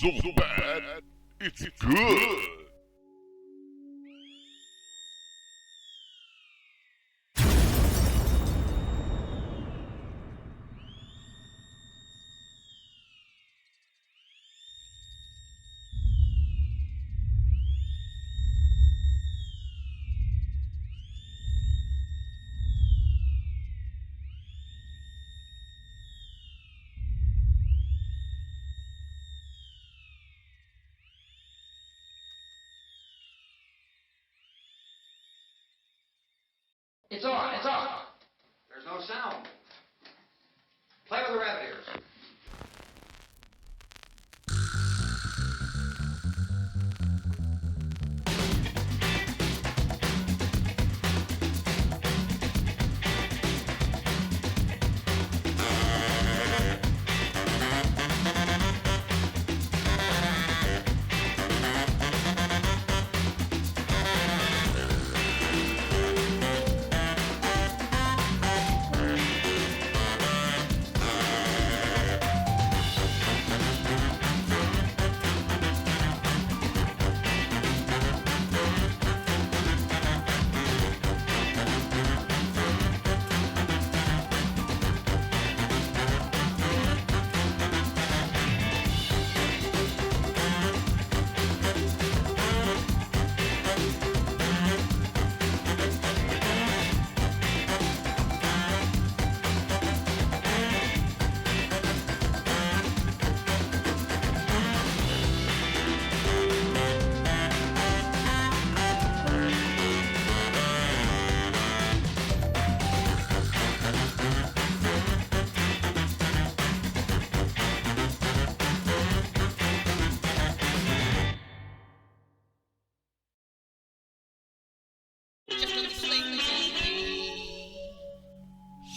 So bad, it's good. It's on, it's on. There's no sound. Play with the rabbit ears.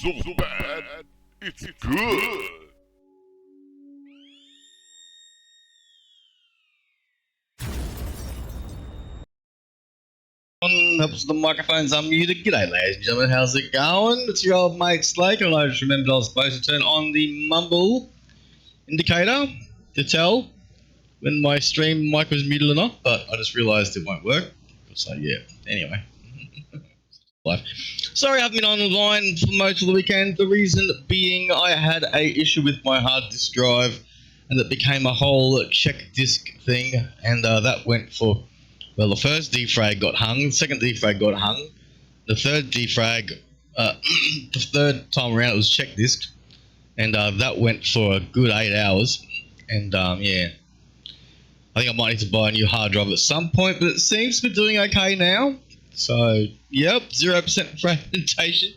So bad, it's good. Helps the microphone's unmuted. G'day, ladies and gentlemen. How's it going? It's your old mate Slake, and I just remembered I was supposed to turn on the mumble indicator to tell when my stream mic was muted or not, but I just realised it won't work. So yeah. Anyway, life. Sorry, I haven't been online for most of the weekend. The reason being I had a issue with my hard disk drive, and it became a whole check disk thing, and that went for. Well, the first defrag got hung, the second defrag got hung, the third defrag, the third time around it was check disk, and that went for a good 8 hours, and yeah, I think I might need to buy a new hard drive at some point, but it seems to be doing okay now, so yep, 0% fragmentation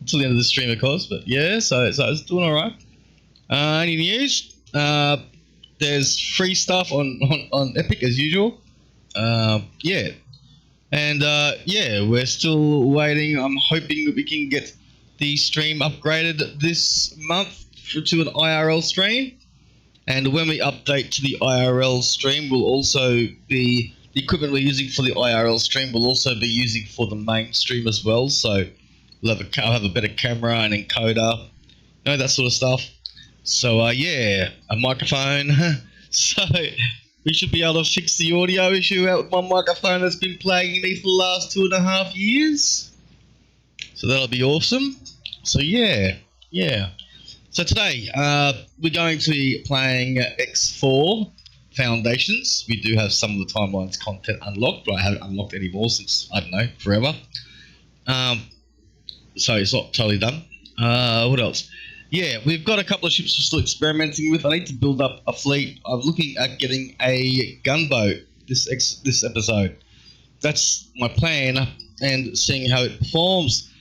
until the end of the stream of course, but yeah, so it's doing alright. Any news? There's free stuff on Epic as usual. Yeah, and yeah, we're still waiting. I'm hoping that we can get the stream upgraded this month to an IRL stream, and when we update to the IRL stream, will also be the equipment we're using for the IRL stream will also be using for the main stream as well. So I'll have a better camera and encoder, you know, that sort of stuff. So yeah, a microphone. So we should be able to fix the audio issue out with my microphone that's been plaguing me for the last 2.5 years. So that'll be awesome. So yeah. So today, we're going to be playing X4 Foundations. We do have some of the Timelines content unlocked, but I haven't unlocked any more since, I don't know, forever. So it's not totally done. What else? Yeah, we've got a couple of ships we're still experimenting with. I need to build up a fleet. I'm looking at getting a gunboat this episode. That's my plan, and seeing how it performs.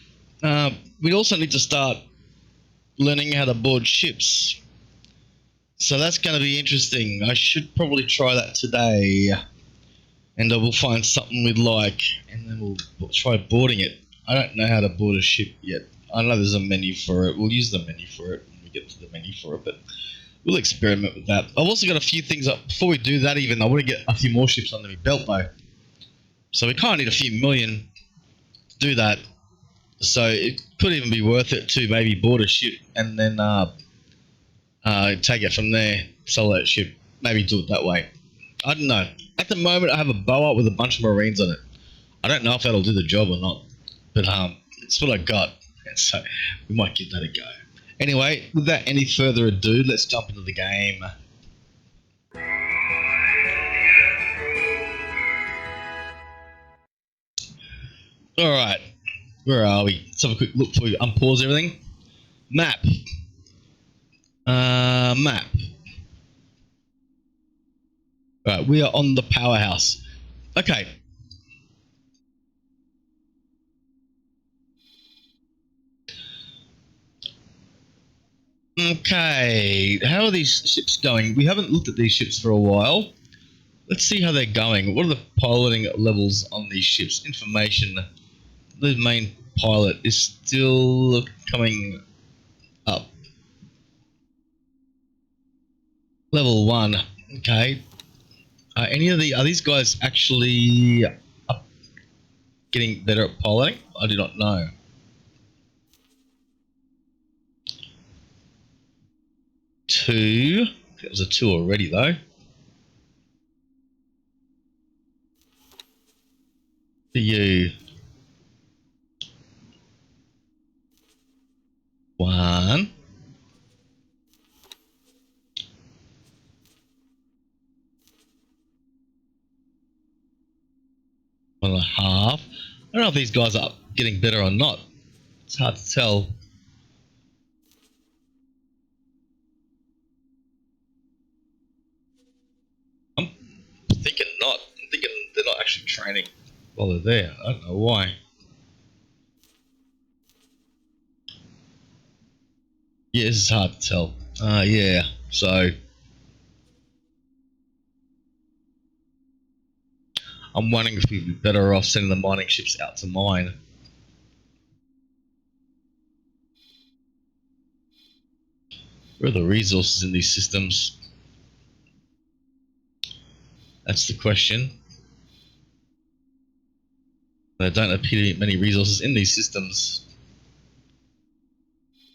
We also need to start learning how to board ships. So that's going to be interesting. I should probably try that today. And we'll find something we'd like, and then we'll try boarding it. I don't know how to board a ship yet. I know there's a menu for it. We'll use the menu for it when we get to the menu for it, but we'll experiment with that. I've also got a few things up. Before we do that even, I want to get a few more ships under my belt though. So we kind of need a few million to do that. So it could even be worth it to maybe board a ship and then take it from there, sell that ship. maybe do it that way. I don't know. At the moment, I have a boa with a bunch of marines on it. I don't know if that'll do the job or not, but it's what I got, and so we might give that a go. Anyway, without any further ado, let's jump into the game. All right, where are we? Let's have a quick look before we unpause everything. Map. Map. Right, we are on the powerhouse. Okay. Okay, how are these ships going? We haven't looked at these ships for a while. Let's see how they're going. What are the piloting levels on these ships? Information. The main pilot is still coming up. Level 1. Okay. Are these guys actually up, getting better at piloting? I do not know. Two. I think it was a 2 already though. To you. 1. 1.5. I don't know if these guys are getting better or not. It's hard to tell. I'm thinking not. I'm thinking they're not actually training while they're there. I don't know why. Yeah, this is hard to tell. Yeah, so I'm wondering if we'd be better off sending the mining ships out to mine. Where are the resources in these systems? That's the question. There don't appear to be many resources in these systems.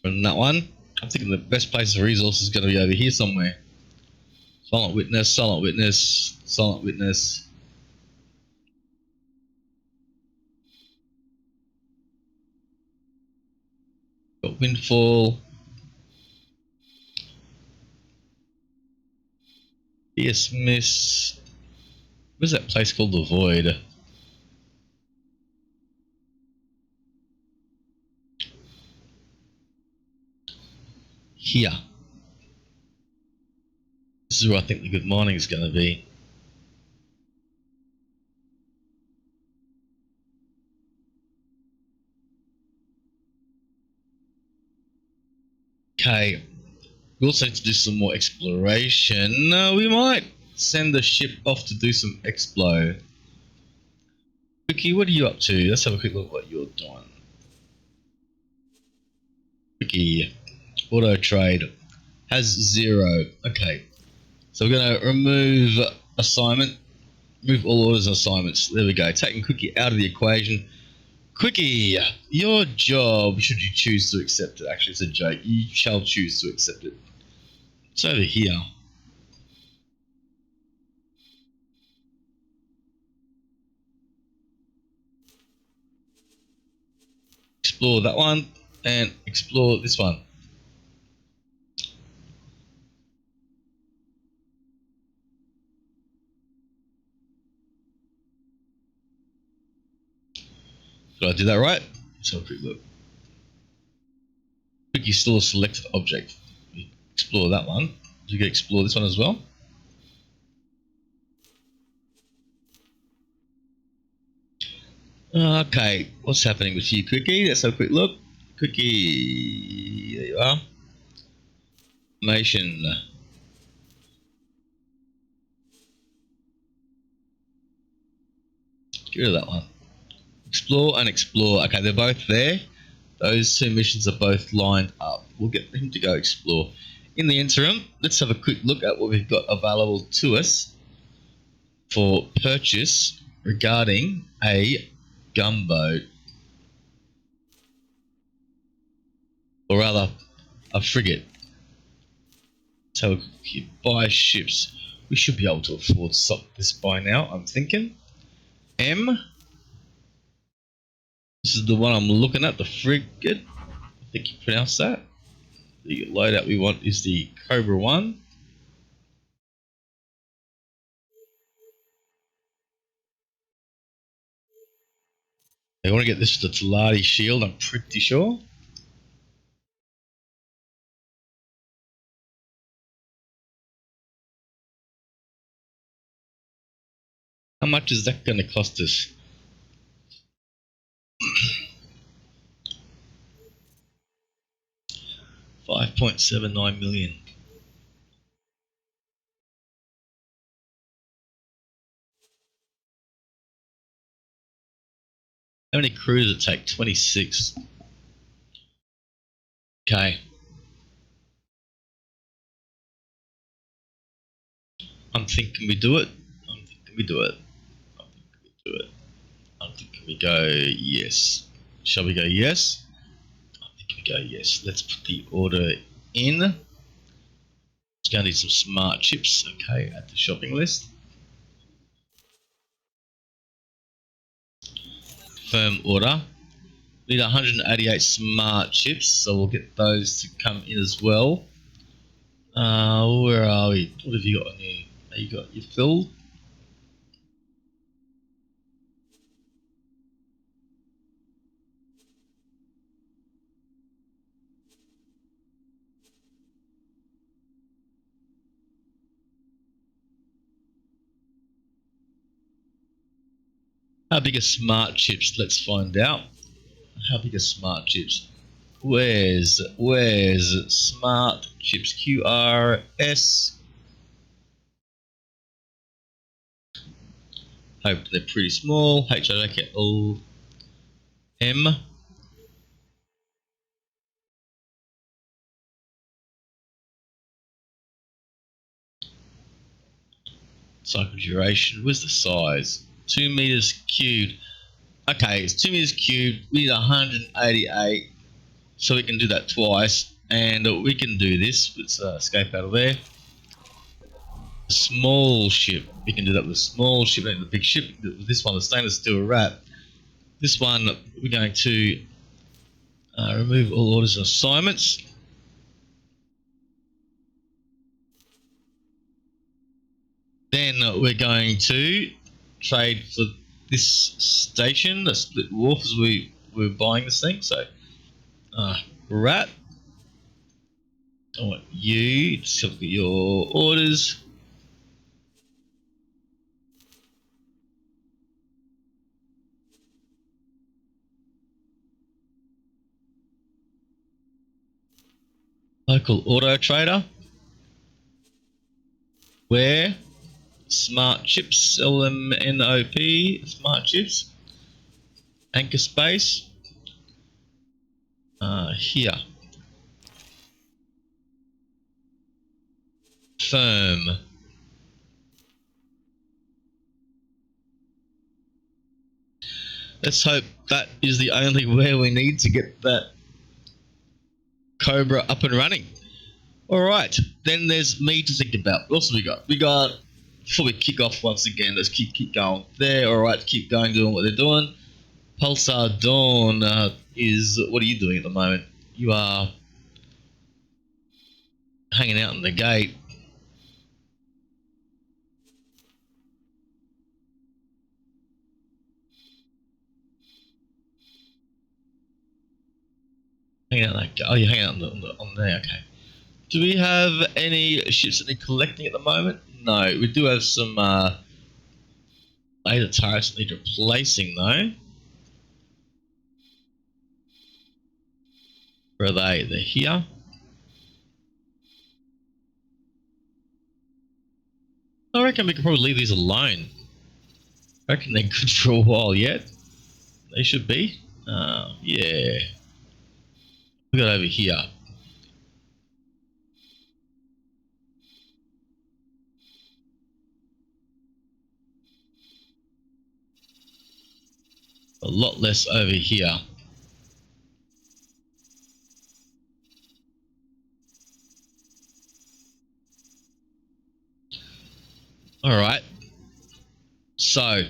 From that one, I'm thinking the best place for resources is going to be over here somewhere. Silent witness, silent witness, silent witness. Got windfall. Yes, miss. Where's that place called the Void? Here. This is where I think the good mining is going to be. Okay. We also need to do some more exploration. We might send the ship off to do some explo. Vicky, what are you up to? Let's have a quick look at what you're doing. Vicky, auto trade has 0. Okay, so we're going to remove assignment, move all orders and assignments. There we go. Taking Quickie out of the equation. Quickie, your job, should you choose to accept it. Actually, it's a joke. You shall choose to accept it. It's over here. Explore that one and explore this one. Did I do that right? Let's have a quick look. Quickie still a selected object. Explore that one. You can explore this one as well. Okay, what's happening with you, Quickie? Let's have a quick look. Quickie, there you are. Information. Get rid of that one. Explore and explore. Okay, they're both there. Those 2 missions are both lined up. We'll get him to go explore. In the interim, let's have a quick look at what we've got available to us for purchase regarding a gunboat. Or rather, a frigate. So buy ships. We should be able to afford this by now, I'm thinking. M. This is the one I'm looking at, the frigate. I think you pronounce that. The loadout we want is the Cobra 1. I want to get this with the Talati shield, I'm pretty sure. How much is that going to cost us? $5.79 million. How many crews does it take? 26. Okay. I'm thinking we do it. I'm thinking we do it. I'm thinking we do it. I'm thinking we go yes. Shall we go yes? I'm thinking we go yes. Let's put the order in. It's going to need some smart chips. Okay, at the shopping list. Firm order. We need 188 smart chips, so we'll get those to come in as well. Where are we? What have you got on here? You got your filled? How big are smart chips? Let's find out. How big are smart chips? Where's smart chips? QRS. Hope they're pretty small. HOKL M. Cycle duration. Where's the size? 2 meters cubed. Okay, it's 2 meters cubed. We need 188. So we can do that twice. And we can do this. Let's escape out of there. Small ship. We can do that with a small ship, not the big ship. This one, the stainless steel wrap. This one, we're going to remove all orders and assignments. Then we're going to trade for this station, a split wharf, as we're buying this thing. So, wrap. I want you to look at your orders. Local auto trader. Where? Smart chips, LMNOP, smart chips. Anchor space. Here. Firm. Let's hope that is the only where we need to get that Cobra up and running. Alright, then there's me to think about. What else have we got? We got, before we kick off once again, let's keep going there. Alright, keep going, doing what they're doing. Pulsar Dawn is, what are you doing at the moment? You are hanging out in the gate. Hanging out like, oh, you're hanging out on there, okay. Do we have any ships that need collecting at the moment? No, we do have some laser turrets that need replacing though. Where are they? They're here. I reckon we can probably leave these alone. I reckon they're good for a while yet. They should be. Yeah. We got over here. A lot less over here. Alright. So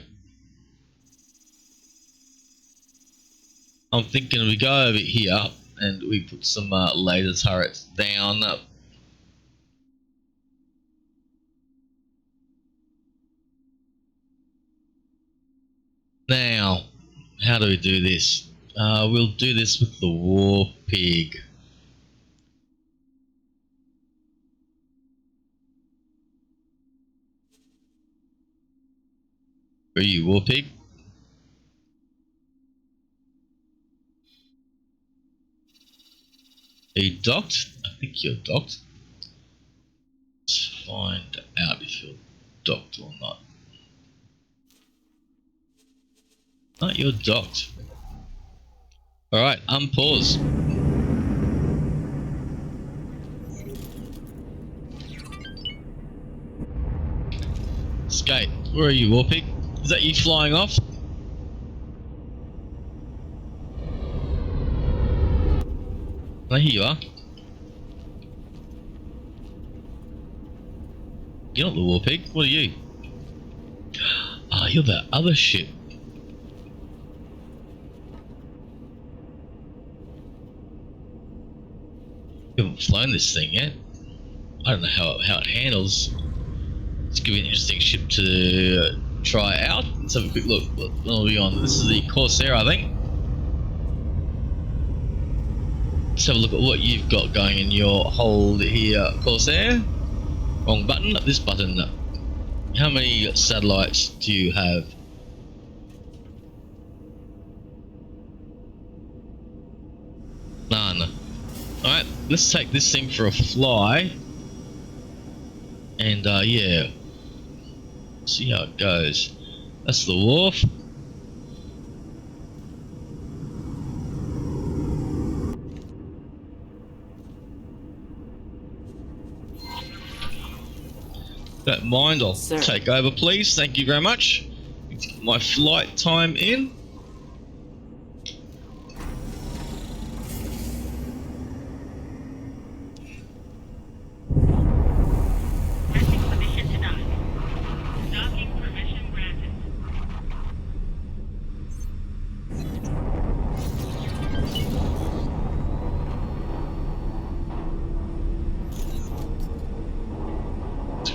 I'm thinking we go over here and we put some laser turrets down. Now, how do we do this? We'll do this with the war pig. Where are you, war pig? Are you docked? I think you're docked. Let's find out if you're docked or not. Oh, you're docked. Alright, unpause. Skate, where are you, Warpig? Is that you flying off? Oh, here you are. You're not the Warpig, what are you? Ah, you're that other ship. You haven't flown this thing yet. I don't know how it handles. It's gonna be an interesting ship to try out. Let's have a quick look. What are we on? This is the Corsair, I think. Let's have a look at what you've got going in your hold here, Corsair. Wrong button, this button. How many satellites do you have? None. Alright, let's take this thing for a fly. And yeah, see how it goes. That's the wharf. Don't mind, I'll take over please, thank you very much. Let's get my flight time in.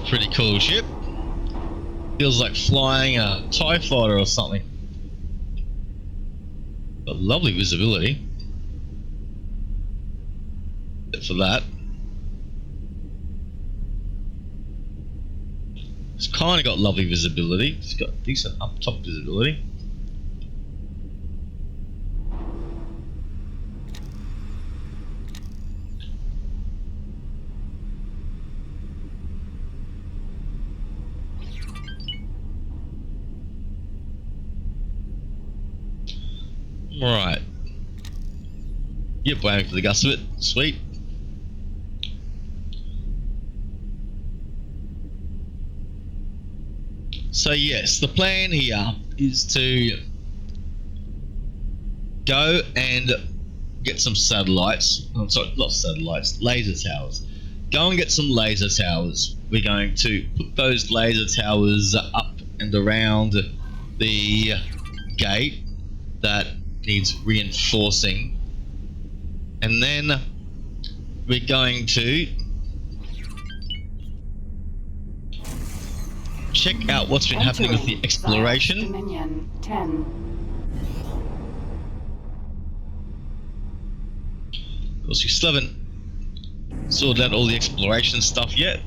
Pretty cool ship. Feels like flying a TIE fighter or something. Got lovely visibility. Except for that. It's kind of got lovely visibility. It's got decent up top visibility. Right. Yep, waiting for the gust of it. Sweet. So yes, the plan here is to go and get some satellites. I'm sorry, not satellites, laser towers. Go and get some laser towers. We're going to put those laser towers up and around the gate that needs reinforcing, and then we're going to check out what's been happening with the exploration. Dominion 10. Of course, we still haven't sorted out all the exploration stuff yet.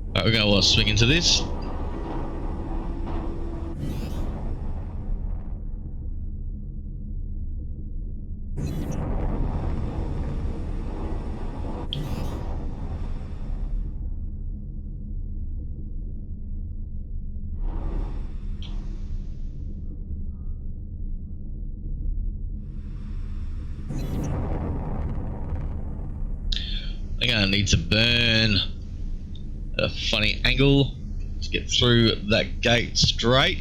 Alright, we're going to swing into this. I'm going to need to burn a funny angle to get through that gate straight.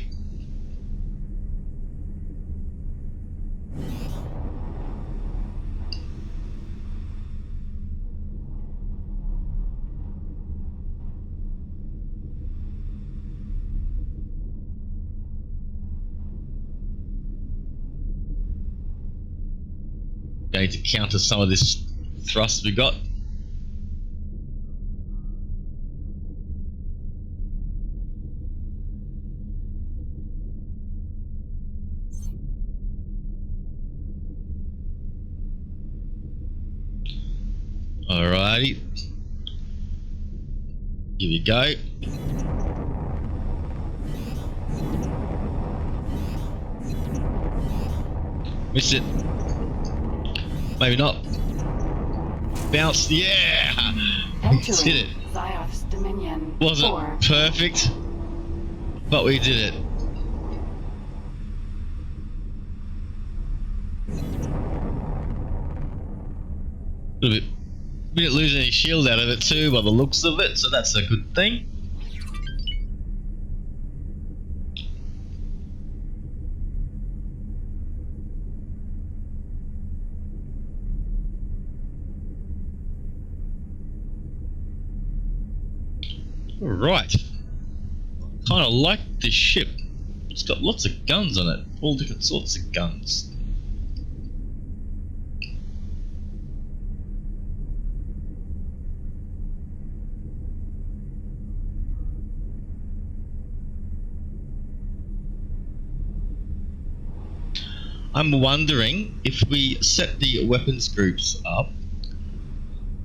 Going to counter some of this thrust we got. Alrighty. Here we go. Missed it. Maybe not. Bounced. Yeah! We did it. Zioth's Dominion. Wasn't perfect, but we did it. A little bit. We didn't lose any shield out of it too by the looks of it, so that's a good thing. Alright. Kinda like this ship. It's got lots of guns on it. All different sorts of guns. I'm wondering if we set the weapons groups up,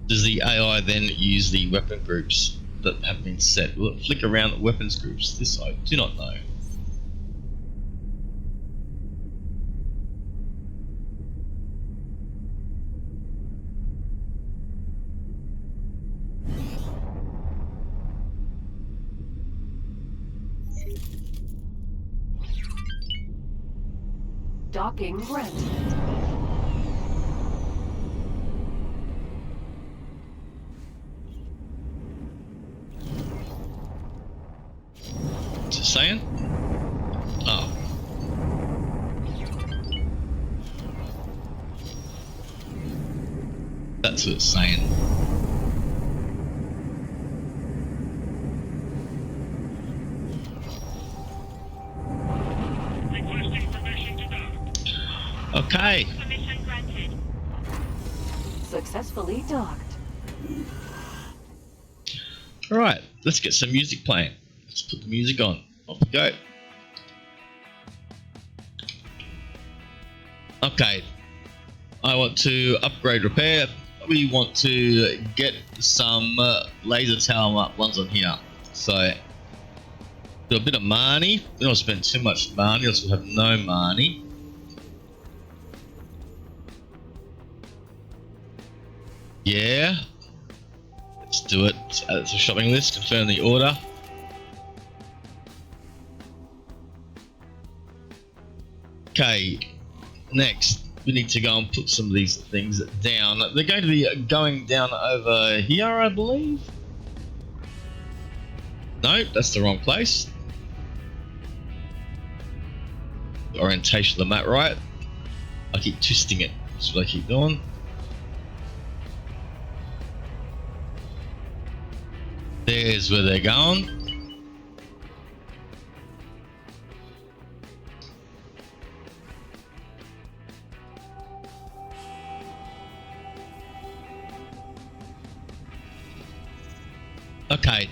does the AI then use the weapon groups that have been set? Will it flick around the weapons groups? This I do not know. Docking granted. What's it saying? Oh. That's what it's saying. Requesting permission to dock. Okay. Permission granted. Successfully docked. Alright, let's get some music playing. Let's put the music on. Off we go. Okay. I want to upgrade repair. We want to get some laser tower ones on here. So, do a bit of money. We don't spend too much money, else we'll have no money. Yeah. Let's do it. Let's add it to the shopping list. Confirm the order. Okay. Next, we need to go and put some of these things down. They're going to be going down over here, I believe. No, that's the wrong place. The orientation of the map, right? I keep twisting it. That's what I keep doing. There's where they're going. Okay,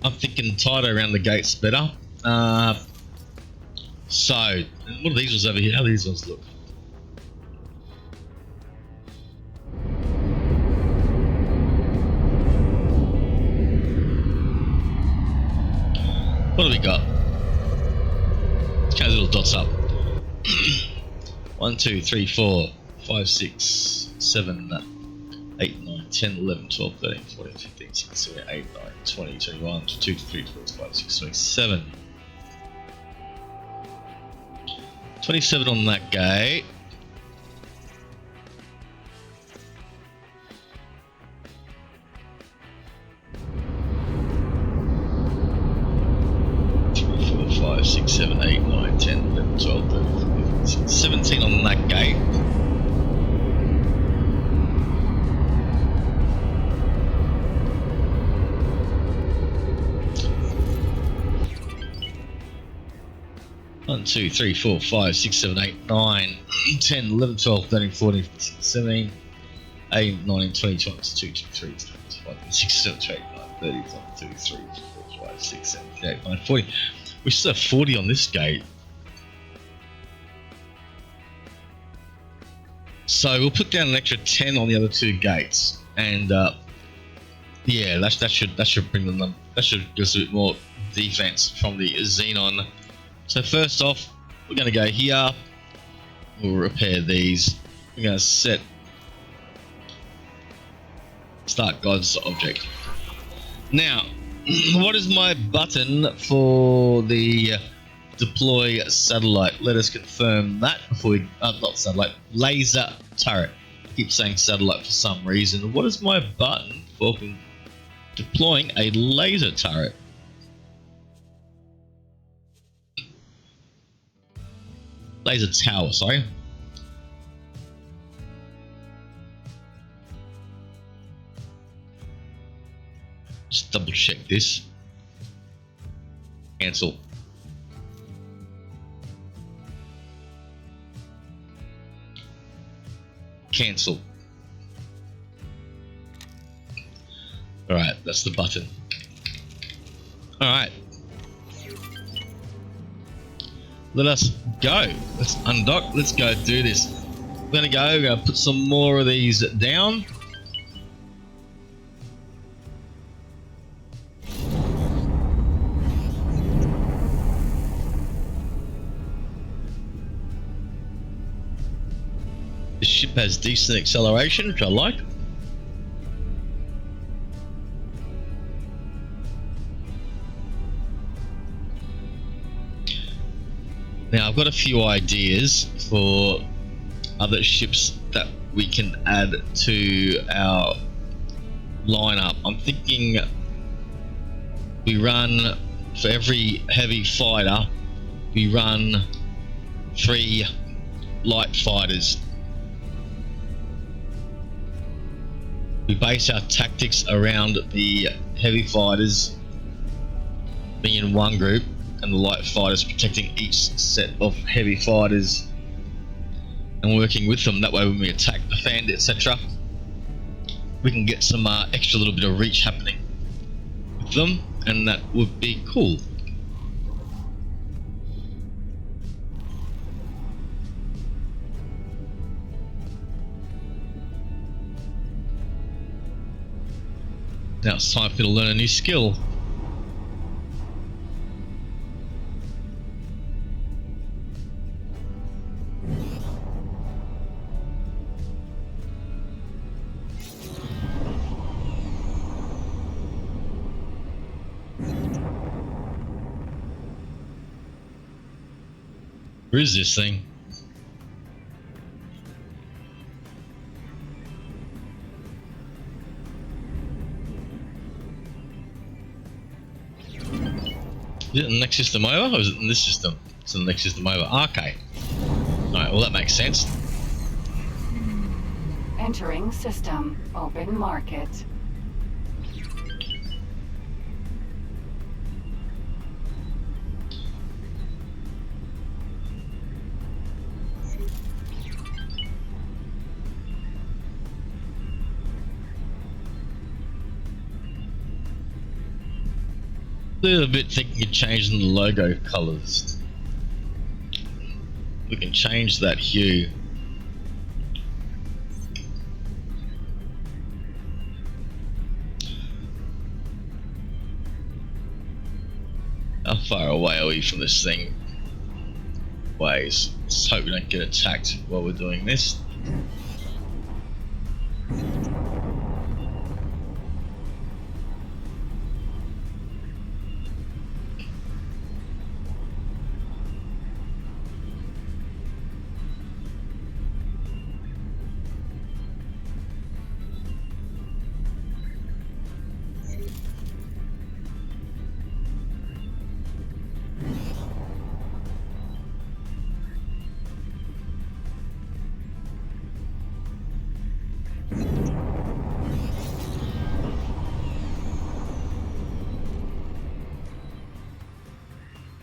I'm thinking tighter around the gates better. So, what are these ones over here? How do these ones look? What do we got? Okay, little dots up. 1, 2, 3, 4, 5, 6, 7, 8, 9, 10, 11, 12, 13, 14, 15, 16, 17, 18, 19, 20, 21, 22, 23, 24, 25, 26, 27. 27 on that gate. Five, 6, 7, 8, 9, 10, 11, 12, 13, 14, 15, 17 on that gate. 1, 2, 3, 4, 5, 6, 7, 8, 9, 10, 11, 12, 13, 14, 15, 17, 18, 19, 20, 21, 22, 23, 24, 26, 27, 28, 30, 32, 33, 34, 35, 6, 7, 8, 9, 40. We still have 40 on this gate. So we'll put down an extra 10 on the other two gates, and yeah, that should bring them. That should give us a bit more defense from the Xenon. So first off, we're going to go here. We'll repair these. We're going to set start God's object. Now, what is my button for the deploy satellite? Let us confirm that before we not satellite, laser turret. I keep saying satellite for some reason. What is my button for deploying a laser turret? Laser tower, sorry. Just double check this. Cancel. Cancel. Alright, that's the button. Alright. Let us go. Let's undock. Let's go do this. We're gonna put some more of these down. This ship has decent acceleration, which I like. Now I've got a few ideas for other ships that we can add to our lineup. I'm thinking we run, for every heavy fighter, we run 3 light fighters. We base our tactics around the heavy fighters being in one group, and the light fighters protecting each set of heavy fighters and working with them. That way when we attack, defend, etc., we can get some extra little bit of reach happening with them, and that would be cool. Now it's time for me to learn a new skill. Where is this thing? Is it in the next system over, or is it in this system? It's in the next system over. Okay. Alright, well that makes sense. Entering system. Open market. A little bit thinking of changing the logo colors. We can change that hue. How far away are we from this thing? Ways. Let's hope we don't get attacked while we're doing this.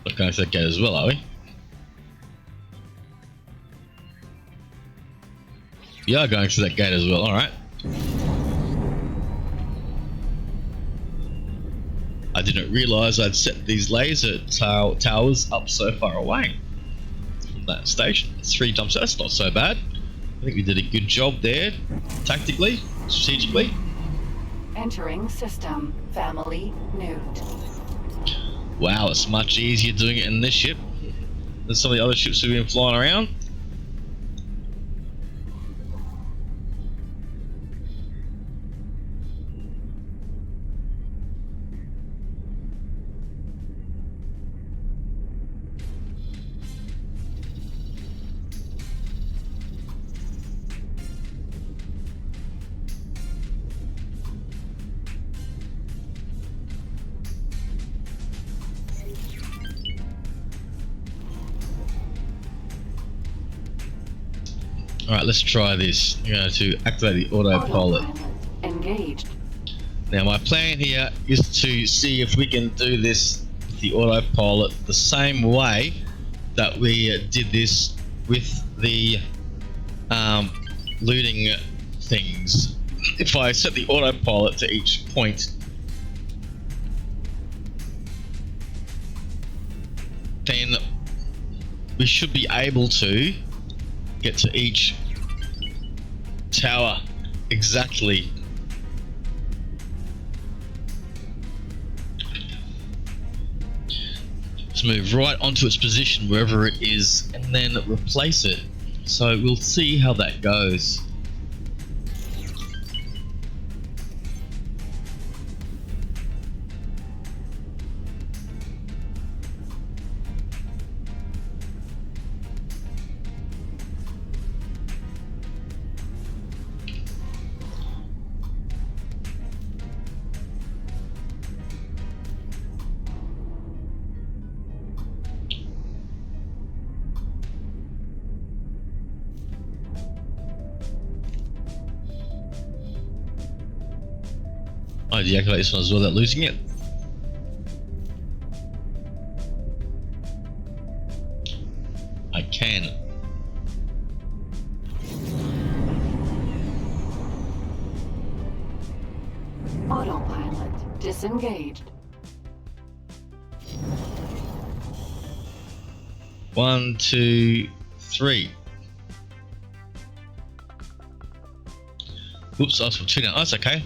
Not going to that gate as well, are we? You are going through that gate as well, alright. I didn't realise I'd set these laser towers up so far away from that station. 3 jumps, that's not so bad. I think we did a good job there, tactically, strategically. Entering system. Family Newt. Wow, it's much easier doing it in this ship than some of the other ships we've been flying around. Alright, let's try this. I'm going to activate the autopilot. Engaged. Now my plan here is to see if we can do this with the autopilot the same way that we did this with the looting things. If I set the autopilot to each point, then we should be able to get to each tower exactly. Let's move right onto its position wherever it is and then replace it. So we'll see how that goes. I deactivate this one as well without losing it. I can. Autopilot disengaged. 1, 2, 3. Oops, I was for 2 now. Oh, that's okay.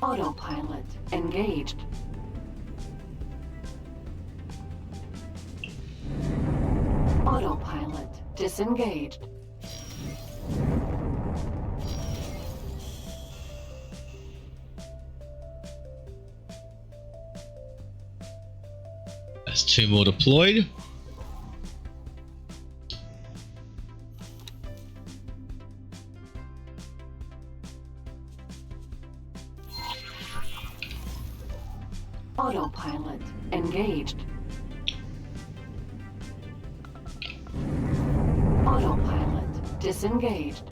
Autopilot engaged. Autopilot disengaged. That's 2 more deployed. Autopilot engaged. Autopilot disengaged.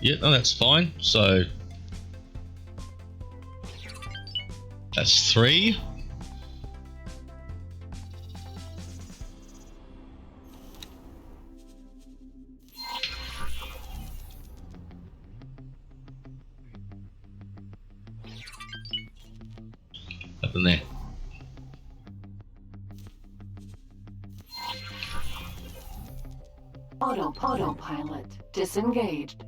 Yeah, no, that's fine. So that's 3. Up in there. Autopilot disengaged.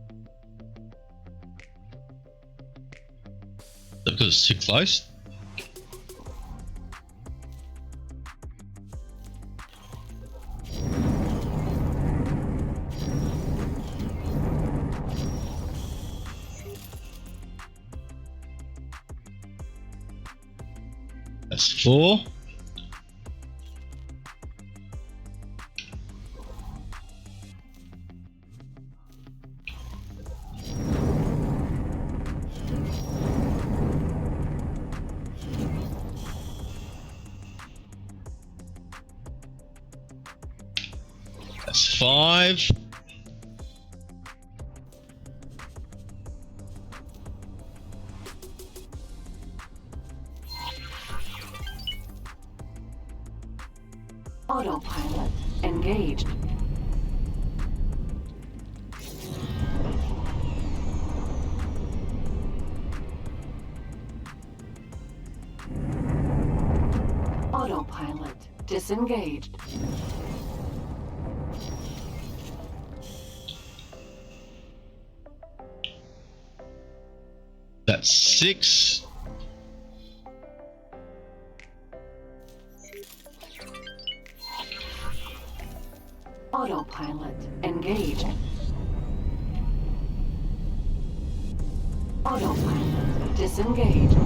Because it's too close. That's 4. That's 5. Autopilot engaged. Autopilot disengaged. That's 6. Autopilot engaged. Autopilot disengaged.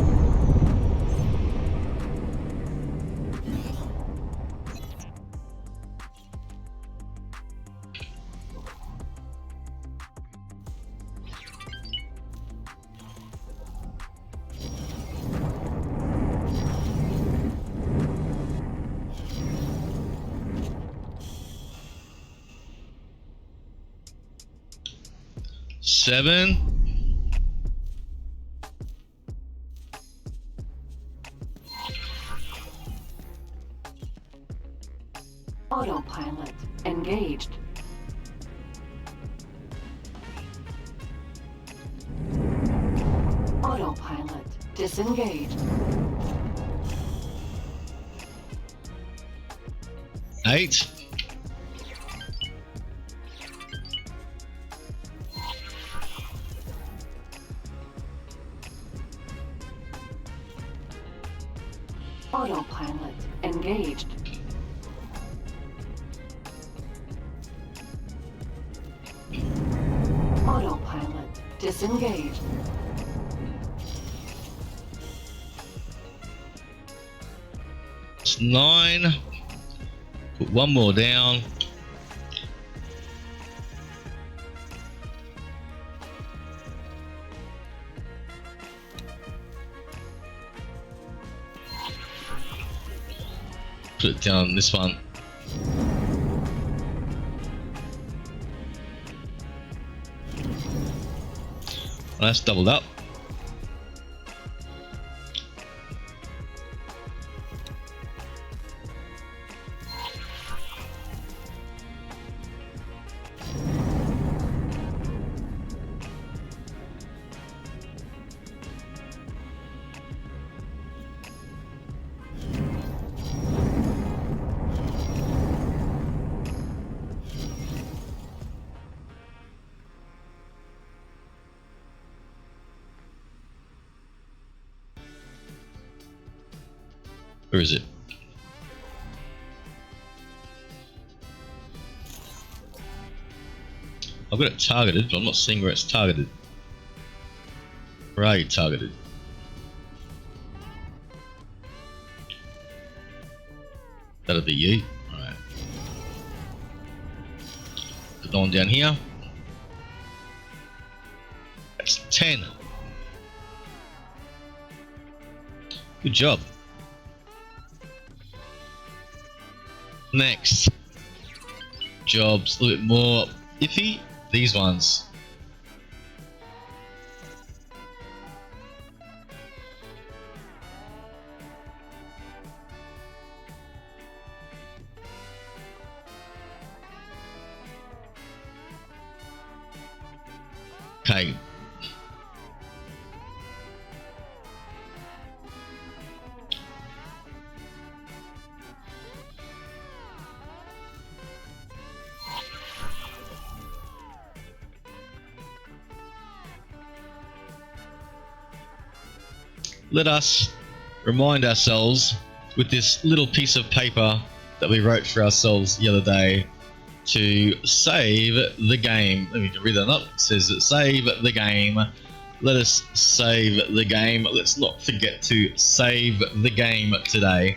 Seven. Autopilot engaged. Autopilot disengaged. 8. Autopilot engaged. Autopilot disengaged. It's 9. Put one more down. Put it down this one. Well, that's doubled up. Where is it? I've got it targeted, but I'm not seeing where it's targeted. Where are you targeted? That'll be you. Alright. Put the one down here. That's 10. Good job. Next. Jobs, a little bit more iffy. These ones. Okay. Let us remind ourselves with this little piece of paper that we wrote for ourselves the other day to save the game. Let me read that up. It says save the game. Let us save the game. Let's not forget to save the game today.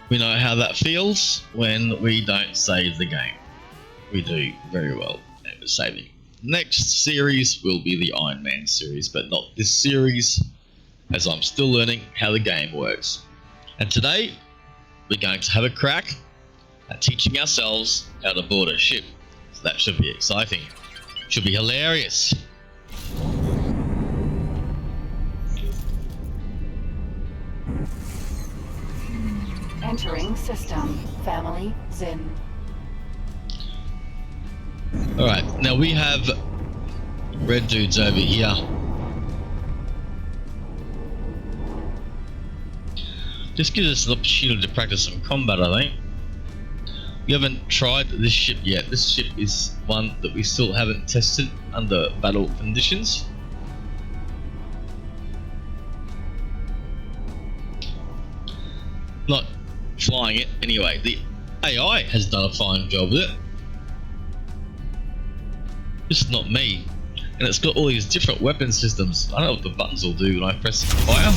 We know how that feels when we don't save the game. We do very well at saving. Next series will be the Iron Man series, but not this series, as I'm still learning how the game works. And today, we're going to have a crack teaching ourselves how to board a ship. So that should be exciting. Should be hilarious. Entering system. Family Zin. Alright, now we have red dudes over here. This gives us an opportunity to practice some combat, I think. We haven't tried this ship yet. This ship is one that we still haven't tested under battle conditions. Not flying it anyway. The AI has done a fine job with it. Just not me. And it's got all these different weapon systems. I don't know what the buttons will do when I press fire.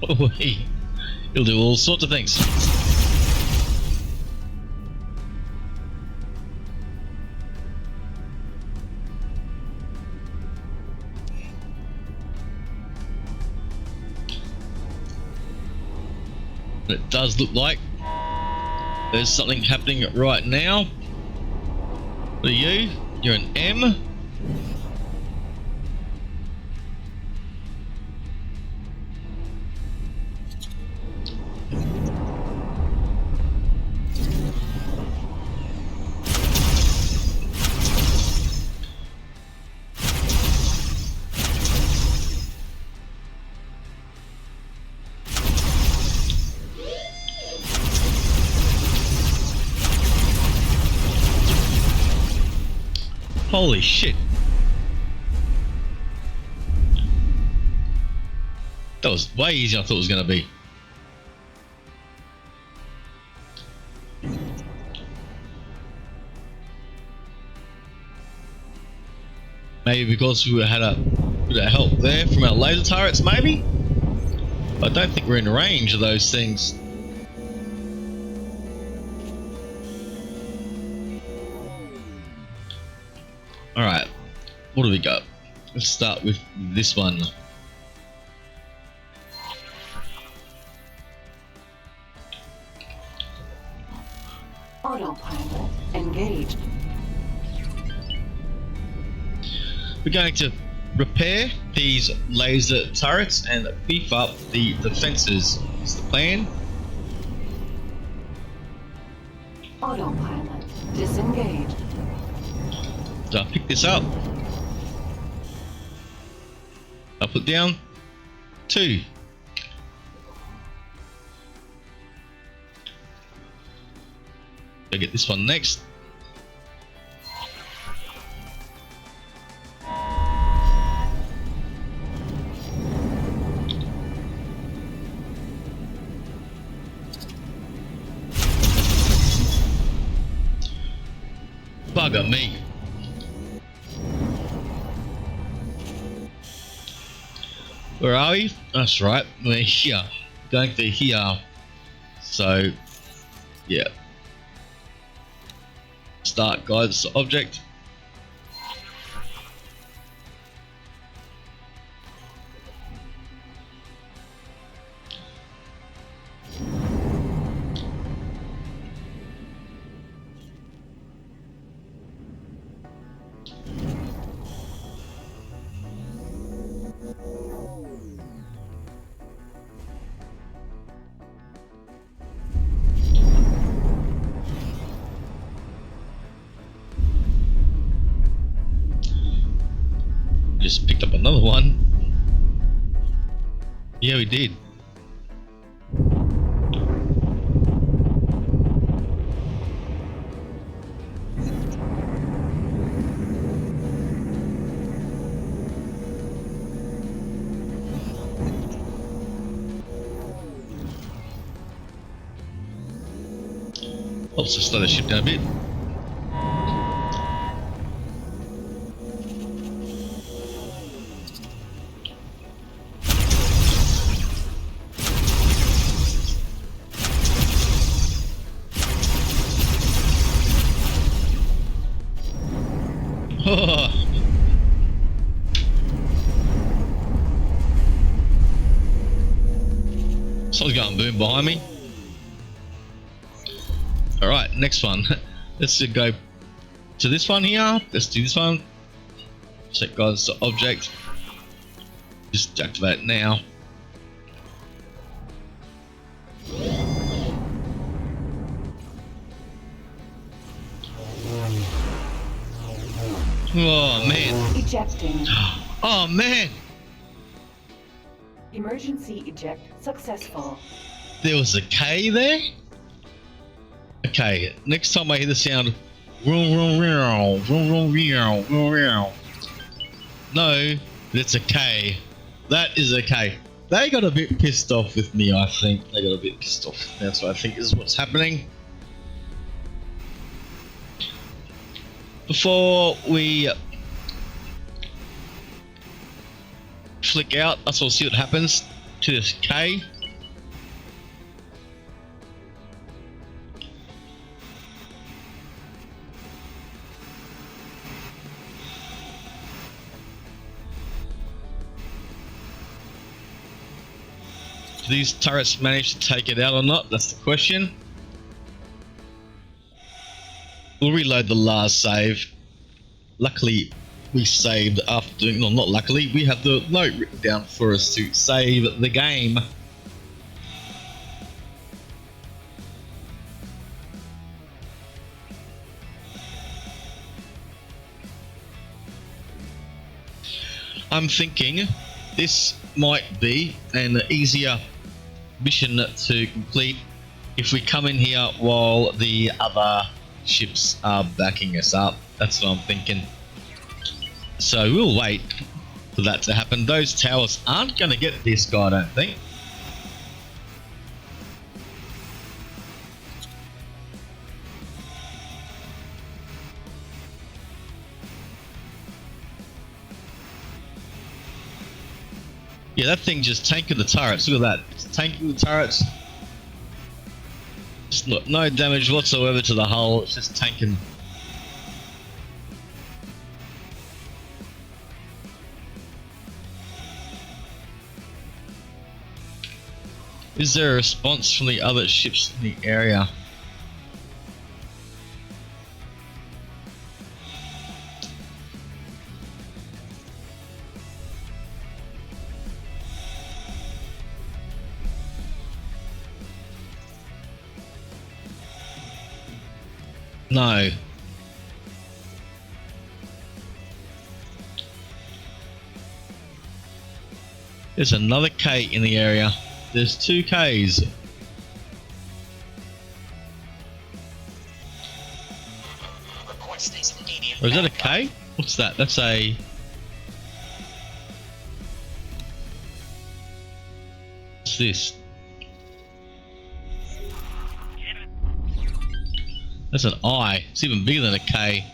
Oh, hey. It'll do all sorts of things. It does look like there's something happening right now. What are you? You're an M. Holy shit. That was way easier than I thought it was going to be. Maybe because we had a bit of help there from our laser turrets, maybe? I don't think we're in range of those things. Alright, what do we got? Let's start with this one. Autopilot engaged. We're going to repair these laser turrets and beef up the defenses. Is the plan. Autopilot disengaged. So I'll pick this up. I'll put down 2. I'll get this one next. Bugger me. Where are we? That's right, we're here. Going to here. So, yeah. Start guides object. Just picked up another one. Yeah, we did. Let's just slow the ship down a bit. Someone's going boom behind me. Alright, next one. Let's go to this one here. Let's do this one. Check God's object. Just activate it now. Oh man. Ejecting. Oh man. Emergency eject successful. There was a K there? Okay, next time I hear the sound, vroom, vroom, vroom, vroom, vroom, vroom, vroom, vroom. No, it's a K. That is a K. They got a bit pissed off with me, I think. They got a bit pissed off. That's what I think is what's happening. Before we flick out, let's all see what happens to this K. Do these turrets manage to take it out or not? That's the question. We'll reload the last save. Luckily, we saved after doing, no, not luckily, we have the note written down for us to save the game. I'm thinking this might be an easier mission to complete if we come in here while the other ships are backing us up. That's what I'm thinking. So we'll wait for that to happen. Those towers aren't going to get this guy, I don't think. Yeah, that thing just tanking the turrets. Look at that. It's tanking the turrets. Just no damage whatsoever to the hull. It's just tanking. Is there a response from the other ships in the area? No. There's another K in the area. There's 2 Ks. Or is that a K? What's that? That's a... What's this? That's an I. It's even bigger than a K.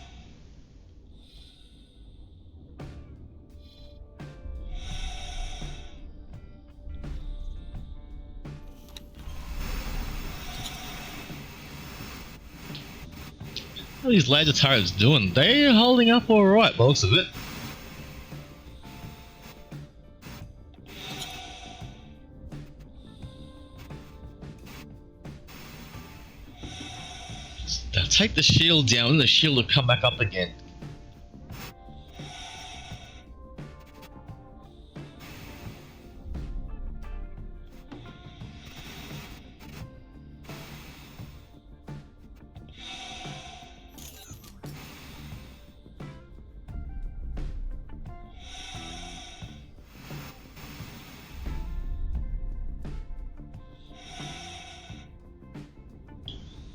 What are these laser turrets doing? They're holding up alright, by the looks of it. Now take the shield down and the shield will come back up again.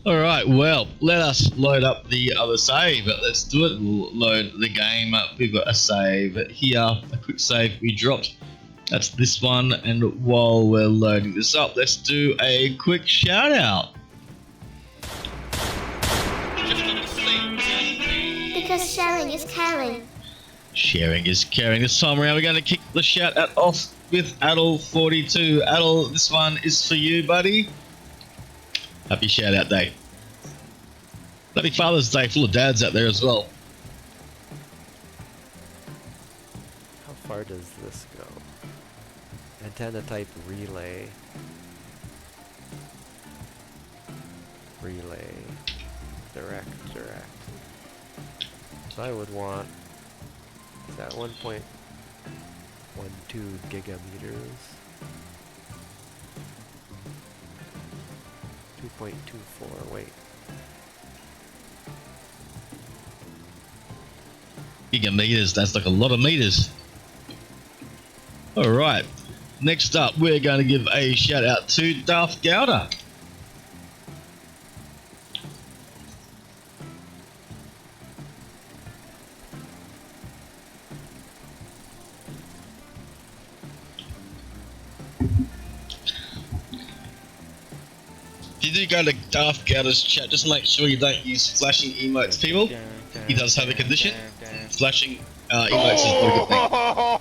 Alright, well, let us load up the other save. Let's do it. We'll load the game up. We've got a save here, a quick save we dropped. That's this one. And while we're loading this up, let's do a quick shout out. Because sharing is caring. Sharing is caring. This time around, we're going to kick the shout out off with Adel42. Adel, this one is for you, buddy. Happy shout out day. Happy Father's Day, full of dads out there as well. How far does this go? Antenna type relay. relay, direct. So I would want, is that 1.12 gigameters? 2.24, wait. Gigameters, that's like a lot of meters. Alright, next up we're going to give a shout out to Darth Gowder. If you do go to Darth Gowder's chat, just make sure you don't use flashing emotes, people. He does have a condition. Flashing emotes is not a good thing.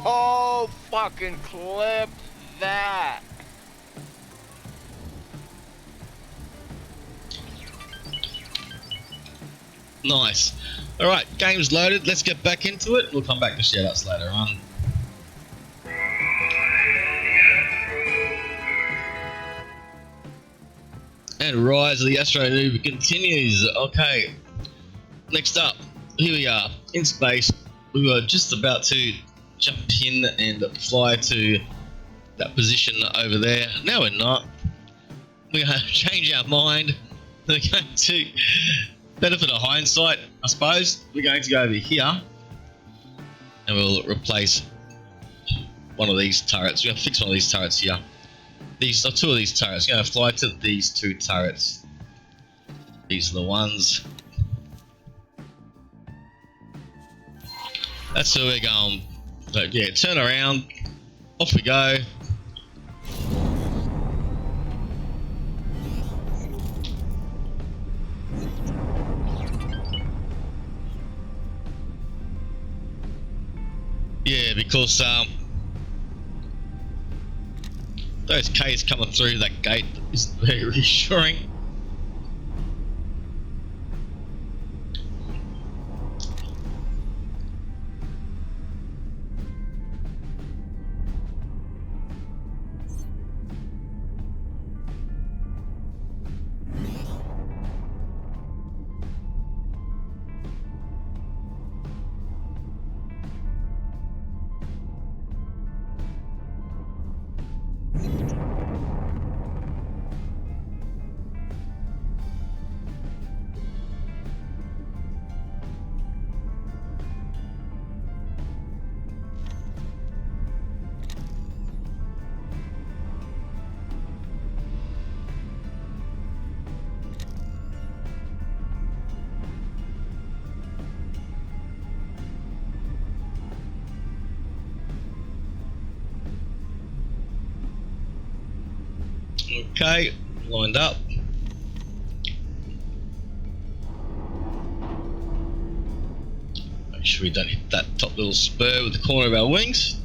Oh, fucking clip that. Nice. Alright, game's loaded. Let's get back into it. We'll come back to shoutouts later on. And Rise of the Astro-n00b continues. Okay, next up, here we are in space. We were just about to jump in and fly to that position over there. No, we're not. We're going to change our mind. We're going to, benefit of hindsight, I suppose, we're going to go over here and we'll replace one of these turrets. We're going to fix one of these turrets here. These are two of these turrets. We're going to fly to these two turrets. These are the ones. That's where we're going. So yeah, turn around. Off we go. Yeah, because those K's coming through that gate isn't very reassuring. Okay, lined up. Make sure we don't hit that top little spur with the corner of our wings.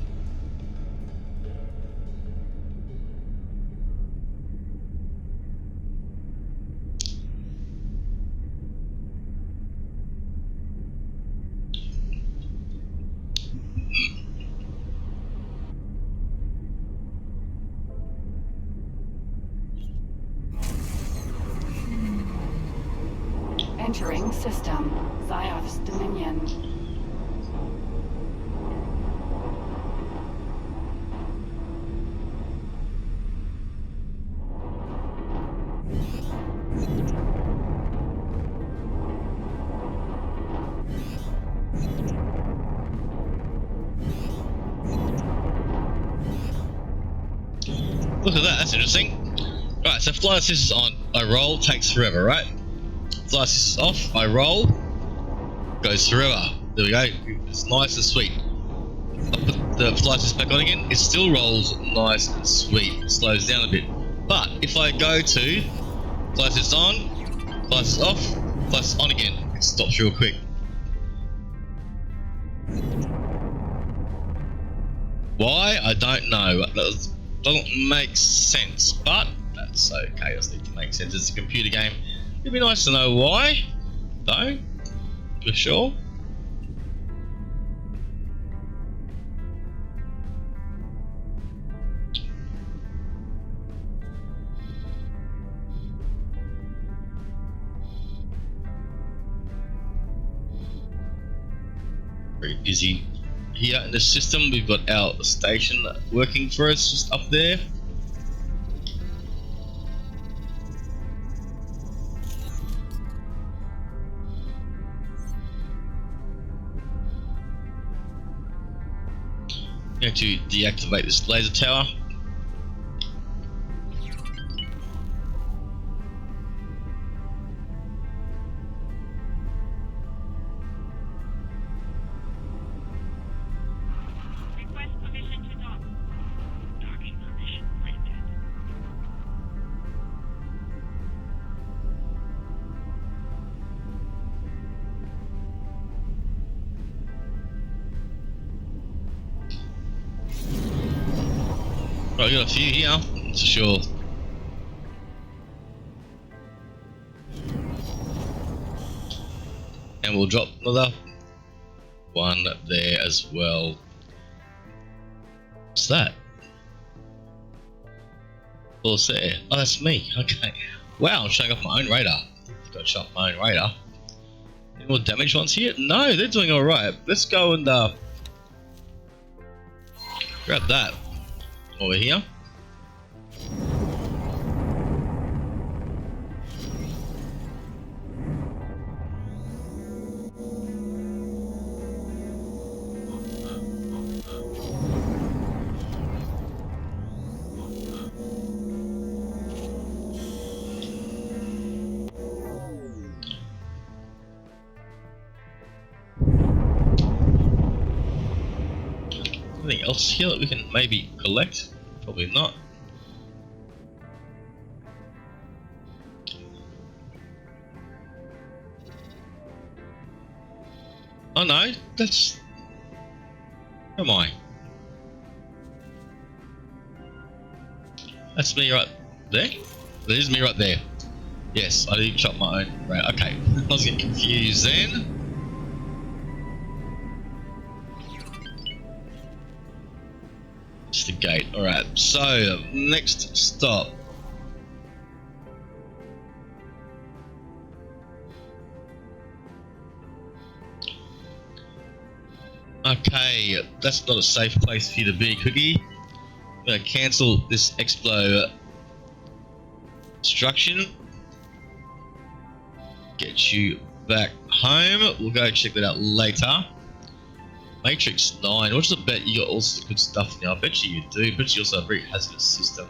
Entering system. Zioth's Dominion. Look at that, that's interesting. Right, so flight assist is on. I roll, takes forever, right? Flight assist is off, I roll, goes forever. There we go, it's nice and sweet. I put the flight assist back on again, it still rolls nice and sweet. It slows down a bit. But if I go to flight assist on, flight assist off, flight assist on again, it stops real quick. Why? I don't know. That doesn't make sense, but that's okay. It doesn't need to make sense. It's a computer game. It'd be nice to know why, though, for sure. Very busy here in the system. We've got our station working for us just up there. Going to deactivate this laser tower. Request permission to dock. Docking permission granted. Right, we got a few here, for sure. And we'll drop another one there as well. What's that? What's there? Oh, that's me. Okay. Wow, I'm showing off my own radar. I've got to show off my own radar. Any more damaged ones here? No, they're doing alright. Let's go and grab that over here. Anything else here that we can maybe collect? Probably not. Oh no, that's... Where am I? That's me right there? That is me right there. Yes, I did chop my own. Right, okay. I was getting confused then. It's the gate. Alright, so next stop. Okay, that's not a safe place for you to be, Cookie. I'm gonna cancel this Explo instruction. Get you back home. We'll go check that out later. Matrix 9, which I bet you got all sorts of good stuff now. I bet you do, but you also have a very hazardous system.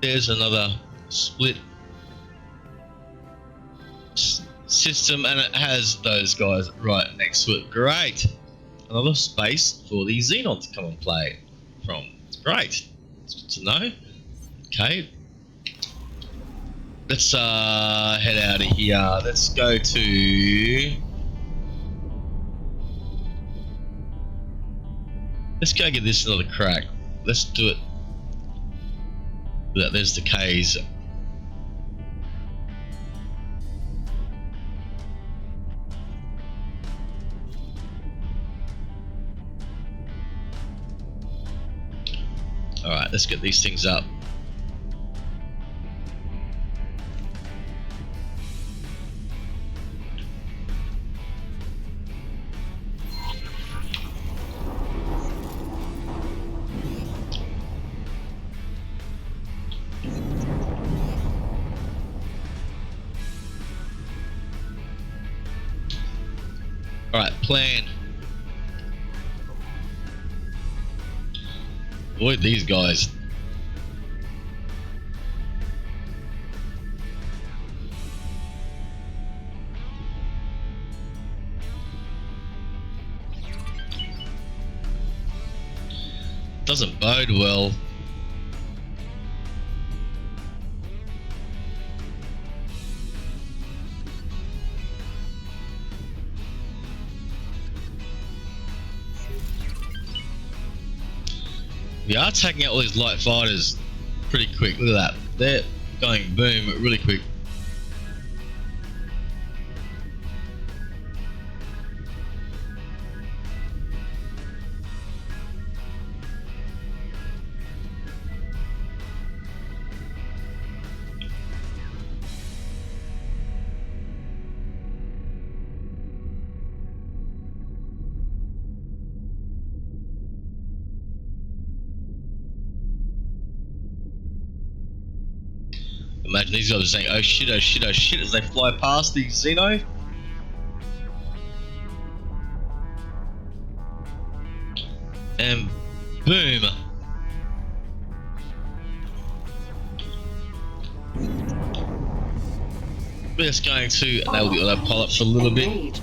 There's another split system and it has those guys right next to it. Great. Another space for the Xenon to come and play from. Great. It's good to know. Okay. Let's head out of here. Let's go to... Let's go get this another crack. Let's do it. There's the K's. Alright, let's get these things up. Alright, plan. Avoid these guys. Doesn't bode well. We are taking out all these light fighters pretty quick. Look at that. They're going boom really quick. Imagine these guys are saying, oh shit, oh shit, oh shit, as they fly past the Xeno. And boom. We're just going to enable the autopilot for a little bit. Engage.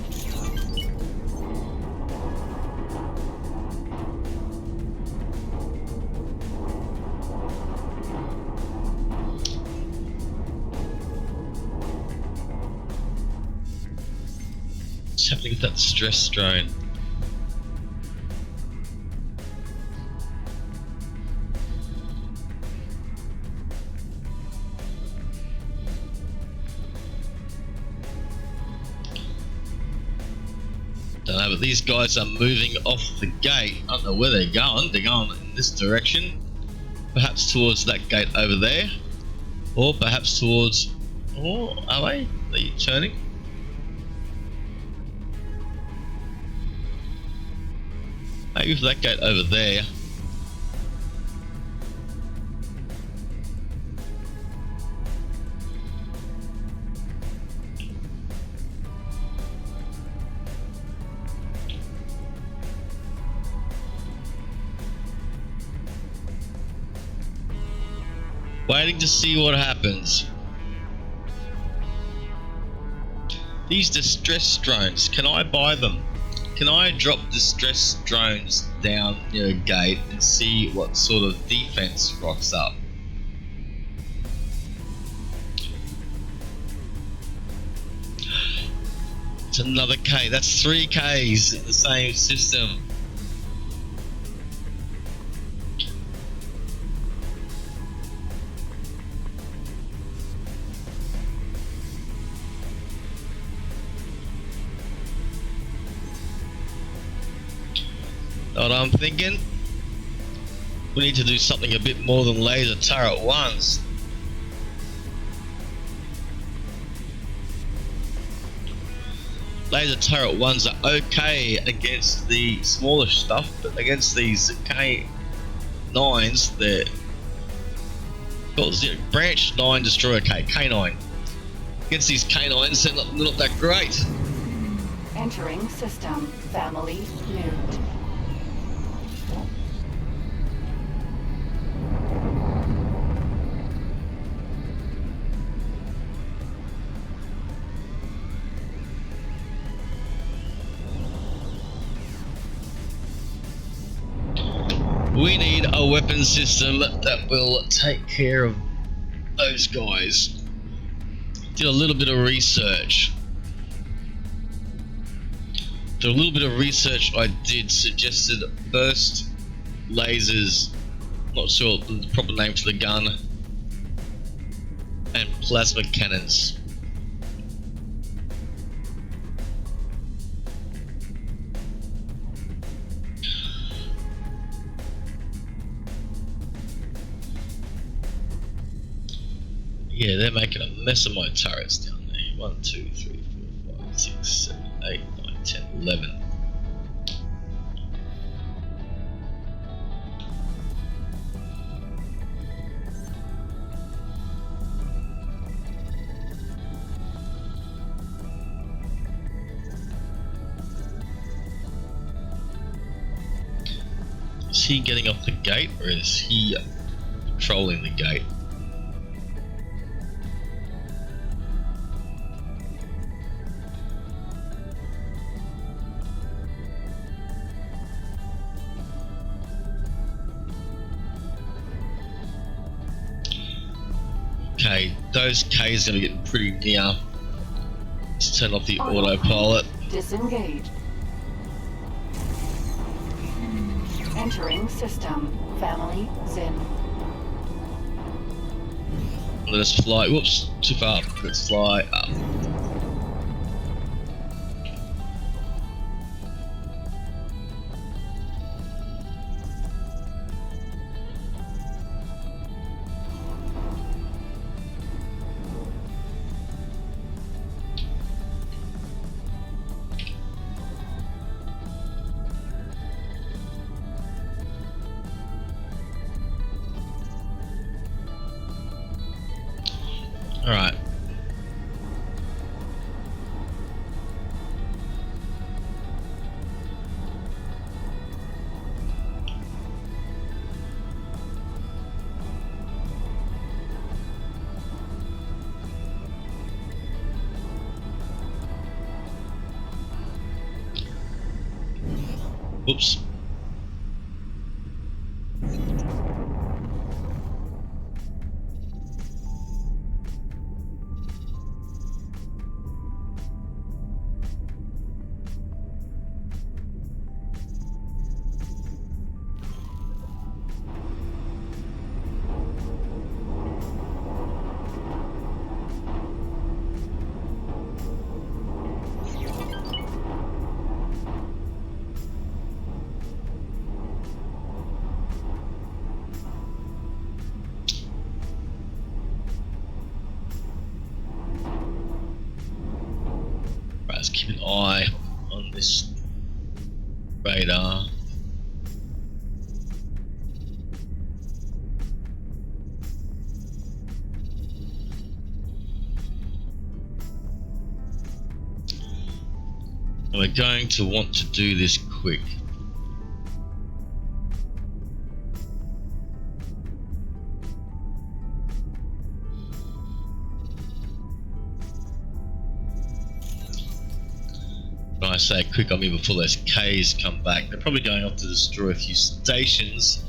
What's happening with that distress drone? Don't know, but these guys are moving off the gate. I don't know where they're going. They're going in this direction. Perhaps towards that gate over there. Or perhaps towards... Oh, are they? Are you turning? Maybe for that gate over there. Waiting to see what happens. These distress drones, can I buy them? Can I drop distress drones down near a gate and see what sort of defense rocks up? It's another K. That's 3 Ks in the same system. What I'm thinking, we need to do something a bit more than laser turret ones. Laser turret ones are okay against the smaller stuff, but against these K9s, they're branch 9 destroyer K9. Against these K9s, they're not that great. Entering system. Family nuked. We need a weapon system that will take care of those guys. Did a little bit of research. I did suggested burst lasers, not sure the proper name for the gun, and plasma cannons. Yeah, they're making a mess of my turrets down there. 1, 2, 3, 4, 5, 6, 7, 8, 9, 10, 11. Is he getting off the gate, or is he patrolling the gate? Okay, those K's are gonna get pretty near. Let's turn off the autopilot. Disengage. Entering system. Family Zin. Let us fly. Whoops, too far. Let's fly up. Oops. Right, let's keep an eye on this radar. And we're going to want to do this quick. When I say quick, I mean before those Ks come back. They're probably going off to destroy a few stations.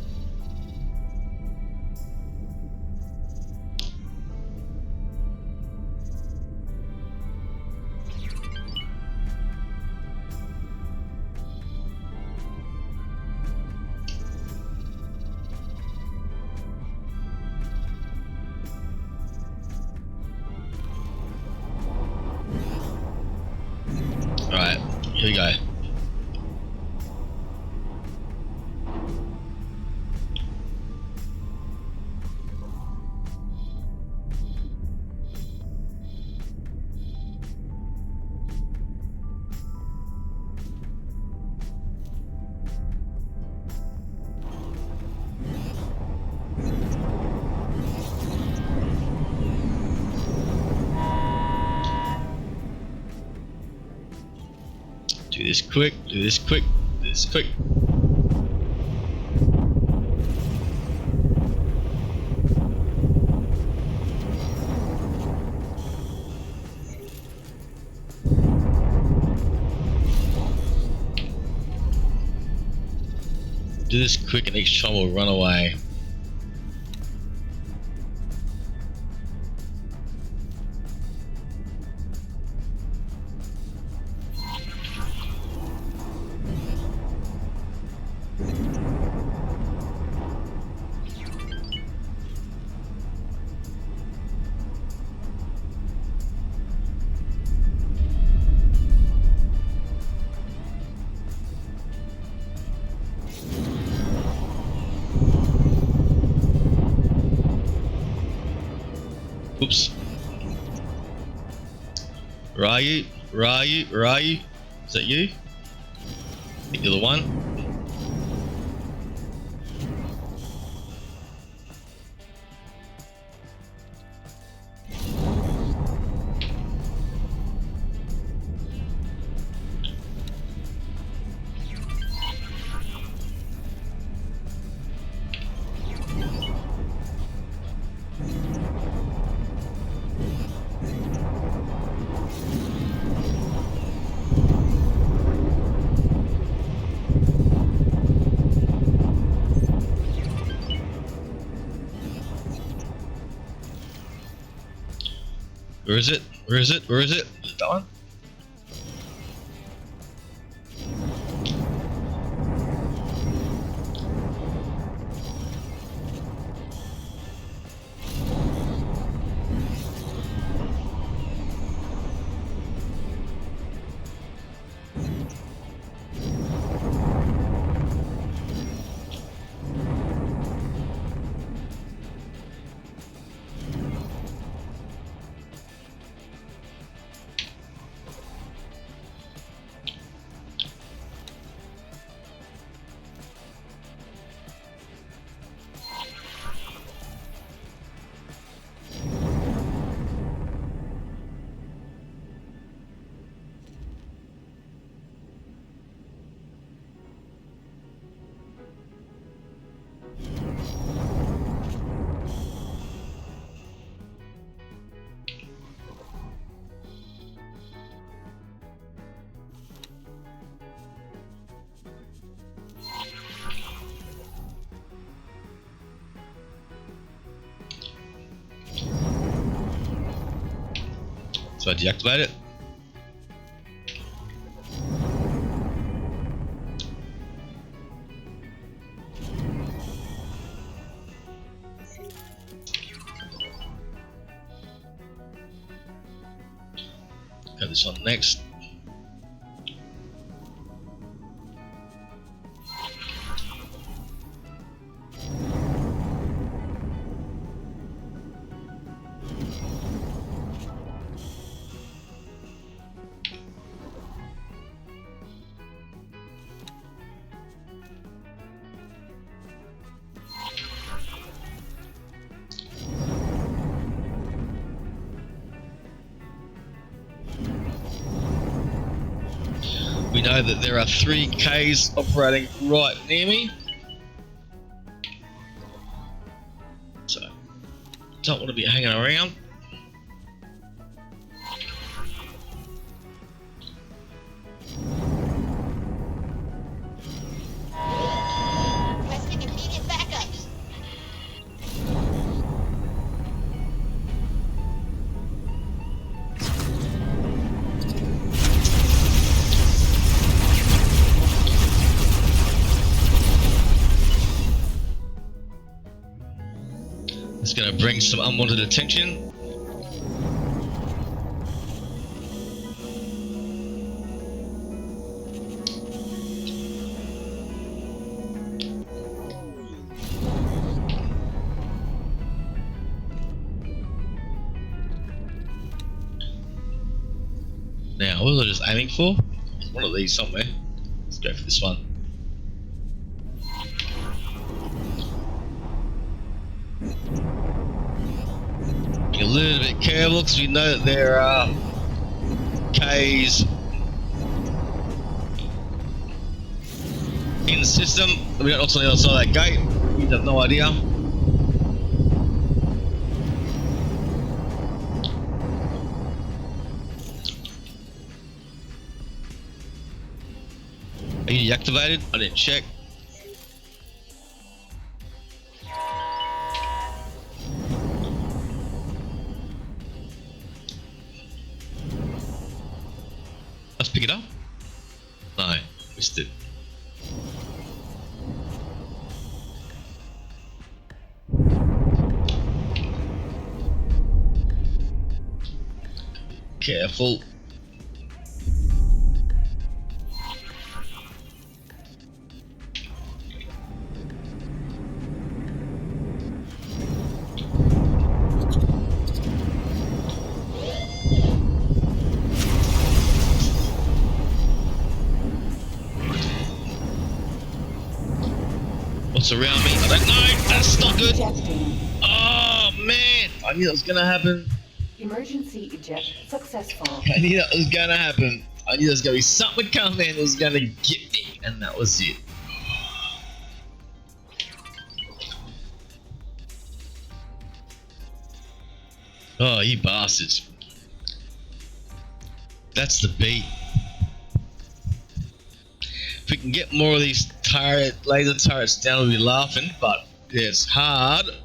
Alright, here we go. Do this quick, do this quick, do this quick. Do this quick and each time will run away. Oops. Where are you? Where are you? Where are you? Is that you? I think you're the one. Where is it? Where is it? Where is it? Is it that one? So I deactivate it. Got this on next. We know that there are 3 Ks operating right near me. So, don't want to be hanging around. Requesting immediate backup. It's going to bring some unwanted attention. Now, what was I just aiming for? One of these somewhere. Let's go for this one. Be a little bit careful because we know that there are Ks in the system. We don't look on the other side of that gate. We have no idea. Are you deactivated? I didn't check. Let's pick it up. No, missed it. Careful. What's around me? I don't know. That's not good. Ejecting. Oh man! I knew that was gonna happen. Emergency eject successful. I knew that was gonna happen. I knew there was gonna be something coming that was gonna get me, and that was it. Oh, you bastards. That's the beat. If we can get more of these laser turrets down, we'll be laughing, but yeah, it's hard. It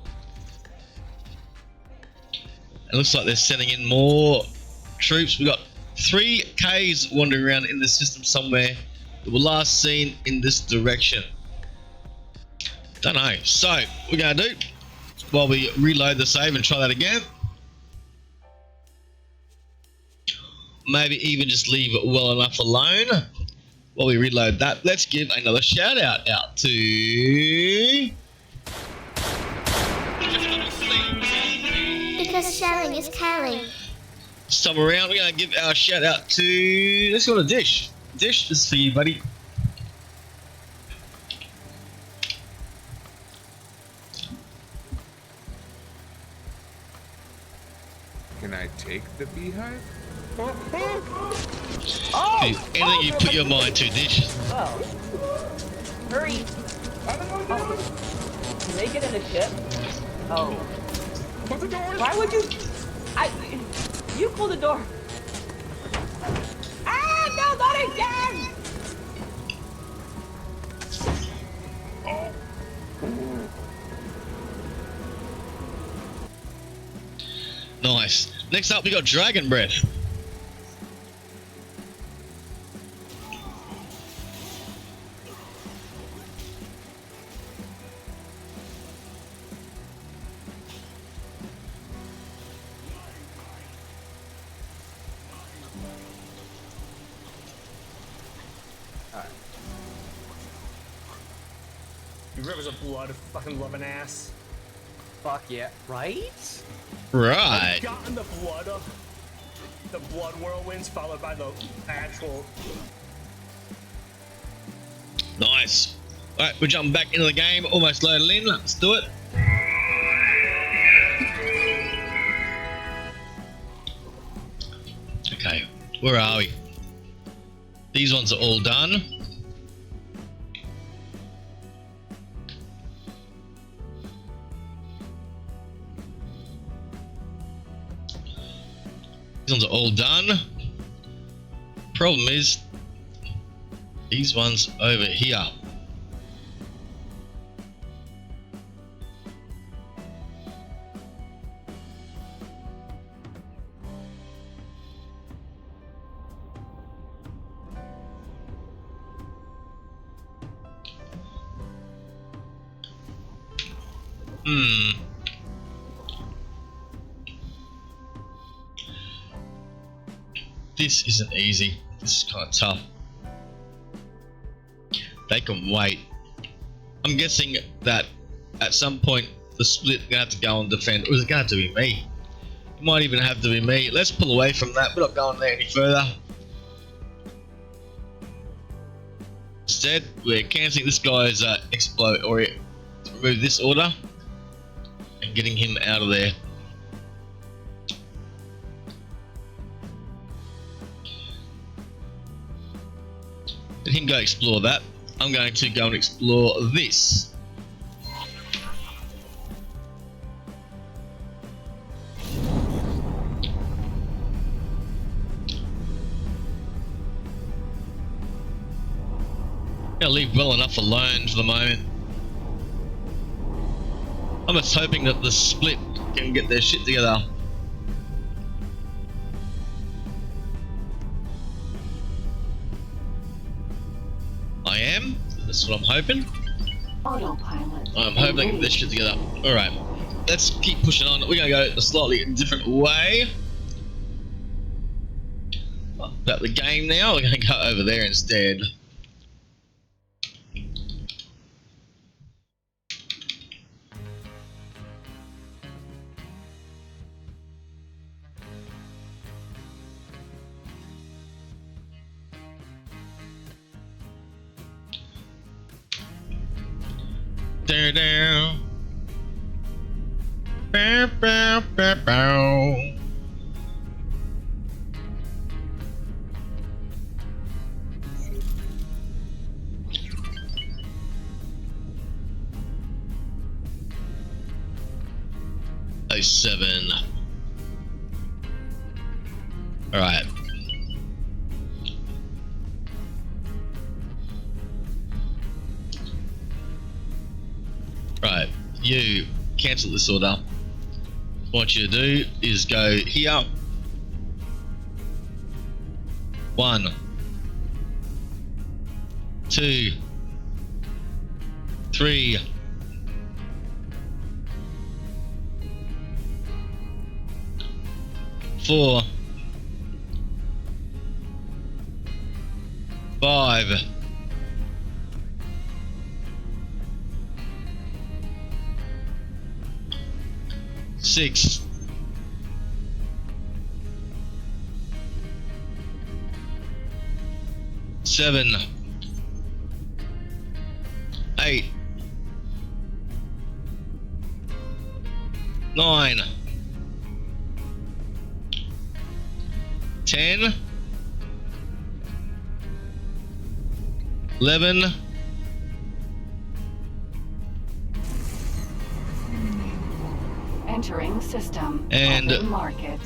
looks like they're sending in more troops. We got 3 Ks wandering around in the system somewhere that were last seen in this direction. Don't know. So, what we're gonna do while we reload the save and try that again. Maybe even just leave it well enough alone while we reload that. Let's give another shout out to Because sharing is caring. some around. We're gonna give our shout out to, let's go to Dish. Dish, this is for you, buddy. Can I take the beehive? Hey, anything you put your mind to, Dish. Oh. Hurry. Oh. Can they get in the ship? Oh. Close the doors! Why would you? You pull the door. Ah, no, not again! Nice. Next up, we got Dragon Breath. Alright. You rivers of blood, fucking loving ass. Fuck yeah. Right? Right. I've gotten the blood whirlwinds followed by the actual. Nice. Alright, we're jumping back into the game. Almost loaded in. Let's do it. Okay, where are we? These ones are all done. These ones are all done. Problem is, these ones over here. This isn't easy. This is kind of tough. They can wait. I'm guessing that at some point the split gonna have to go and defend, or is it gonna have to be me? It might even have to be me. Let's pull away from that. We're not going there any further. Instead, we're cancelling this guy's explode, or remove this order and getting him out of there. Let him go explore that. I'm going to go and explore this. Gonna leave well enough alone for the moment. I'm just hoping that the split can get their shit together. I am. That's what I'm hoping. Autopilot. I'm hoping they can get this shit together. Alright. Let's keep pushing on. We're gonna go a slightly different way. About the game now. We're gonna go over there instead. Down. Bow, bow, bow, bow. Oh, 7. All right. Right, you cancel this order. What I want you to do is go here. 1, 2, 3, 4, 5, 6, 7, 8, 9, 10, 11, Entering system. And Open market.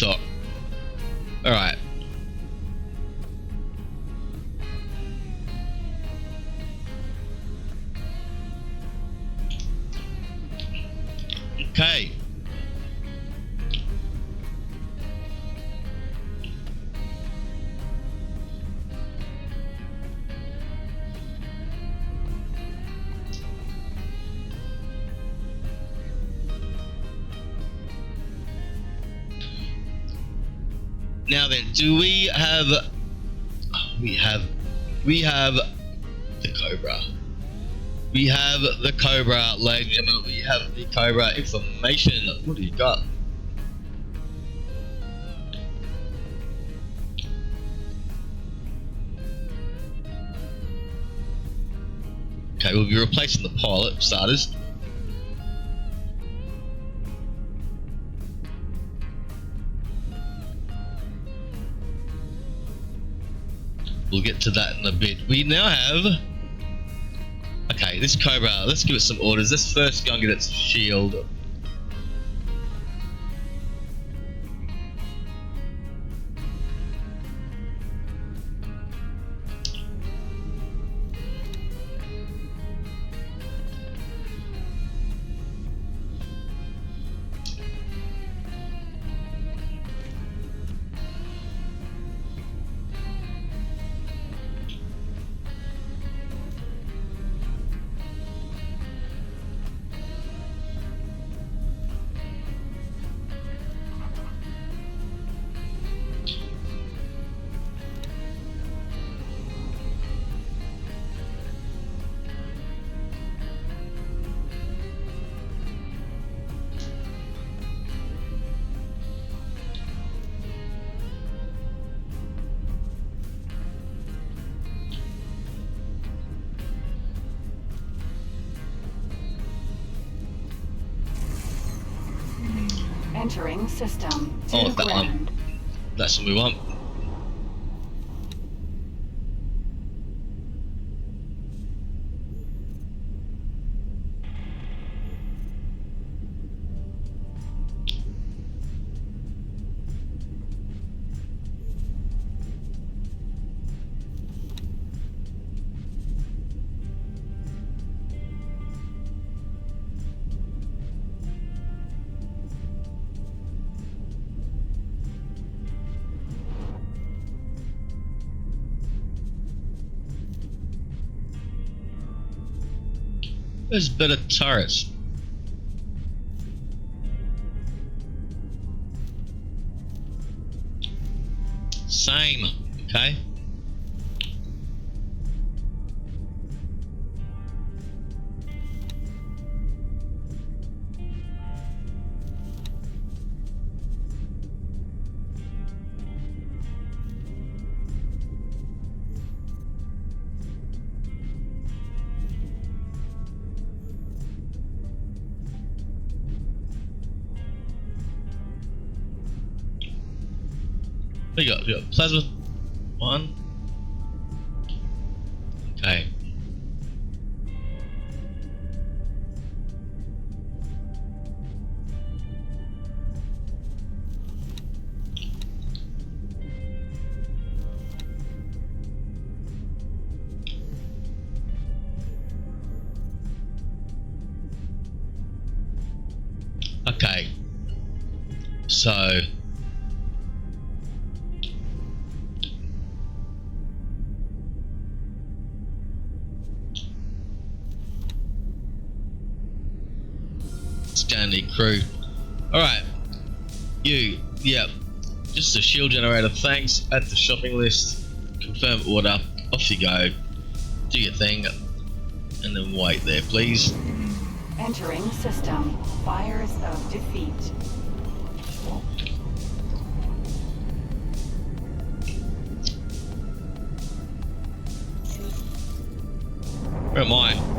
dock. All right. Okay. Now then, do we have? We have the Cobra. We have the Cobra, ladies and gentlemen. We have the Cobra information. What do you got? Okay, we'll be replacing the pilot, for starters. We'll get to that in a bit. We now have... Okay, this Cobra, let's give it some orders. Let's first go and get its shield. Entering system. Oh, To that ground. one. That's what we want. There's better turrets. Same, okay. We got plasma one. Okay. Okay. So Stanley crew. Alright. You, yep. Just a shield generator, thanks. Add to shopping list. Confirm order. Off you go. Do your thing. And then wait there, please. Entering system. Fires of defeat. Where am I?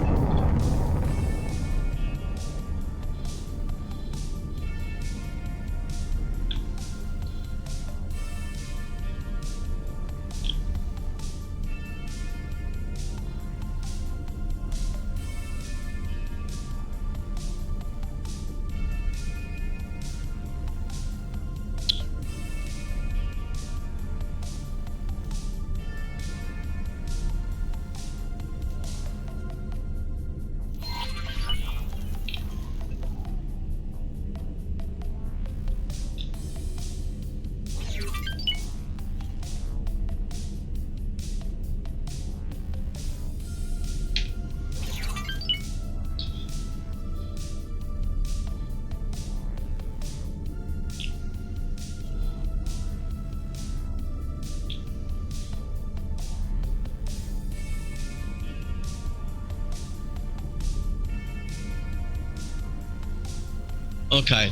Okay.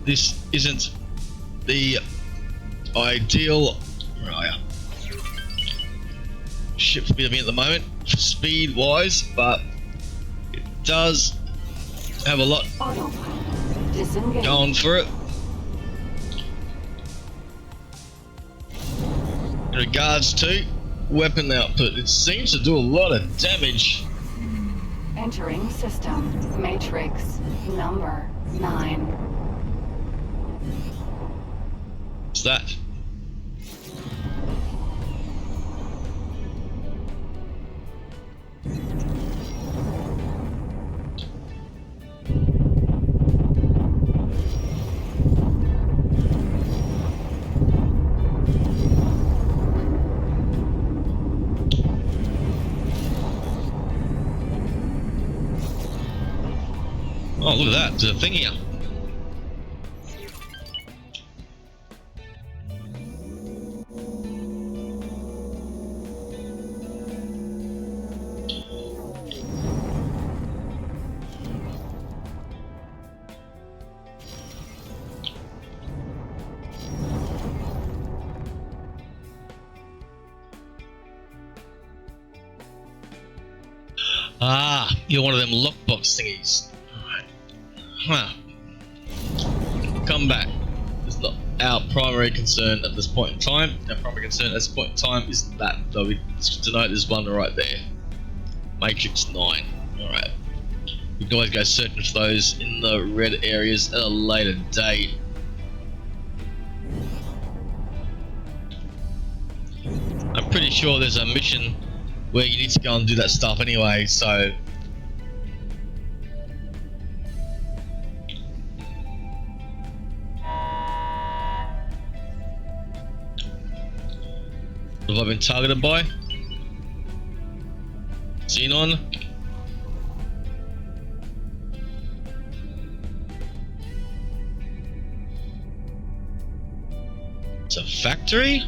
This isn't the ideal ship for me at the moment, speed wise, but it does have a lot Autopilot disengaged. going for it. In regards to weapon output, it seems to do a lot of damage. Entering system. Matrix number 9. What's that? Oh, look at that, there's a thing here. Ah, you're one of them lockbox thingies. Huh. Come back. It's not our primary concern at this point in time. Our primary concern at this point in time is that, though. We denote there's one right there. Matrix 9. Alright. We can always go searching for those in the red areas at a later date. I'm pretty sure there's a mission where you need to go and do that stuff anyway, so have I been targeted by? Xenon? It's a factory?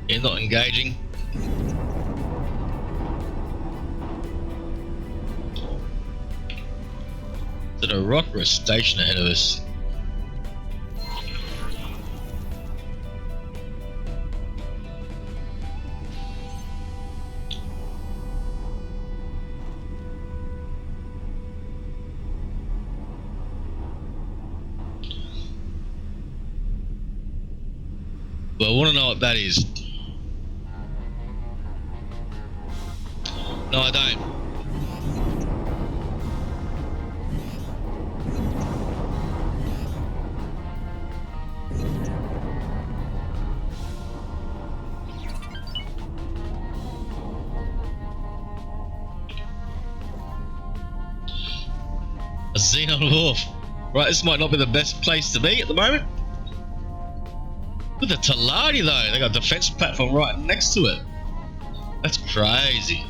You're not engaging. Is it a rock or a station ahead of us? Well, I want to know what that is. No, I don't. A Xenon Wharf. Right, this might not be the best place to be at the moment. Look at the Taladi though, they got a defense platform right next to it. That's crazy.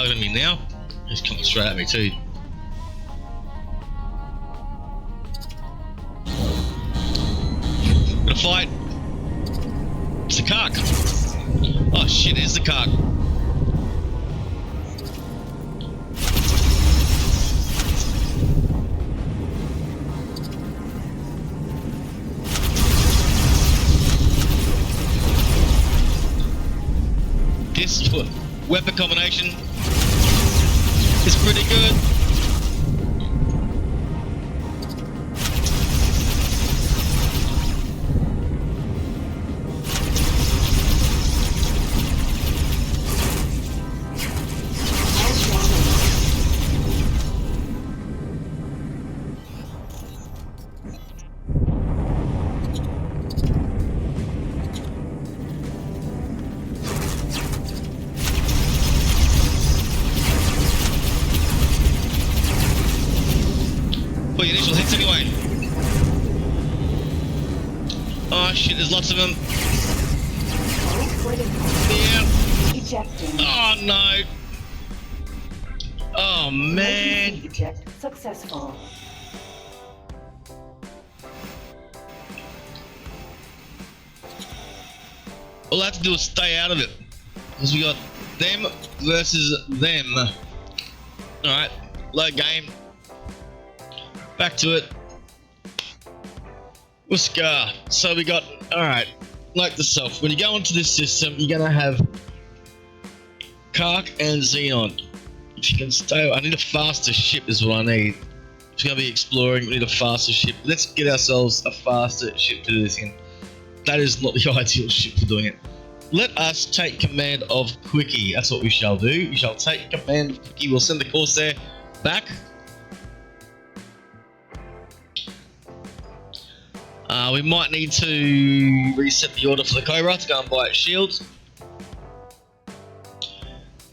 targeting me now. He's coming straight at me too. Gonna fight. It's the Kark. Oh shit, it's the Kark. This weapon combination is pretty good. Put your initial hits anyway. Oh shit, there's lots of them. Yeah. Oh no. Oh man. Eject successful. All I have to do is stay out of it. Because we got them versus them. Alright, low game. Back to it. Whisker. So we got, alright, like the self. When you go into this system, you're gonna have Kark and Xenon. If you can stay, I need a faster ship is what I need. If you're gonna be exploring, we need a faster ship. Let's get ourselves a faster ship to do this in. That is not the ideal ship for doing it. Let us take command of Quickie. That's what we shall do. We shall take command of Quickie. We'll send the Corsair back. We might need to reset the order for the Cobra to go and buy its shields.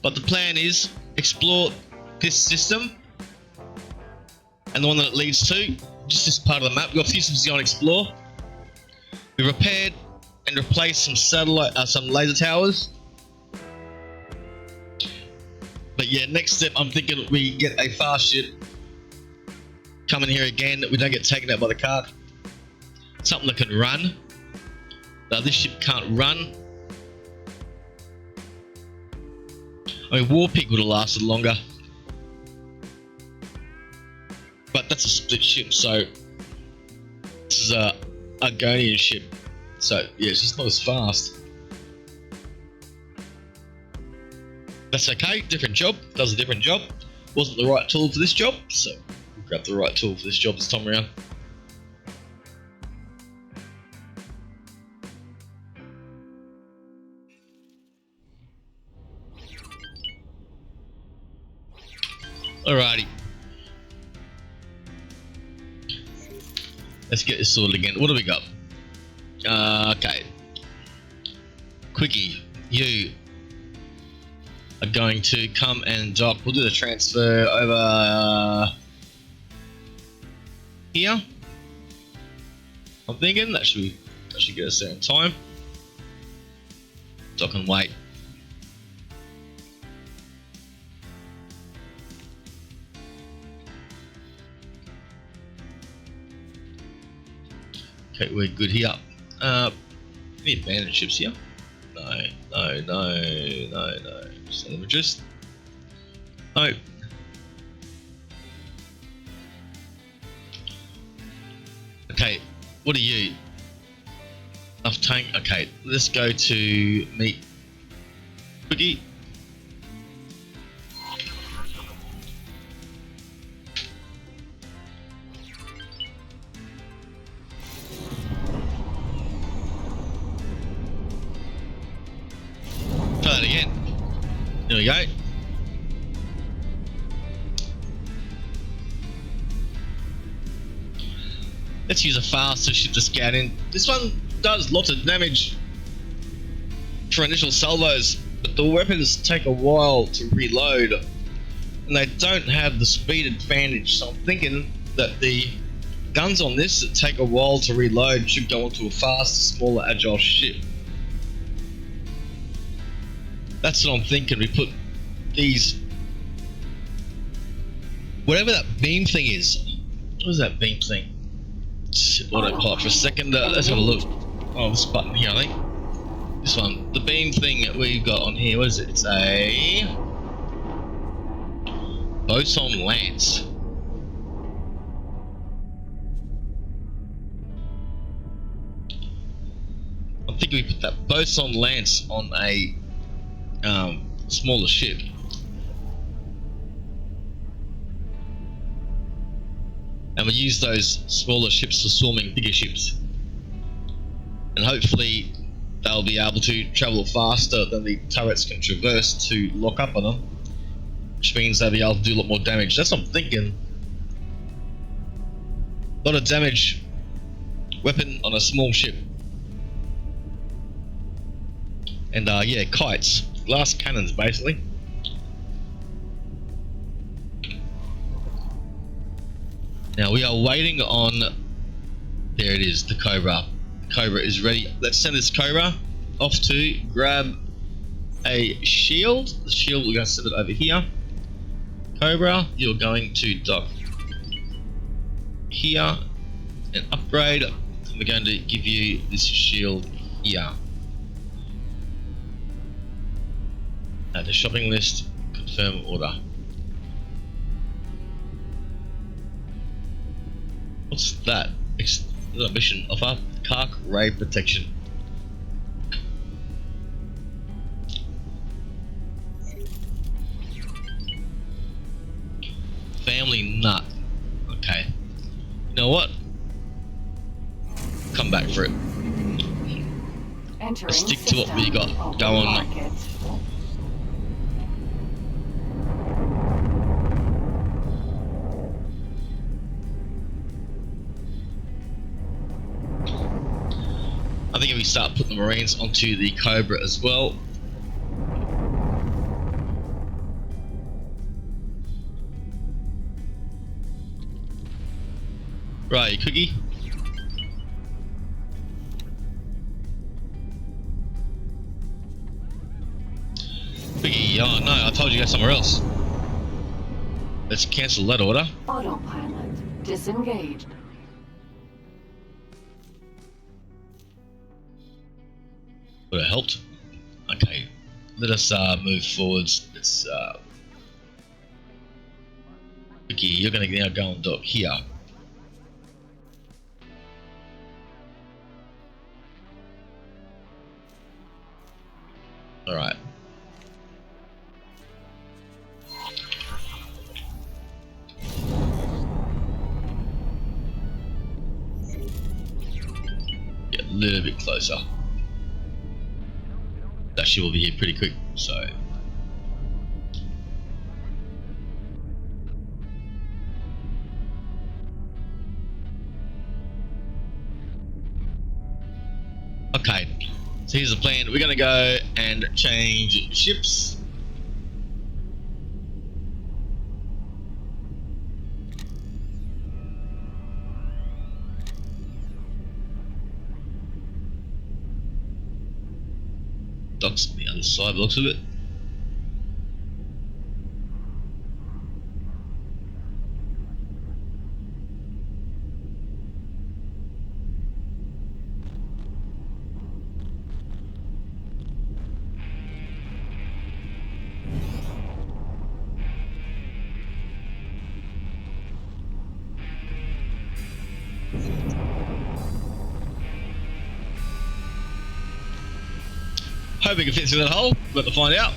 But the plan is explore this system and the one that it leads to, just this part of the map. We've got systems to go and explore. We repaired and replaced some satellite, some laser towers. But yeah, next step I'm thinking we get a fast ship, come in here again, we don't get taken out by the Kark. Something that can run. Now this ship can't run. I mean, Warpig would have lasted longer. But that's a split ship, so this is a Argonian ship. So yeah, it's just not as fast. That's okay, different job, does a different job. Wasn't the right tool for this job, so we'll grab the right tool for this job this time around. Alrighty. Let's get this sorted again. What do we got? Okay. Quickie, you are going to come and dock. We'll do the transfer over here. I'm thinking that should get us there in time. Dock and wait. Okay, we're good here. Any abandoned ships here? No. So let me just. No. Okay, what are you? Enough tank. Okay, let's go to meet Quickie. Try that again. There we go. Let's use a faster ship to scout in. This one does lots of damage for initial salvos, but the weapons take a while to reload and they don't have the speed advantage, so I'm thinking that the guns on this that take a while to reload should go onto a faster, smaller, agile ship. That's what I'm thinking. We put these Whatever that beam thing is. What is that beam thing? Autopilot for a second. Let's have a look. Oh, this button here, I think. This one. The beam thing that we've got on here. What is it? It's a boson lance. I think we put that boson lance on a smaller ship. And we use those smaller ships for swarming bigger ships. And hopefully they'll be able to travel faster than the turrets can traverse to lock up on them. Which means they'll be able to do a lot more damage. That's what I'm thinking. A lot of damage weapon on a small ship. And yeah, kites. Glass cannons basically. Now we are waiting on, there it is, the Cobra. Cobra is ready. Let's send this Cobra off to grab a shield. The shield, we're going to send it over here. Cobra, you're going to dock here and upgrade. We're going to give you this shield here. Add the shopping list, confirm order. What's that? Mission offer Kark ray protection. Family nut. Okay. You know what? Come back for it. Let's stick to what we got going. I think if we start putting the Marines onto the Cobra as well. Right, Cookie. Cookie, oh no, I told you to go somewhere else. Let's cancel that order. Autopilot disengaged. Would have helped. Okay, let us move forwards. Let's Vicky, you're gonna now go and dock here. Alright. Get a little bit closer. That ship will be here pretty quick, so. Okay, so here's the plan. We're gonna go and change ships. Docks on the other side, looks of it. Hope we can fit through that hole, we've got to find out.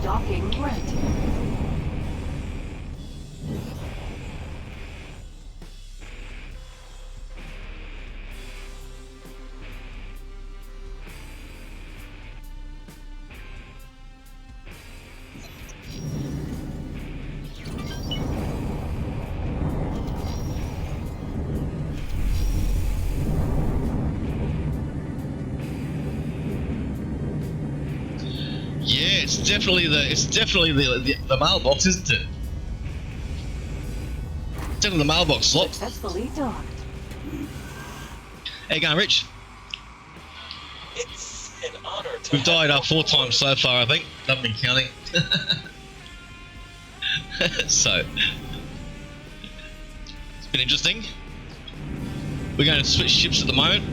Docking granted. definitely the mailbox, isn't it? Definitely the mailbox slot. Successfully docked. How you going, Rich? It's an honor to We've died 4 times so far, I think. Haven't been counting. So it's been interesting. We're going to switch ships at the moment.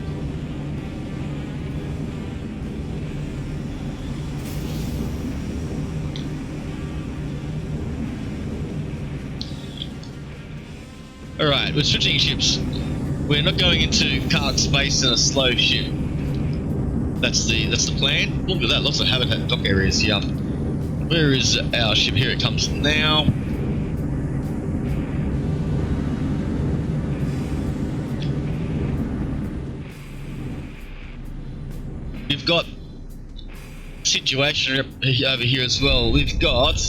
Alright, we're switching ships. We're not going into Kark space in a slow ship. That's the plan. Look at that, lots of habitat dock areas here. Where is our ship? Here it comes now. We've got a situation over here as well. We've got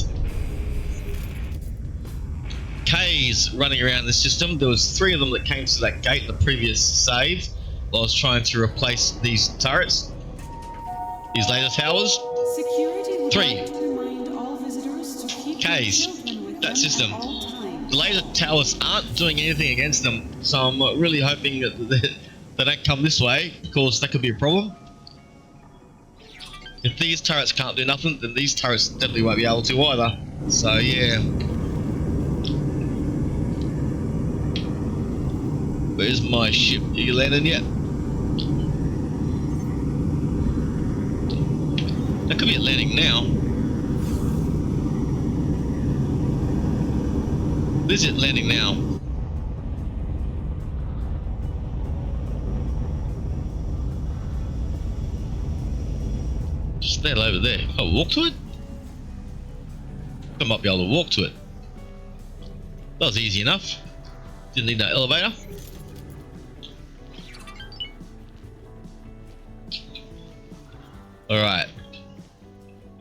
K's running around the system. There was 3 of them that came to that gate in the previous save while I was trying to replace these turrets, these laser towers. Security would 3 like to remind all visitors to keep their K's, children with that them system. at all times. The laser towers aren't doing anything against them, so I'm really hoping that they don't come this way, because that could be a problem. If these turrets can't do nothing, then these turrets definitely won't be able to either. So yeah. Where's my ship? Are you landing yet? That could be at landing now. This is it landing now. Just stand over there. Oh, walk to it? I might be able to walk to it. That was easy enough. Didn't need no elevator. Alright.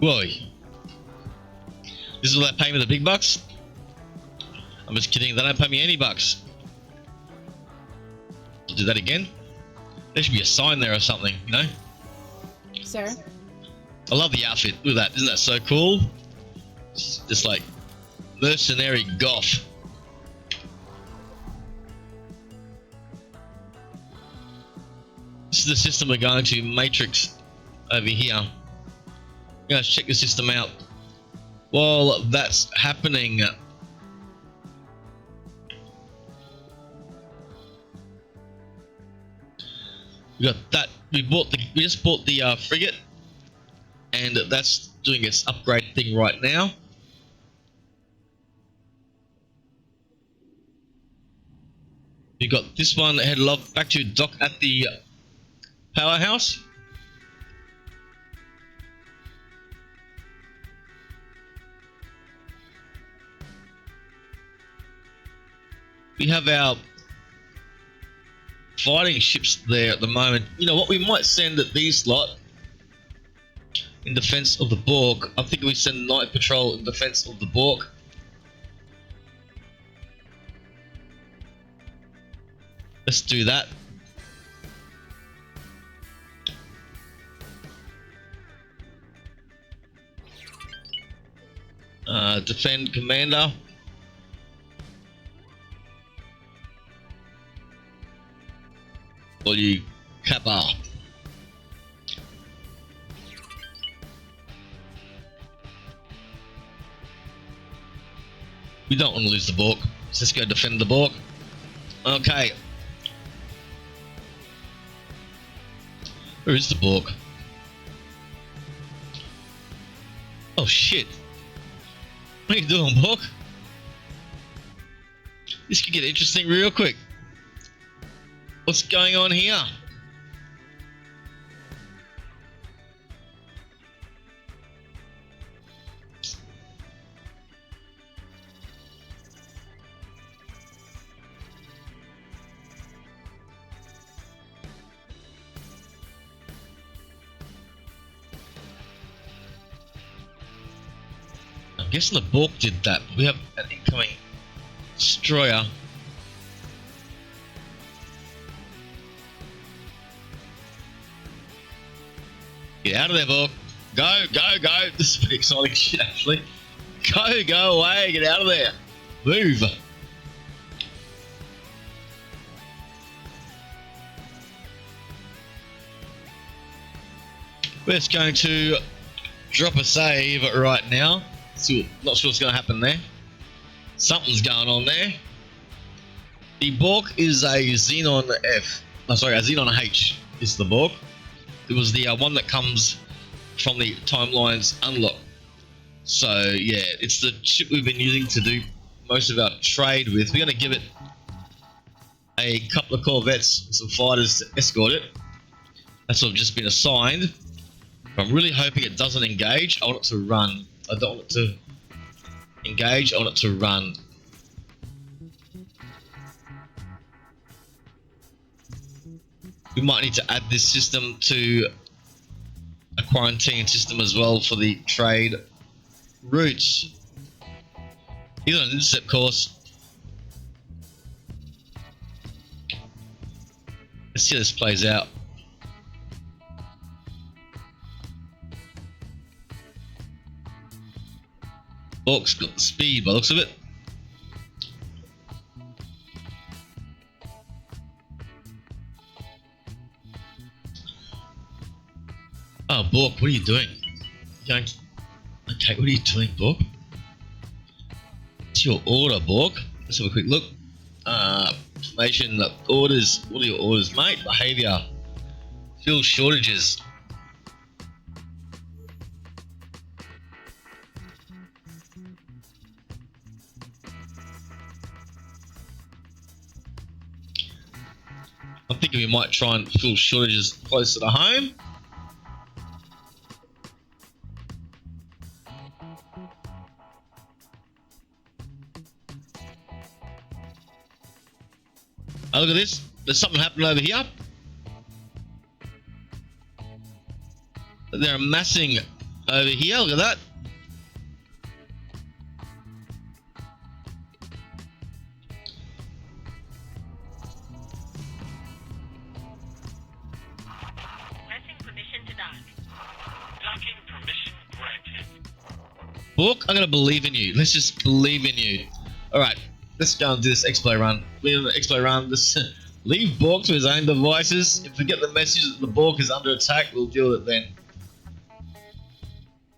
Whoa. This is where they pay me the big bucks? I'm just kidding, they don't pay me any bucks. I'll do that again. There should be a sign there or something, you know? Sir? I love the outfit. Look at that, isn't that so cool? It's just like mercenary goth. This is the system we're going to matrix over here. Let's check the system out. While that's happening, we got that. We just bought the frigate, and that's doing its upgrade thing right now. We got this one headed back to dock at the powerhouse. We have our fighting ships there at the moment. You know what? We might send these lot in defense of the Borg. I think we send Night Patrol in defense of the Borg. Let's do that. Defend Commander. Or you Kappa. We don't want to lose the Borg. Let's just go defend the Borg. Okay. Where is the Borg? Oh shit. What are you doing, Borg? This could get interesting real quick. What's going on here? I'm guessing the Borg did that. We have an incoming destroyer. Get out of there, Borg. Go, go, go. This is pretty exciting shit, actually. Go away. Get out of there. Move. We're just going to drop a save right now. Not sure what's going to happen there. Something's going on there. The Bork is a Xenon F. Oh, sorry, a Xenon H is the Bork. It was the one that comes from the Timelines unlock. So yeah, it's the ship we've been using to do most of our trade with. We're going to give it a couple of corvettes and some fighters to escort it. That's what I've just been assigned. I'm really hoping it doesn't engage. I want it to run. I don't want it to engage. I want it to run. We might need to add this system to a quarantine system as well for the trade routes. He's on an intercept course. Let's see how this plays out. Bork's got the speed by the looks of it. Oh, Bork, what are you doing? Okay, what are you doing, Bork? It's your order, Bork. Let's have a quick look. Information, orders. What are your orders, mate? Behavior. Fuel shortages. I'm thinking we might try and fill shortages closer to home. Oh, look at this. There's something happening over here. They're amassing over here. Look at that. Bork, I'm gonna believe in you. Let's just believe in you. Alright, let's go and do this exploit run. We're gonna exploit run. Leave Bork to his own devices. If we get the message that the Bork is under attack, we'll deal with it then.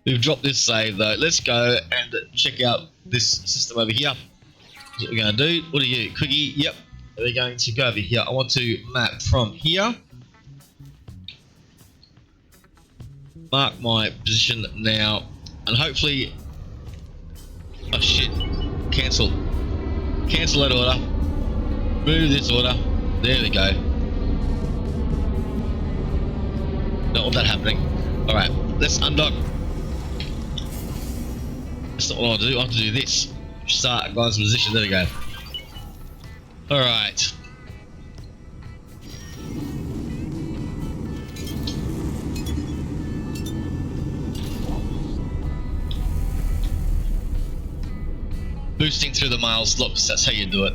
We've dropped this save though. Let's go and check out this system over here. That's what we're gonna do. What are you? Quickie? Yep. We're going to go over here. I want to map from here. Mark my position now. And hopefully... Oh shit. Cancel. Cancel that order. Move this order. There we go. Don't want that happening. Alright, let's undock. That's not what I want to do. I want to do this. Start guy's position. There we go. Alright. Boosting through the miles looks, that's how you do it.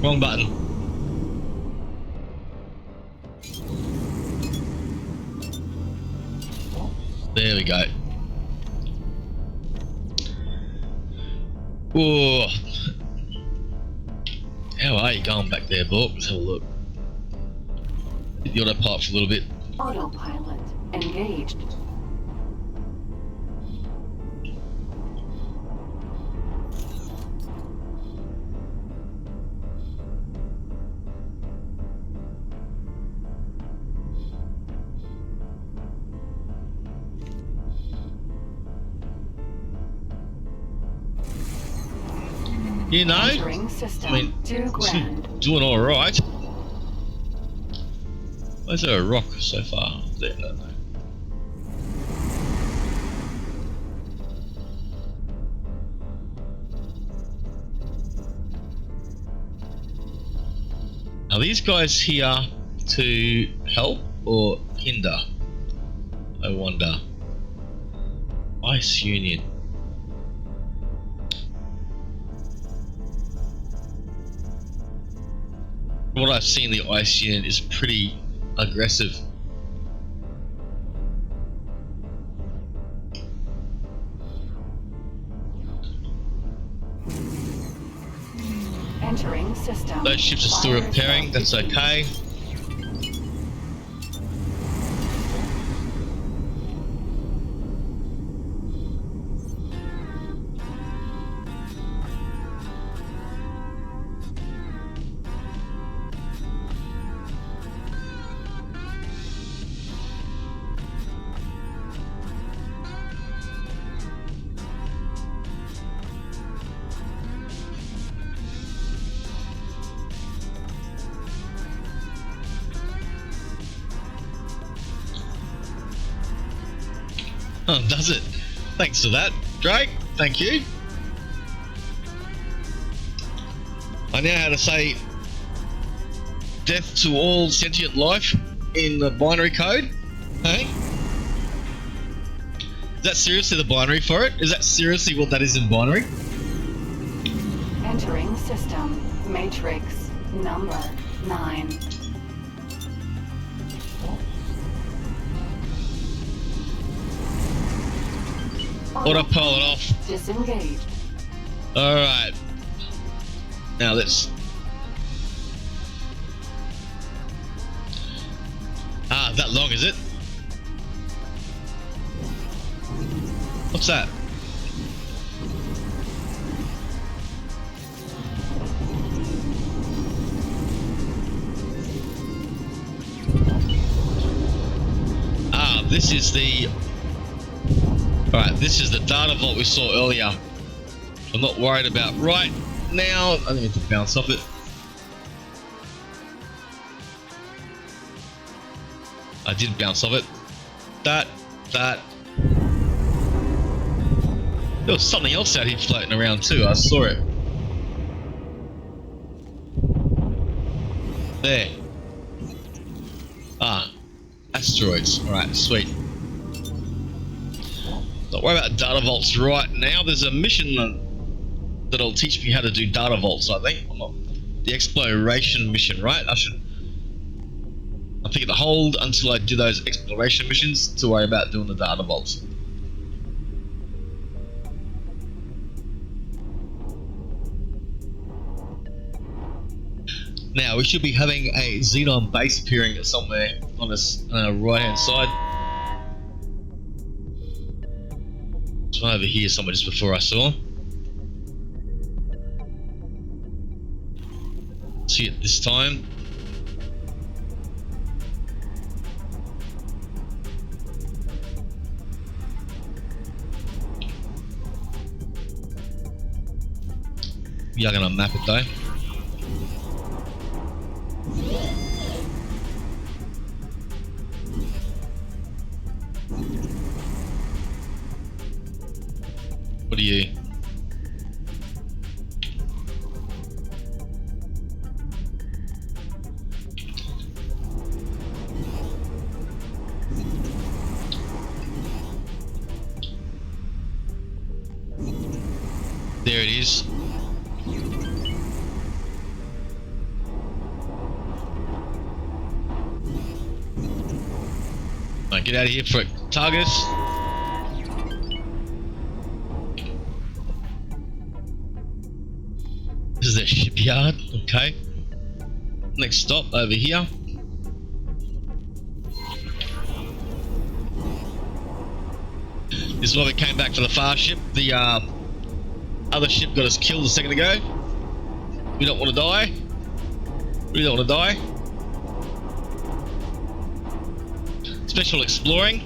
Wrong button. There we go. Whoa. How are you going back there, Bork? Let's have a look. Hit the autopilot for a little bit. Autopilot engaged. You know, I mean, doing all right. Where's there a rock so far? There, no. Are these guys here to help or hinder? I wonder. Ice Union. What I've seen, the Ice Union is pretty aggressive. Entering system. Those ships are still repairing, that's okay. Oh, does it? Thanks for that, Drake. Thank you. I now know how to say death to all sentient life in the binary code. Hey? Is that seriously the binary for it? Is that seriously what that is in binary? Entering system. Matrix number 9. Autopilot off. Disengaged. Alright. Now let's... Ah, that long is it? What's that? Ah, this is the... Alright, this is the data vault we saw earlier. I'm not worried about right now. I need to bounce off it. I did bounce off it. That. There was something else out here floating around too. I saw it. There. Ah. Asteroids. Alright, sweet. Don't worry about data vaults right now. There's a mission that'll teach me how to do data vaults, I think. The exploration mission, right? I'm thinking to hold until I do those exploration missions to worry about doing the data vaults. Now, we should be having a Xenon base appearing somewhere on this right hand side. One over here somewhere just before I saw. See it this time. We are gonna map it though. What are you? There it is. Right, get out of here for targets. This is a shipyard, okay. Next stop over here. This is why we came back to the far ship. The other ship got us killed a second ago. We don't want to die. We don't want to die. Special exploring.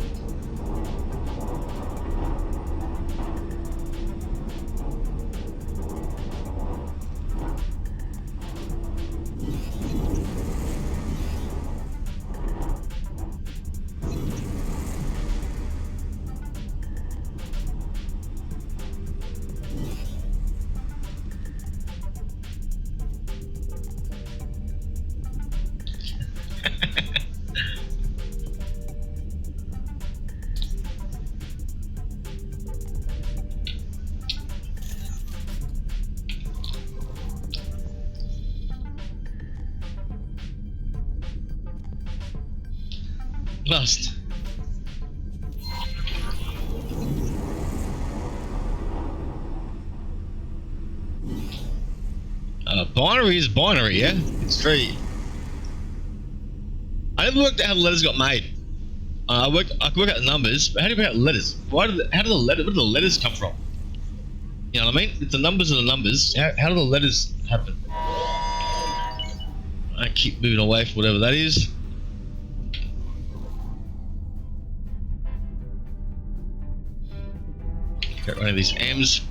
Lost. Binary is binary, yeah? It's very... I never worked out how the letters got made. I can work out the numbers, but how do you work out the letters? Where do the letters come from? You know what I mean? If the numbers are the numbers, how do the letters happen? I keep moving away from whatever that is. Get rid of these M's.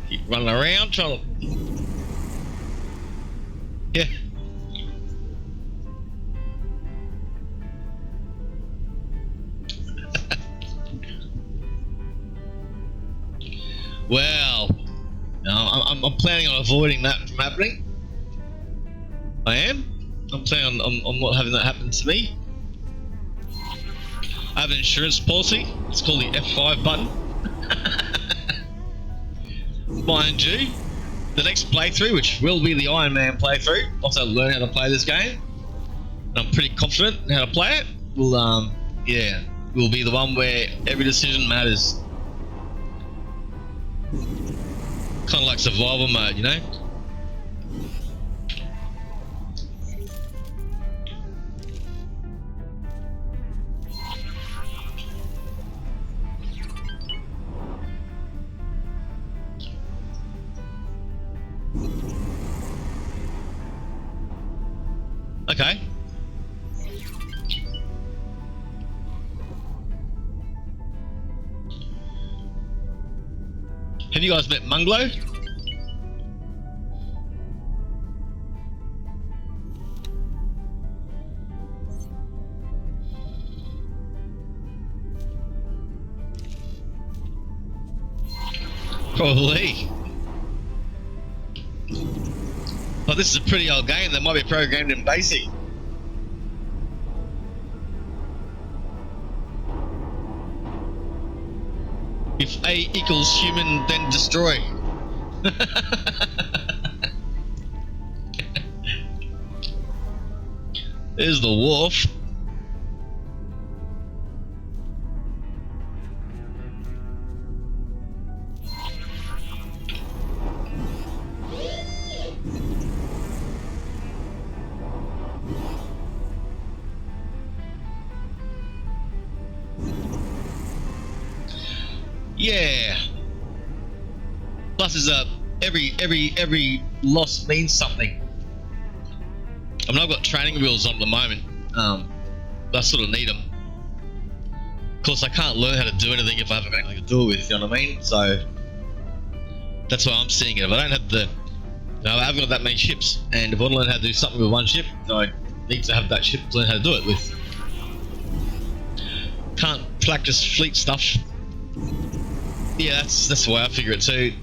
Keep running around trying to... Yeah. Well, no, I'm planning on avoiding that from happening. I am. I'm planning on not having that happen to me. I have an insurance policy. It's called the F5 button. Mind you, the next playthrough, which will be the Iron Man playthrough, once I learn how to play this game, and I'm pretty confident in how to play it, will be the one where every decision matters. Kind of like survival mode, you know? Okay. Have you guys met Munglo? Probably. But this is a pretty old game that might be programmed in BASIC. If A equals human, then destroy. There's the wharf. Yeah. Plus, is every loss means something. I mean, I've got training wheels on at the moment. But I sort of need them. Of course, I can't learn how to do anything if I haven't got anything to do it with. You know what I mean? So that's why I'm seeing it. If I don't have I haven't got that many ships, and if I want to learn how to do something with one ship, I need to have that ship to learn how to do it with. Can't practice fleet stuff. Yeah, that's the way I figure it too.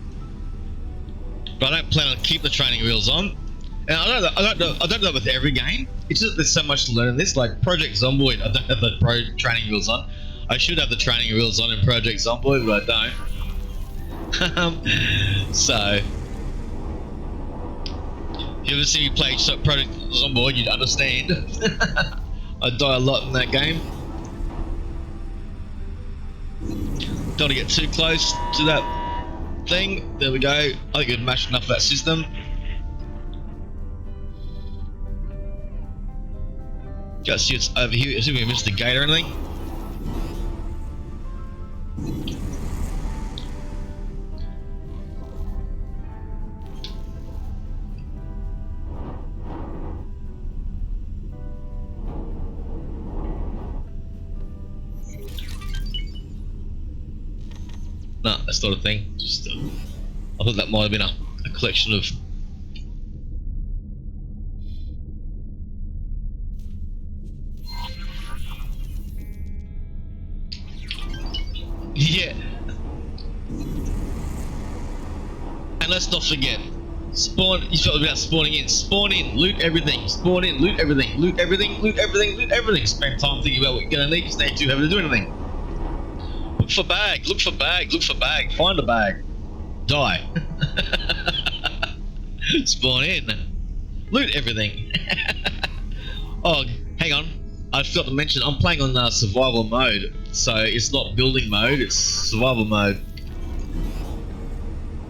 But I don't plan on keeping the training wheels on. And I don't know with every game. It's just there's so much to learn in this. Like Project Zomboid, I don't have the training wheels on. I should have the training wheels on in Project Zomboid, but I don't. So, if you ever see me play Project Zomboid, you'd understand. I die a lot in that game. Don't want to get too close to that thing. There we go. I think we've mashed enough of that system. Gotta see what's over here. See if we missed the gate or anything. No, that's not a thing. Just, I thought that might have been a collection of. Yeah. And let's not forget, Spawn. You felt about spawning in. Spawn in. Loot everything. Spawn in. Loot everything. Loot everything. Loot everything. Loot everything. Spend time thinking about what you're gonna need because they too haven't to do anything. Look for bag. Look for bag. Look for bag. Find a bag. Die. Spawn in. Loot everything. Oh, hang on. I forgot to mention I'm playing on survival mode, so it's not building mode. It's survival mode.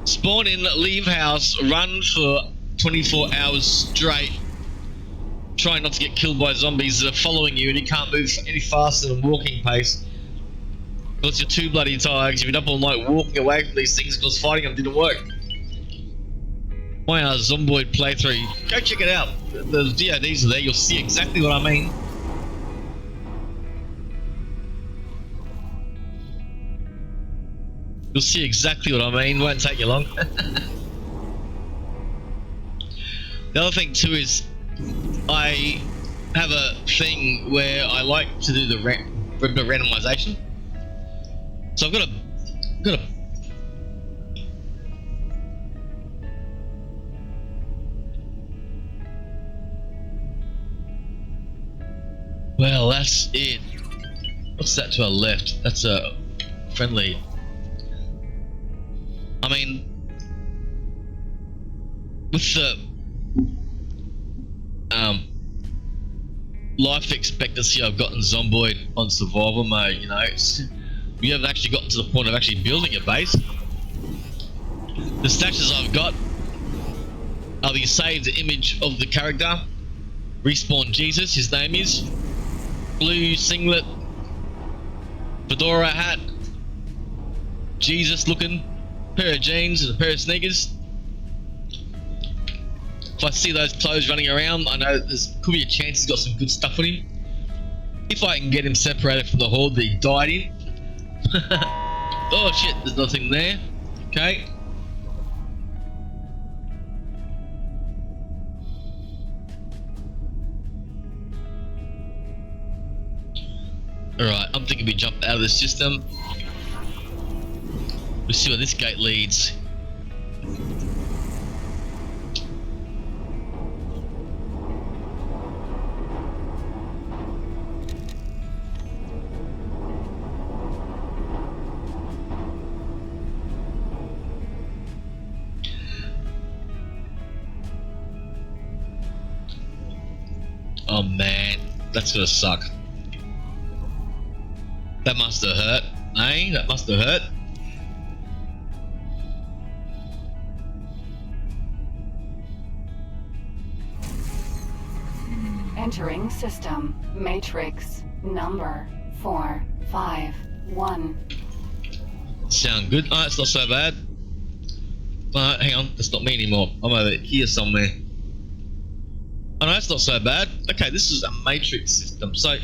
Spawn in, leave house, run for 24 hours straight. Try not to get killed by zombies that are following you and you can't move any faster than walking pace. Because you're too bloody tired, you've been up all night walking away from these things because fighting them didn't work. My Zomboid playthrough, go check it out. The DODs are there, you'll see exactly what I mean. You'll see exactly what I mean, won't take you long. The other thing too is, I have a thing where I like to do the randomization. So I've got a well, that's it. What's that to our left? That's a friendly. I mean, with the life expectancy I've got in Zomboid on survival mode, you know, we haven't actually gotten to the point of actually building a base. The stashes I've got are the saved image of the character, Respawn Jesus, his name is, blue singlet, fedora hat, Jesus looking, pair of jeans and a pair of sneakers. If I see those clothes running around, I know there's could be a chance he's got some good stuff on him. If I can get him separated from the horde that he died in. Oh shit, there's nothing there. Okay. Alright, I'm thinking we jump out of the system. We'll see where this gate leads. Oh man, that's gonna suck. That must have hurt, eh? That must have hurt. Entering system. Matrix. Number 451. Sound good? Oh, it's not so bad. Hang on, that's not me anymore. I'm over here somewhere. Oh no, that's not so bad. Okay, this is a matrix system, so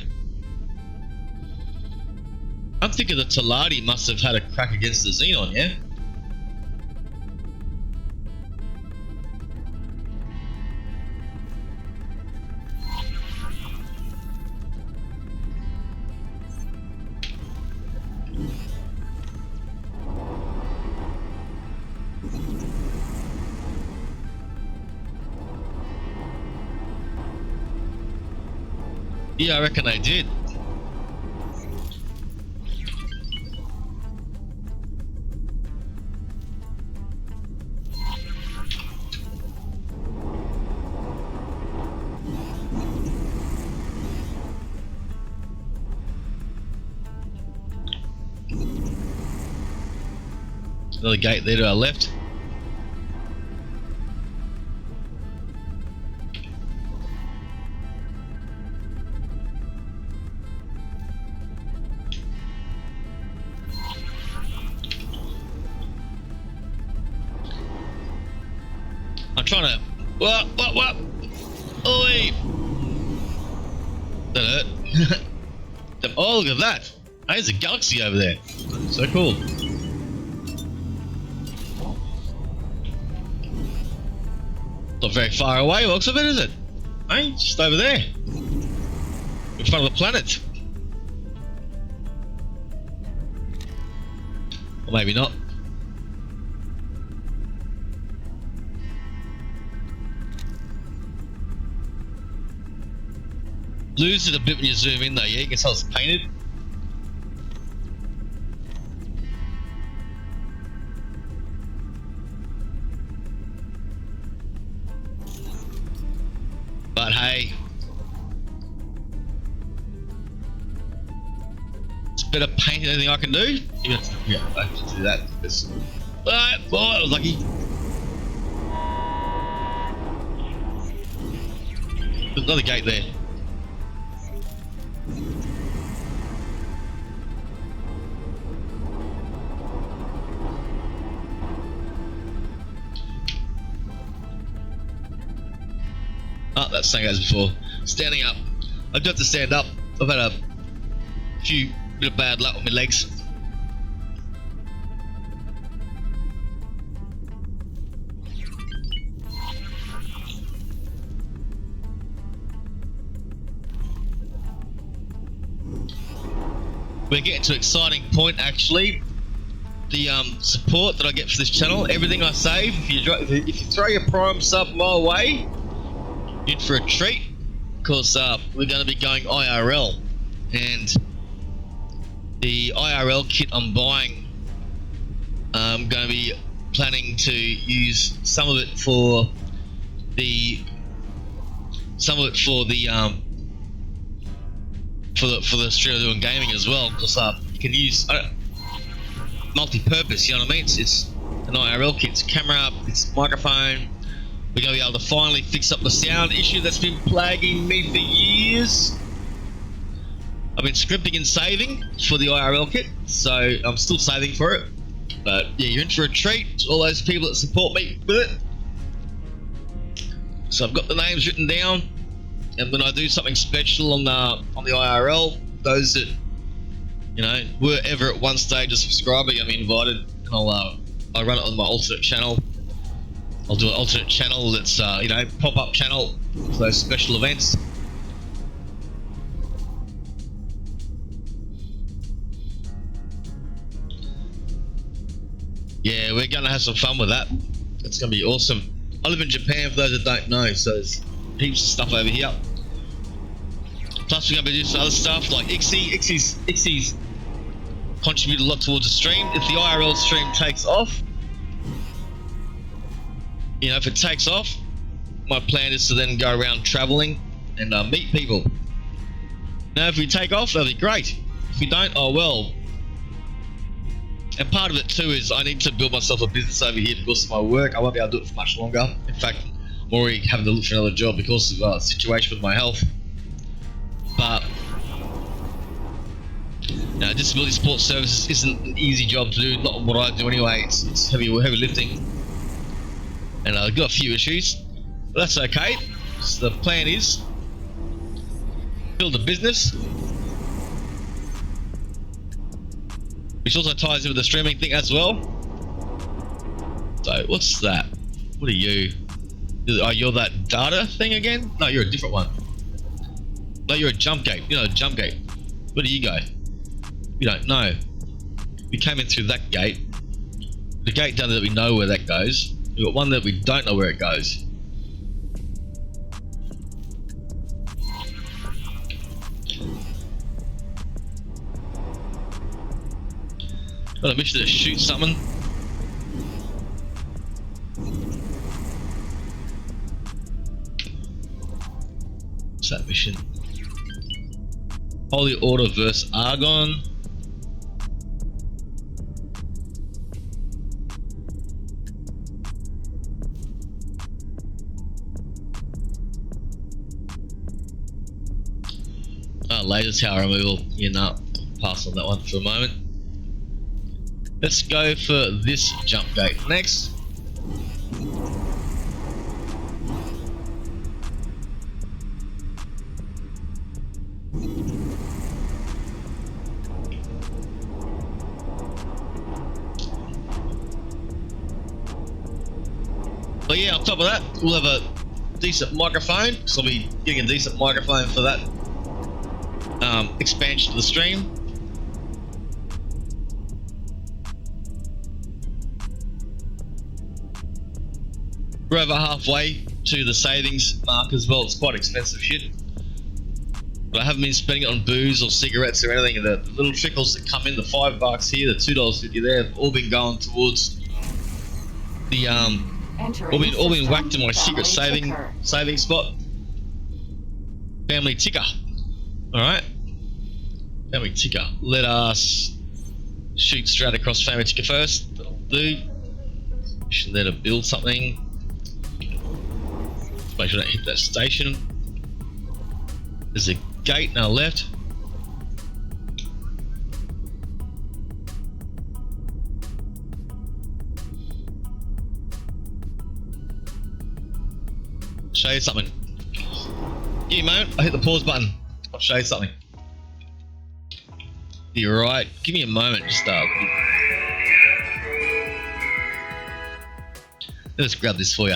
I'm thinking the Talati must have had a crack against the Xenon, yeah? Yeah, I reckon they did. Another gate there to our left. I'm trying to. What? Oi! That hurt. Oh, look at that! There's a galaxy over there. So cool. Not very far away, looks of it, is it? Hey, just over there. In front of the planet. Or maybe not. lose it a bit when you zoom in though, yeah? You can tell it's painted. But hey, it's better paint than anything I can do. Yeah, I have to do that. Alright, well, I was lucky. There's another gate there. Oh, that's same as before. Standing up. I've got to stand up. I've had a few bit of bad luck with my legs. We're getting to an exciting point actually. The support that I get for this channel, everything I save, if you throw your Prime sub my way, you're in for a treat, because we're going to be going IRL, and the IRL kit I'm buying, I'm going to be planning to use some of it for the for the stream doing gaming as well, because you can use multi-purpose, you know what I mean? It's an IRL kit, it's camera, it's microphone. We're going to be able to finally fix up the sound issue that's been plaguing me for years. I've been scripting and saving for the IRL kit, so I'm still saving for it. But yeah, you're in for a treat, all those people that support me with it. So I've got the names written down, and when I do something special on the IRL, those that, you know, were ever at one stage of subscribing, I'm invited, and I'll run it on my alternate channel. I'll do an alternate channel that's, you know, pop-up channel for those special events. Yeah, we're going to have some fun with that. It's going to be awesome. I live in Japan, for those that don't know, so there's heaps of stuff over here. Plus, we're going to be doing some other stuff like Ixie's contributed a lot towards the stream. If the IRL stream takes off, you know, if it takes off, my plan is to then go around traveling and meet people. Now, if we take off, that'll be great. If we don't, oh well. And part of it too is I need to build myself a business over here because of my work. I won't be able to do it for much longer. In fact, I'm already having to look for another job because of the situation with my health. But now, disability support services isn't an easy job to do. Not what I do anyway. It's heavy lifting, and I've got a few issues, but that's okay. So the plan is build a business, which also ties in with the streaming thing as well. So what's that? What are you? Oh, you're that data thing again? No, you're a different one. No, you're a jump gate. You know, a jump gate. Where do you go? You don't know. We came in through that gate. The gate down there that we know where that goes. We've got one that we don't know where it goes. Got a mission to shoot something. What's that mission? Holy Order vs. Argon. Laser tower removal. You know, pass on that one for a moment. Let's go for this jump gate next. But yeah, on top of that, we'll have a decent microphone, so I'll be getting a decent microphone for that expansion of the stream. We're over halfway to the savings mark as well. It's quite expensive shit. But I haven't been spending it on booze or cigarettes or anything. The little trickles that come in, the $5 here, the $2.50 there, have all been going towards the all been whacked in my secret saving spot. Family ticker. Alright. Family ticker. Let us shoot straight across family ticker first. That'll do. Should let it build something. Make sure I don't hit that station. There's a gate on our left. Show you something. Give me a moment, I hit the pause button. I'll show you something. You're right. Give me a moment, just let's grab this for you.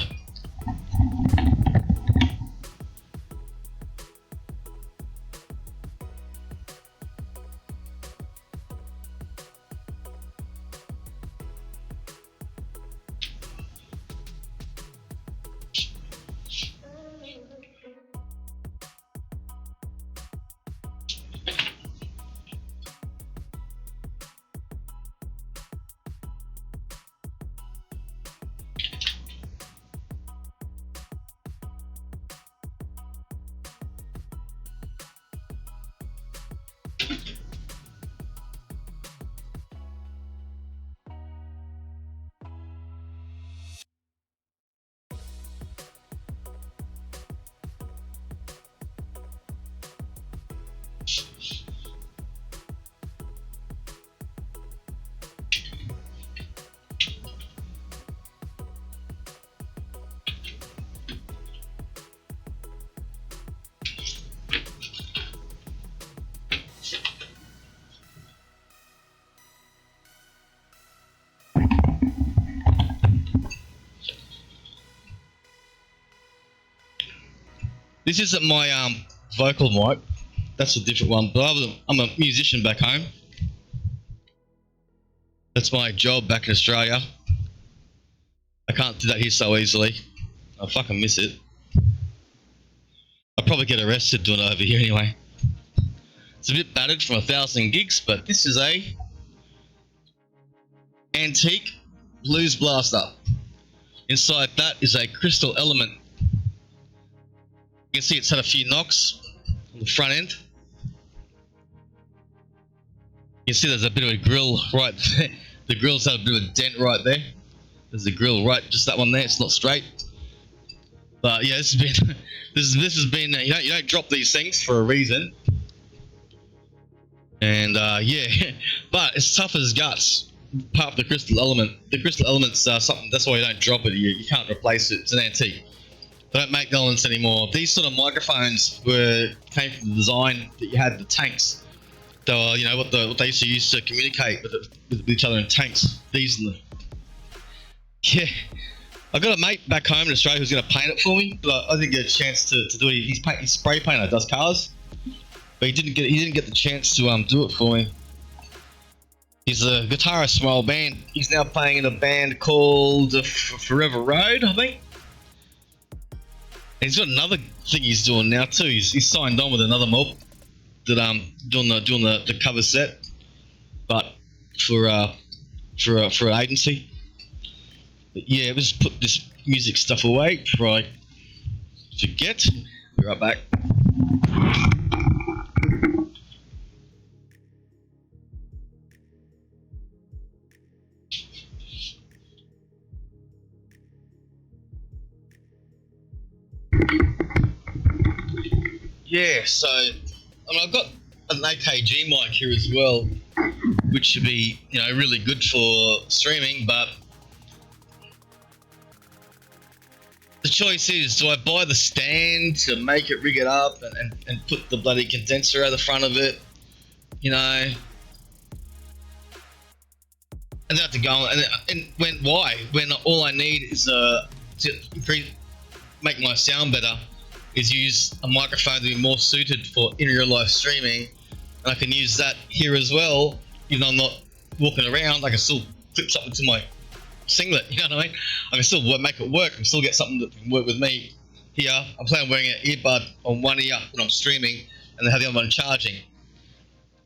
This isn't my vocal mic. That's a different one. But I'm a musician back home. That's my job back in Australia. I can't do that here so easily. I fucking miss it. I'll probably get arrested doing it over here anyway. It's a bit battered from 1,000 gigs, but this is a antique blues blaster. Inside that is a crystal element. You can see it's had a few knocks on the front end. You can see there's a bit of a grill right there. The grill's had a bit of a dent right there. There's the grill right, just that one there. It's not straight. But yeah, this has been this has been you don't drop these things for a reason. And yeah, but it's tough as guts. Part of the crystal element. The crystal element's something. That's why you don't drop it. You can't replace it. It's an antique. They don't make elements anymore. These sort of microphones came from the design that you had the tanks. They were, you know, what they used to use to communicate with each other in tanks. These and the yeah. I got a mate back home in Australia who's going to paint it for me, but I didn't get a chance to do it. He's spray painter, does cars, but he didn't get the chance to do it for me. He's a guitarist from my old band. He's now playing in a band called Forever Road, I think. And he's got another thing he's doing now too. He's signed on with another mob that doing the cover set, but for an agency. But yeah, let's put this music stuff away before I forget. Be right back. Yeah, so I mean, I've got an AKG mic here as well, which should be, you know, really good for streaming, but the choice is, do I buy the stand to make it, rig it up and put the bloody condenser out the front of it, you know, and have to go and why when all I need is to make my sound better is use a microphone to be more suited for in real life streaming, and I can use that here as well. Even though I'm not walking around, I can still clip something to my singlet, you know what I mean? I can still make it work. I can still get something that can work with me here. I'm planning on wearing an earbud on one ear when I'm streaming, and then have the other one charging.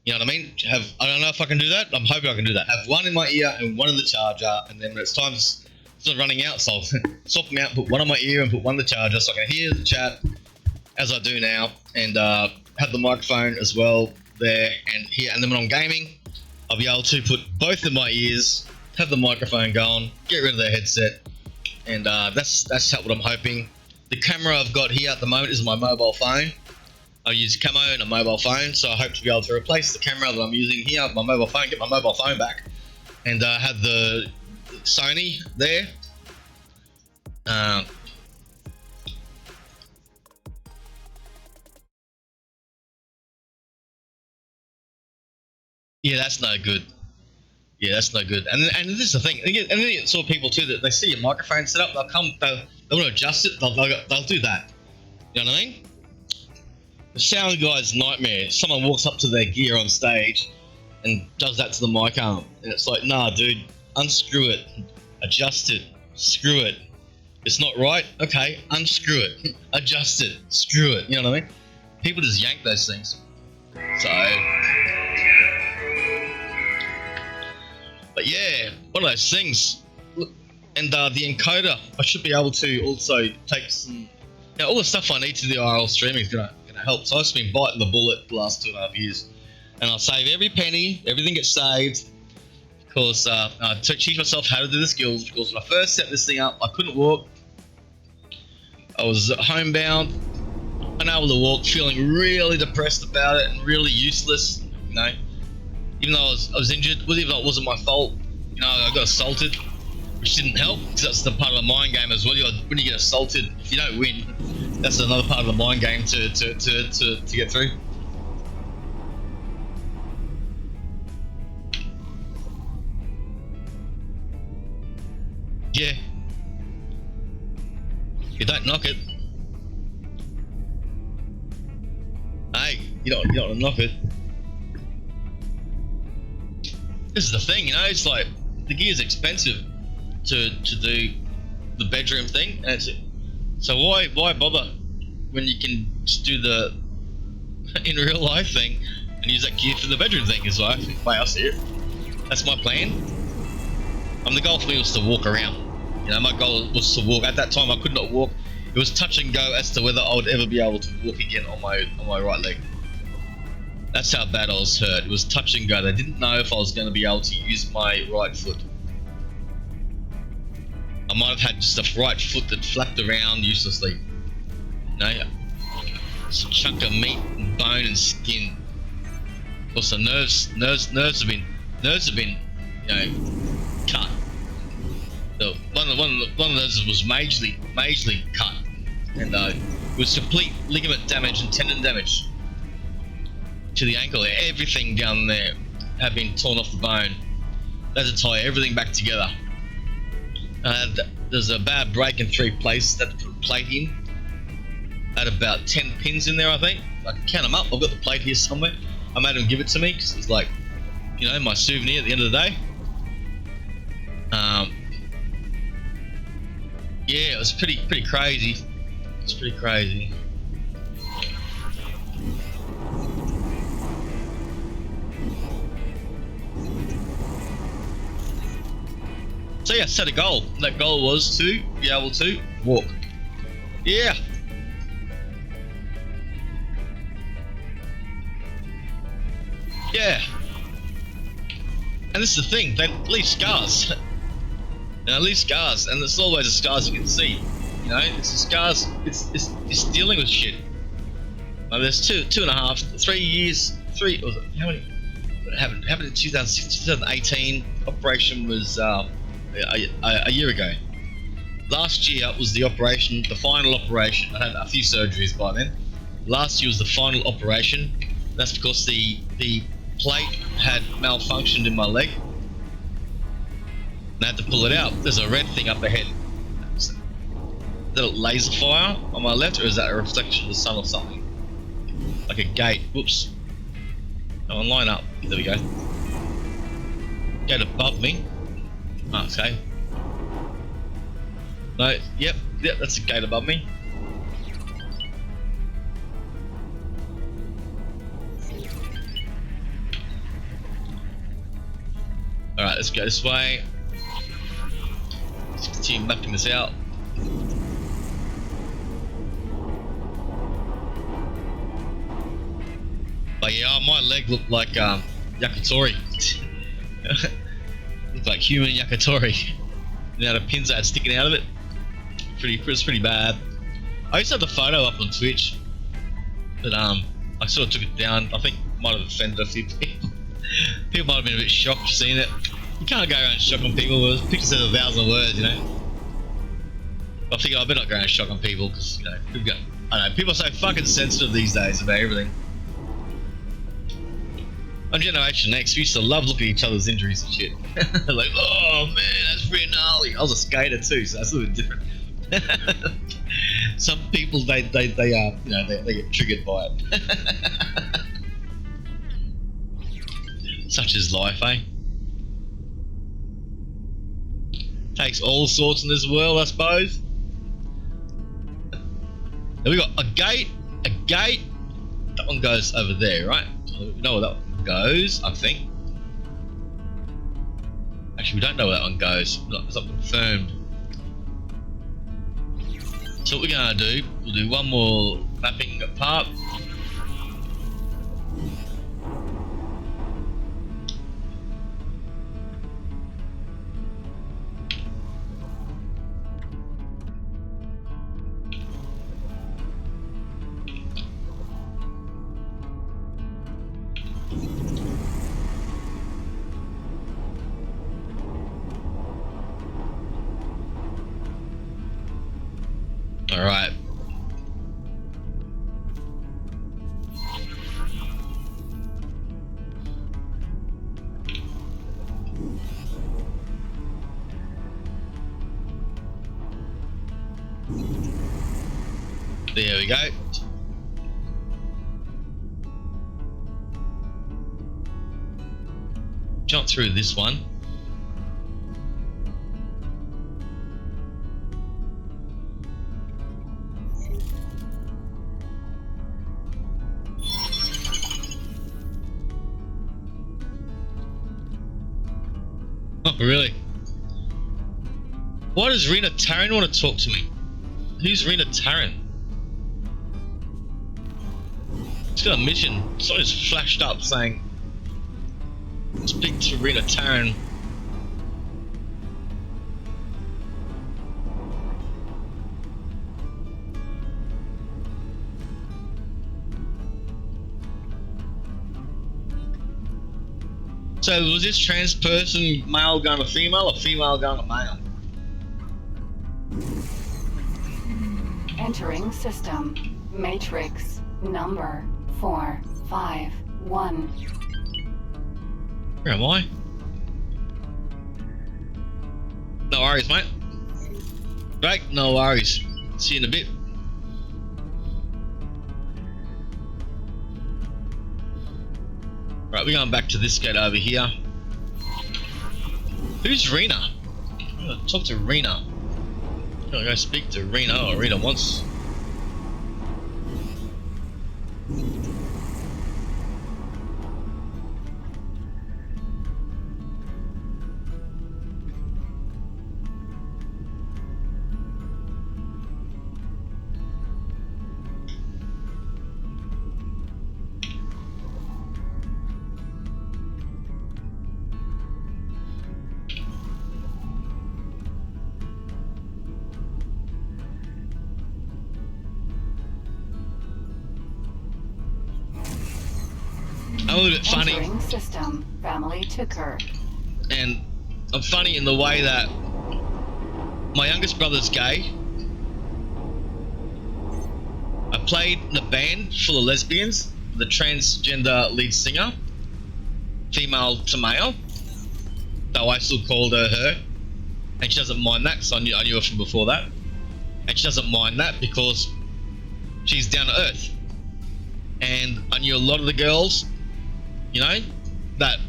You know what I mean? I don't know if I can do that. I'm hoping I can do that. Have one in my ear and one in the charger, and then when it's time, it's not running out, so I'll swap them out, put one on my ear and put one in the charger, so I can hear the chat as I do now, and have the microphone as well there and here. And then when I'm gaming, I'll be able to put both in my ears, have the microphone going, get rid of the headset, and that's what I'm hoping. The camera I've got here at the moment is my mobile phone. I use camo and a mobile phone, so I hope to be able to replace the camera that I'm using here, my mobile phone, get my mobile phone back, and have the Sony there. Yeah, that's no good. Yeah, that's no good. And this is the thing. And then you saw people too that they see your microphone set up, they'll want to adjust it, they'll do that. You know what I mean? The sound guy's nightmare. Someone walks up to their gear on stage and does that to the mic arm, and it's like, nah, dude, unscrew it, adjust it, screw it. It's not right. Okay, unscrew it, adjust it, screw it. You know what I mean? People just yank those things. So, but yeah, one of those things. Look, and the encoder, I should be able to also take some. All the stuff I need to do IRL streaming is gonna help. So I've just been biting the bullet the last 2.5 years, and I'll save every penny. Everything gets saved because I teach myself how to do the skills. Because when I first set this thing up, I couldn't walk. I was homebound, unable to walk, feeling really depressed about it and really useless. You know, even though I was injured, even though it wasn't my fault. You know, I got assaulted, which didn't help because that's the part of the mind game as well. When you get assaulted, if you don't win, that's another part of the mind game to get through. Yeah. You don't knock it. Hey, you don't want to knock it. This is the thing, you know, it's like the gear's expensive to do the bedroom thing, and so why bother when you can just do the in real life thing and use that gear for the bedroom thing? Is like the way I see it. That's my plan. The goal for me was to walk around. You know, my goal was to walk. At that time, I could not walk. It was touch and go as to whether I would ever be able to walk again on my right leg. That's how bad I was hurt. It was touch and go. They didn't know if I was going to be able to use my right foot. I might have had just a right foot that flapped around uselessly. You know, it's a chunk of meat and bone and skin. Of course, the nerves have been, you know, cut. One of those was majorly cut, and it was complete ligament damage and tendon damage to the ankle. Everything down there had been torn off the bone. They had to tie everything back together. There's a bad break in 3 places. That put a plate in. Had about 10 pins in there, I think. I can count them up. I've got the plate here somewhere. I made him give it to me because it's like, you know, my souvenir at the end of the day. Yeah, it was pretty crazy. It's pretty crazy. So yeah, set a goal. That goal was to be able to walk. Yeah. Yeah. And this is the thing, they leave scars. They leave scars, and it's always the scars you can see. You know, it's the scars, it's dealing with shit. Like there's 2.5, 3 years, how many? It happened in 2018. Operation was a year ago. Last year was the operation, the final operation. I had a few surgeries by then. Last year was the final operation. That's because the plate had malfunctioned in my leg. And I had to pull it out. There's a red thing up ahead. Is that a laser fire on my left, or is that a reflection of the sun or something? Like a gate. Whoops. Oh, line up. There we go. Gate above me. Oh, okay. No, yep, that's a gate above me. go this way. Let's continue mapping this out. But yeah, my leg looked like yakitori. Looked like human yakitori. Now the pins that had sticking out of it. It's pretty bad. I used to have the photo up on Twitch, but I sort of took it down. I think might have offended a few people. People might have been a bit shocked seeing it. You can't go around shocking people. Pictures says 1,000 words, you know. I figured I better not go around shocking people because, you know, people are so fucking sensitive these days about everything. I'm Generation X. We used to love looking at each other's injuries and shit. Like, oh man, that's pretty gnarly. I was a skater too, so that's a little bit different. Some people they get triggered by it. Such is life, eh? Takes all sorts in this world, I suppose. Then we got a gate. That one goes over there, right? We know where that one goes, I think. Actually, we don't know where that one goes. It's not confirmed. So what we're gonna do, we'll do one more mapping part. All right. There we go. Jump through this one. Oh, really? Why does Rena Taran want to talk to me? Who's Rena Taran? It's got a mission. Something just flashed up saying, speak to Rena Taran. So was this trans person male going to female or female going to male? Entering system. Matrix. Number 451. Where am I? No worries, mate. Right, no worries. See you in a bit. Right, we're going back to this gate over here. Who's Rena? I'm gonna talk to Rena. I'm gonna go speak to Rena, or Rena wants. I'm a little bit funny. Entering system. Family Tucker. And I'm funny in the way that my youngest brother's gay. I played in a band full of lesbians, the transgender lead singer, female to male, though I still called her her, and she doesn't mind that because I knew her from before that, and she doesn't mind that because she's down to earth. And I knew a lot of the girls, you know, that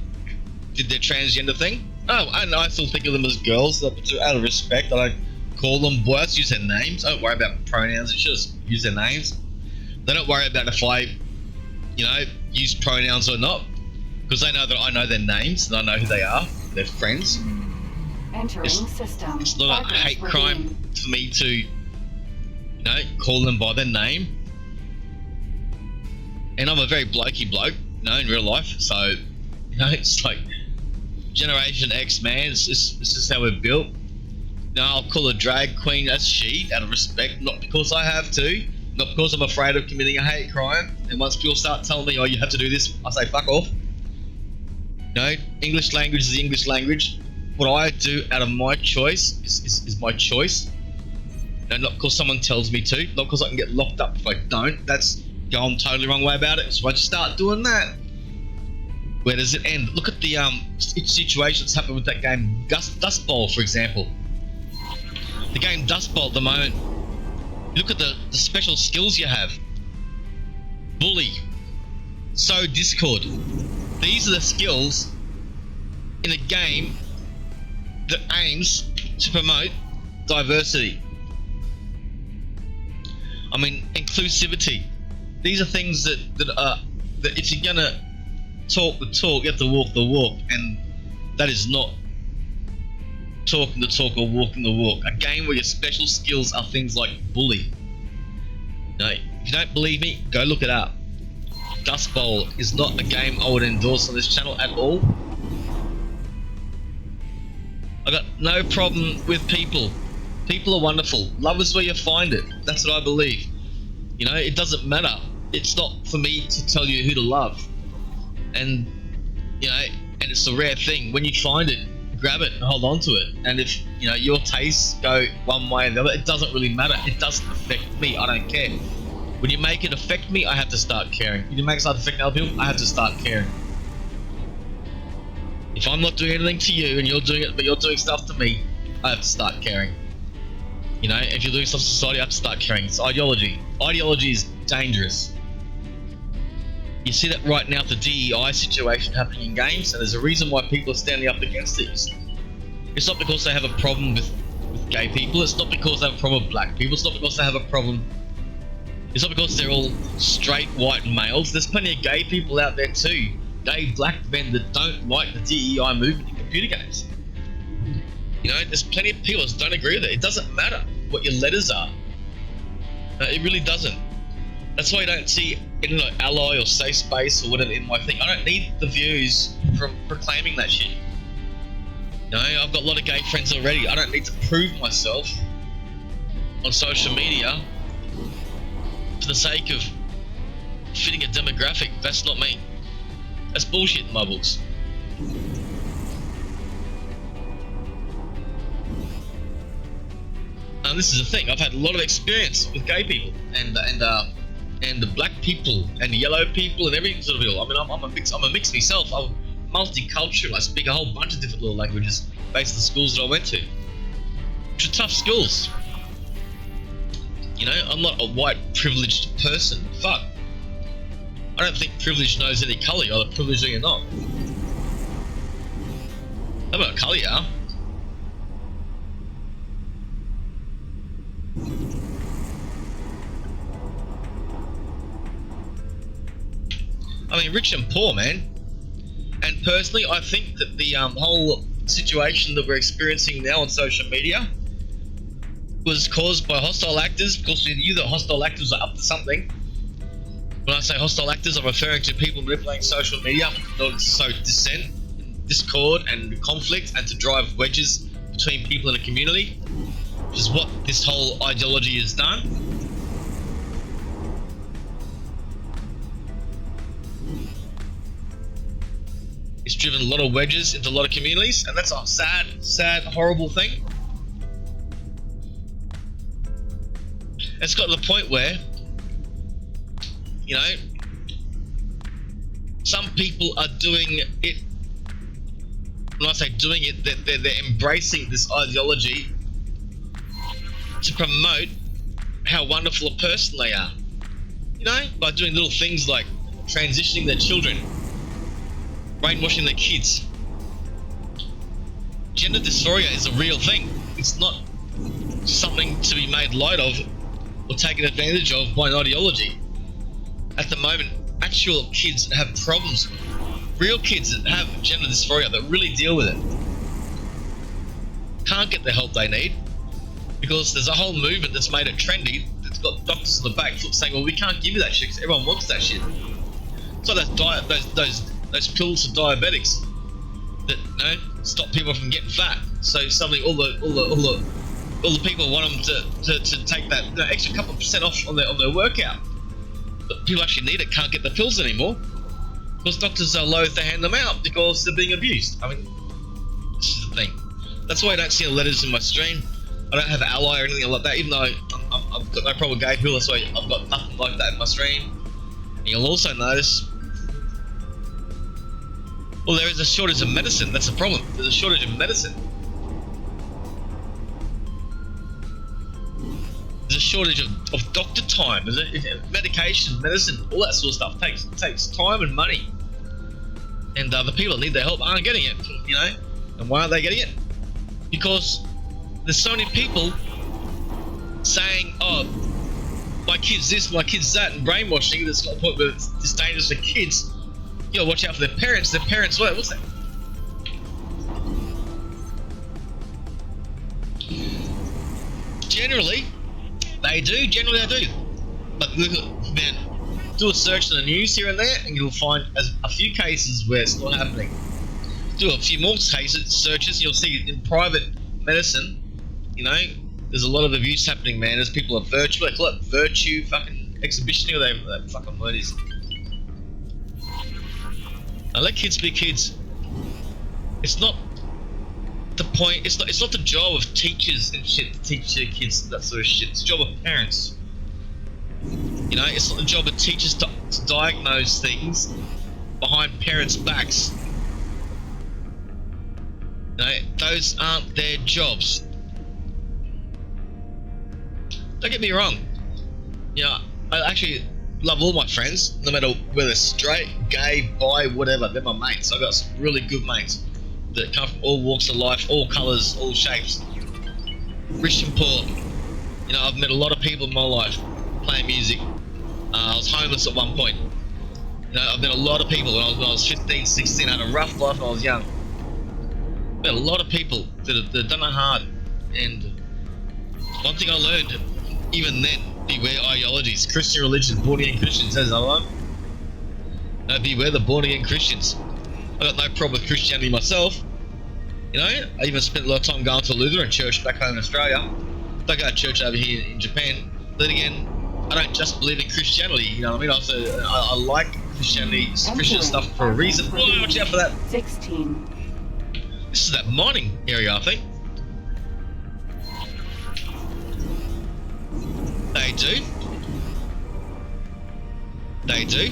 did their transgender thing. Oh, and I still think of them as girls. Out of respect, I don't call them boys. Use their names. I don't worry about pronouns. It's just use their names. They don't worry about if I, you know, use pronouns or not, because they know that I know their names and I know who they are. they're friends. Entering system. It's not a Progress hate reviewed. crime for me to, you know, call them by their name. And I'm a very blokey bloke, you know, in real life. So, you know, it's like Generation X, man. It's just how we're built. No, I'll call a drag queen a she out of respect, not because I have to, not because I'm afraid of committing a hate crime. And once people start telling me, oh, you have to do this, I say, fuck off. You know, English language is the English language. What I do out of my choice is my choice. You know, not because someone tells me to, not because I can get locked up if I don't. That's going totally wrong way about it. So once you start doing that, where does it end? Look at the situation that's happened with that game Dust Bowl, for example. The game Dust Bowl at the moment, you look at the special skills you have. Bully, sow discord. These are the skills in a game that aims to promote diversity. I mean, inclusivity. These are things that if you're gonna talk the talk, you have to walk the walk, and that is not talking the talk or walking the walk. A game where your special skills are things like bully. No, if you don't believe me, go look it up. Dust Bowl is not a game I would endorse on this channel at all. I got no problem with people. People are wonderful. Love is where you find it. That's what I believe. You know, it doesn't matter. It's not for me to tell you who to love. And, you know, and it's a rare thing. When you find it, grab it and hold on to it. And if, you know, your tastes go one way or the other, it doesn't really matter. It doesn't affect me. I don't care. When you make it affect me, I have to start caring. When you make it start affecting other people, I have to start caring. If I'm not doing anything to you and you're doing it, but you're doing stuff to me, I have to start caring. You know, if you're doing stuff to society, I have to start caring. It's ideology. Ideology is dangerous. You see that right now, the DEI situation happening in games, and there's a reason why people are standing up against it. It's not because they have a problem with gay people. It's not because they have a problem with black people. It's not because they have a problem. It's not because they're all straight white males. There's plenty of gay people out there too. Gay black men that don't like the DEI movement in computer games. You know, there's plenty of people that don't agree with it. It doesn't matter what your letters are. No, it really doesn't. That's why you don't see any like ally or safe space or whatever in my thing. I don't need the views from proclaiming that shit. You know, I've got a lot of gay friends already. I don't need to prove myself on social media for the sake of fitting a demographic. That's not me. That's bullshit in my books. And this is the thing. I've had a lot of experience with gay people and the black people and the yellow people and everything sort of people. I mean, I'm a mix myself. I'm multicultural. I speak a whole bunch of different little languages based on the schools that I went to, which are tough schools. You know, I'm not a white privileged person. Fuck. I don't think privilege knows any colour. You're either privileged or you're not. How about colour you are? I mean, rich and poor, man. And personally, I think that the whole situation that we're experiencing now on social media was caused by hostile actors, because we knew that hostile actors are up to something. When I say hostile actors, I'm referring to people manipulating social media in order to sow dissent, discord and conflict, and to drive wedges between people in a community, which is what this whole ideology has done. It's driven a lot of wedges into a lot of communities, and that's a sad, horrible thing. It's got to the point where, you know, some people are doing it. When I say doing it, they're embracing this ideology to promote how wonderful a person they are. You know, by doing little things like transitioning their children, brainwashing their kids. Gender dysphoria is a real thing. It's not something to be made light of or taken advantage of by an ideology. At the moment, actual kids that have problems, real kids that have gender dysphoria that really deal with it, can't get the help they need because there's a whole movement that's made it trendy. That's got doctors on the back foot saying, "Well, we can't give you that shit because everyone wants that shit." So those pills for diabetics that stop people from getting fat. So suddenly all the people want them to take that extra couple of % off on their workout. But people actually need it, can't get the pills anymore because doctors are loath to hand them out because they're being abused. I mean, this is the thing. That's why I don't see the letters in my stream. I don't have ally or anything like that, even though I've got no problem with gay people. That's why I've got nothing like that in my stream. And you'll also notice, well, there is a shortage of medicine. That's the problem. There's a shortage of medicine. There's a shortage of doctor time. There's medication, medicine, all that sort of stuff takes time and money. And the people that need their help aren't getting it, And why aren't they getting it? Because there's so many people saying, "Oh, my kid's this, my kid's that," and brainwashing that's got a point where it's dangerous for kids. You gotta watch out for their parents. Their parents, what's that? Generally, they do. But look, man, do a search in the news here and there, and you'll find a few cases where it's not happening. Do a few more searches, you'll see in private medicine, there's a lot of abuse happening, man. There's people of virtue, they call it virtue fucking exhibitioning, or whatever that fucking word is. Now let kids be kids. It's not the point, it's not the job of teachers and shit to teach their kids that sort of shit. It's the job of parents. It's not the job of teachers to diagnose things behind parents' backs. Those aren't their jobs. Don't get me wrong. I actually love all my friends, no matter whether straight, gay, bi, whatever. They're my mates. I've got some really good mates that come from all walks of life, all colours, all shapes. Rich and poor. I've met a lot of people in my life playing music. I was homeless at one point. I've met a lot of people when I was 15, 16. I had a rough life when I was young. Met a lot of people that have done it hard. And one thing I learned, even then, beware ideologies. Christian religion, born again Christians, says other one. Beware the born again Christians. I got no problem with Christianity myself. I even spent a lot of time going to a Lutheran church back home in Australia. Don't go to church over here in Japan. Then again, I don't just believe in Christianity, you know what I mean? I like Christianity, Christian stuff for a reason. Oh, watch out for that. 16. This is that mining area, I think. They do.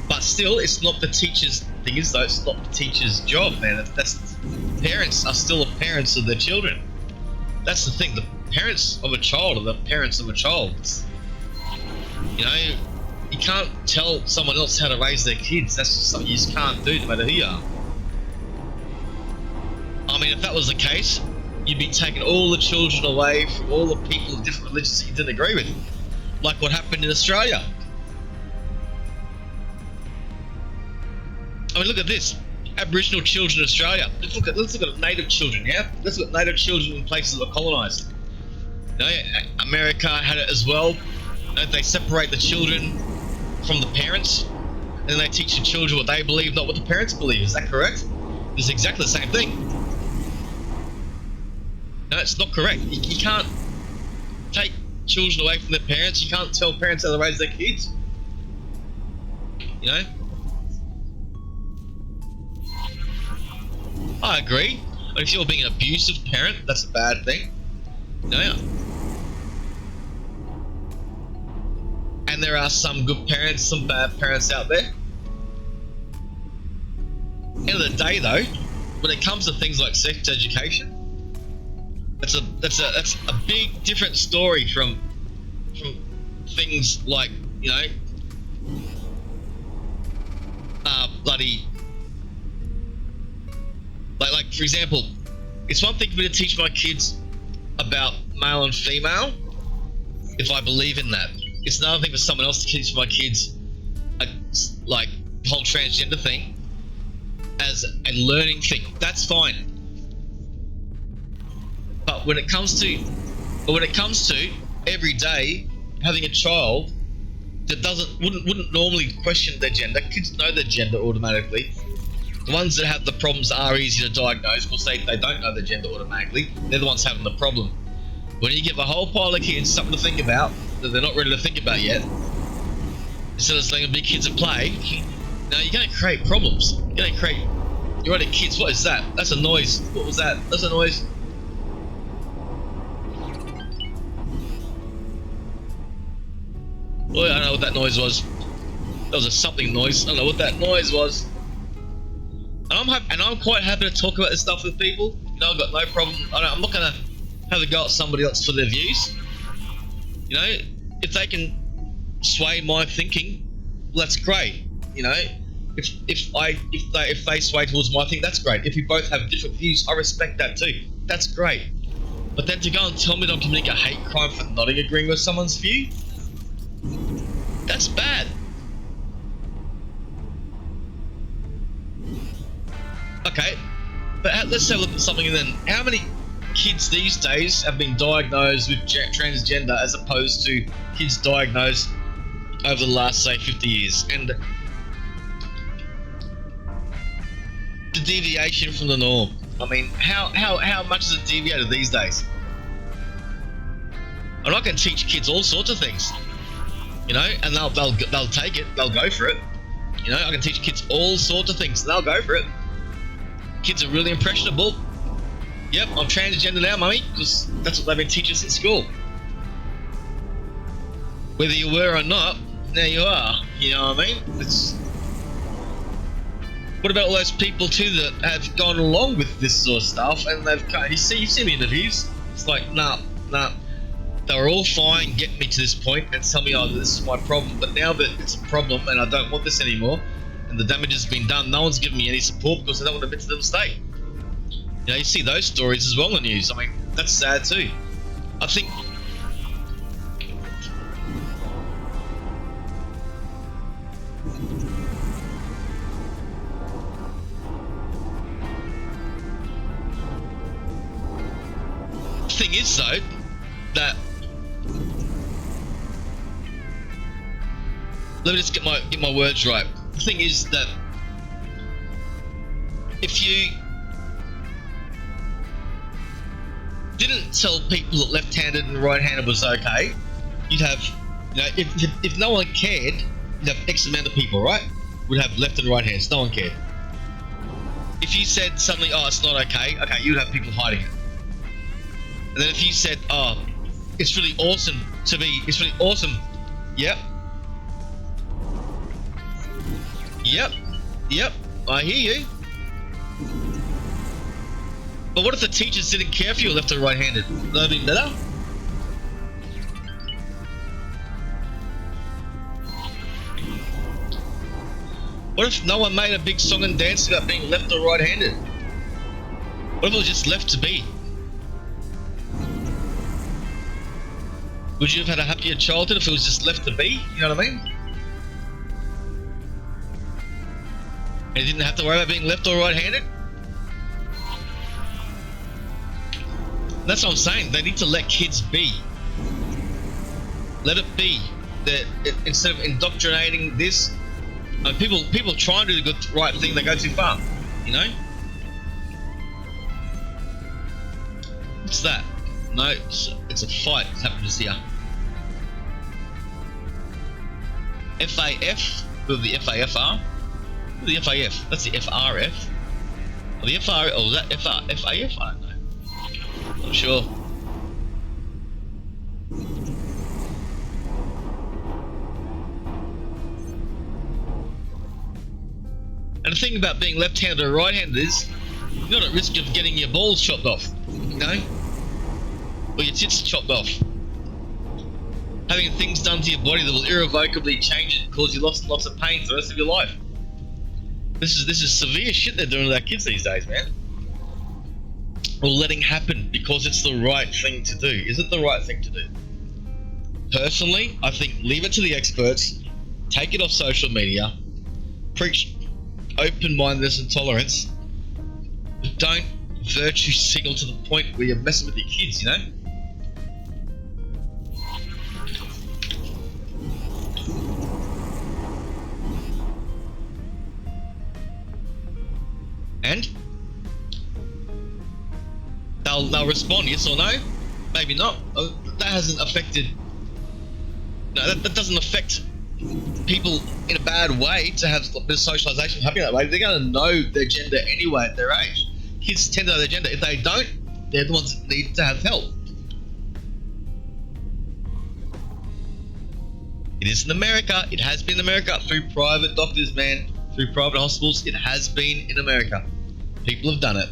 But still, it's not the teacher's thing is though, it's not the teacher's job, man. That's parents are still the parents of their children. That's the thing, the parents of a child are the parents of a child. You can't tell someone else how to raise their kids. That's just something you just can't do no matter who you are. I mean, if that was the case, you'd be taking all the children away from all the people of different religions that you didn't agree with. Like what happened in Australia. I mean, look at this. Aboriginal children in Australia. Let's look at native children, yeah? Let's look at native children in places that were colonised. America had it as well. They separate the children from the parents, and then they teach the children what they believe, not what the parents believe. Is that correct? It's exactly the same thing. No, it's not correct. You can't take children away from their parents. You can't tell parents how to raise their kids. I agree. If you're being an abusive parent, that's a bad thing. And there are some good parents, some bad parents out there. End of the day, though, when it comes to things like sex education, that's a big different story from things like bloody. Like for example, it's one thing for me to teach my kids about male and female if I believe in that. It's another thing for someone else to teach my kids like the whole transgender thing as a learning thing. That's fine. But when it comes to every day having a child that wouldn't normally question their gender, kids know their gender automatically. The ones that have the problems are easy to diagnose because they don't know their gender automatically. They're the ones having the problem. When you give a whole pile of kids something to think about that they're not ready to think about yet, instead of letting them be kids at play, now you're going to create problems. You're right, kids. What is that? That's a noise. What was that? That's a noise. Oh, I don't know what that noise was. That was a something noise. I don't know what that noise was. And I'm quite happy to talk about this stuff with people. You know, I've got no problem. I'm not gonna have a go at somebody else for their views. You know, if they can sway my thinking, well, that's great. You know, if they sway towards my thinking, that's great. If we both have different views, I respect that too. That's great. But then to go and tell me that I'm committing a hate crime for not agreeing with someone's view, that's bad. Okay, but let's have a look at something then. How many kids these days have been diagnosed with transgender as opposed to kids diagnosed over the last, say, 50 years? And the deviation from the norm. I mean, how much is it deviated these days? And I can teach kids all sorts of things, you know, and they'll take it, they'll go for it. You know, I can teach kids all sorts of things, and they'll go for it. Kids are really impressionable. Yep, I'm transgender now, mummy, because that's what they've been teaching us at school. Whether you were or not, now you are. You know what I mean? What about all those people too that have gone along with this sort of stuff and they've you see me interviews? It's like nah. They were all fine getting me to this point and tell me, oh, this is my problem. But now that it's a problem and I don't want this anymore, and the damage has been done, no one's giving me any support because they don't want to admit to their mistake. You know, you see those stories as well in the news. I mean, that's sad too. I think the thing is though, that let me just get my words right. The thing is that if you didn't tell people that left-handed and right-handed was okay, you'd have, you know, if no one cared, you'd have X amount of people, right? Would have left and right hands. No one cared. If you said something, oh, it's not okay, you'd have people hiding it. And then if you said, oh, it's really awesome, yep, I hear you. But what if the teachers didn't care if you were left or right-handed? Would that be better? What if no one made a big song and dance about being left or right-handed? What if it was just left to be? Would you have had a happier childhood if it was just left to be? You know what I mean? And you didn't have to worry about being left or right-handed? That's what I'm saying. They need to let kids be. Let it be. That instead of indoctrinating this, people try and do the good right thing, they go too far. You know? What's that? No, it's a fight that's happening just here. FAF with the FAFR. The FAF. That's the FRF. Or the FR. Oh, is that FAF? I don't know. Not sure. And the thing about being left-handed or right-handed is you're not at risk of getting your balls chopped off, you know, or your tits chopped off. Having things done to your body that will irrevocably change it and cause you lots and lots of pain for the rest of your life. This is severe shit they're doing with our kids these days, man. Or letting happen because it's the right thing to do. Is it the right thing to do? Personally, I think leave it to the experts, take it off social media, preach open-mindedness and tolerance, but don't virtue signal to the point where you're messing with your kids, you know? And they'll respond yes or no, maybe not. That hasn't affected. No, that doesn't affect people in a bad way to have a bit of socialization happening that way. They're going to know their gender anyway at their age. Kids tend to know their gender. If they don't, they're the ones that need to have help. It is in America. It has been in America through private doctors, man. Through private hospitals. It has been in America. People have done it.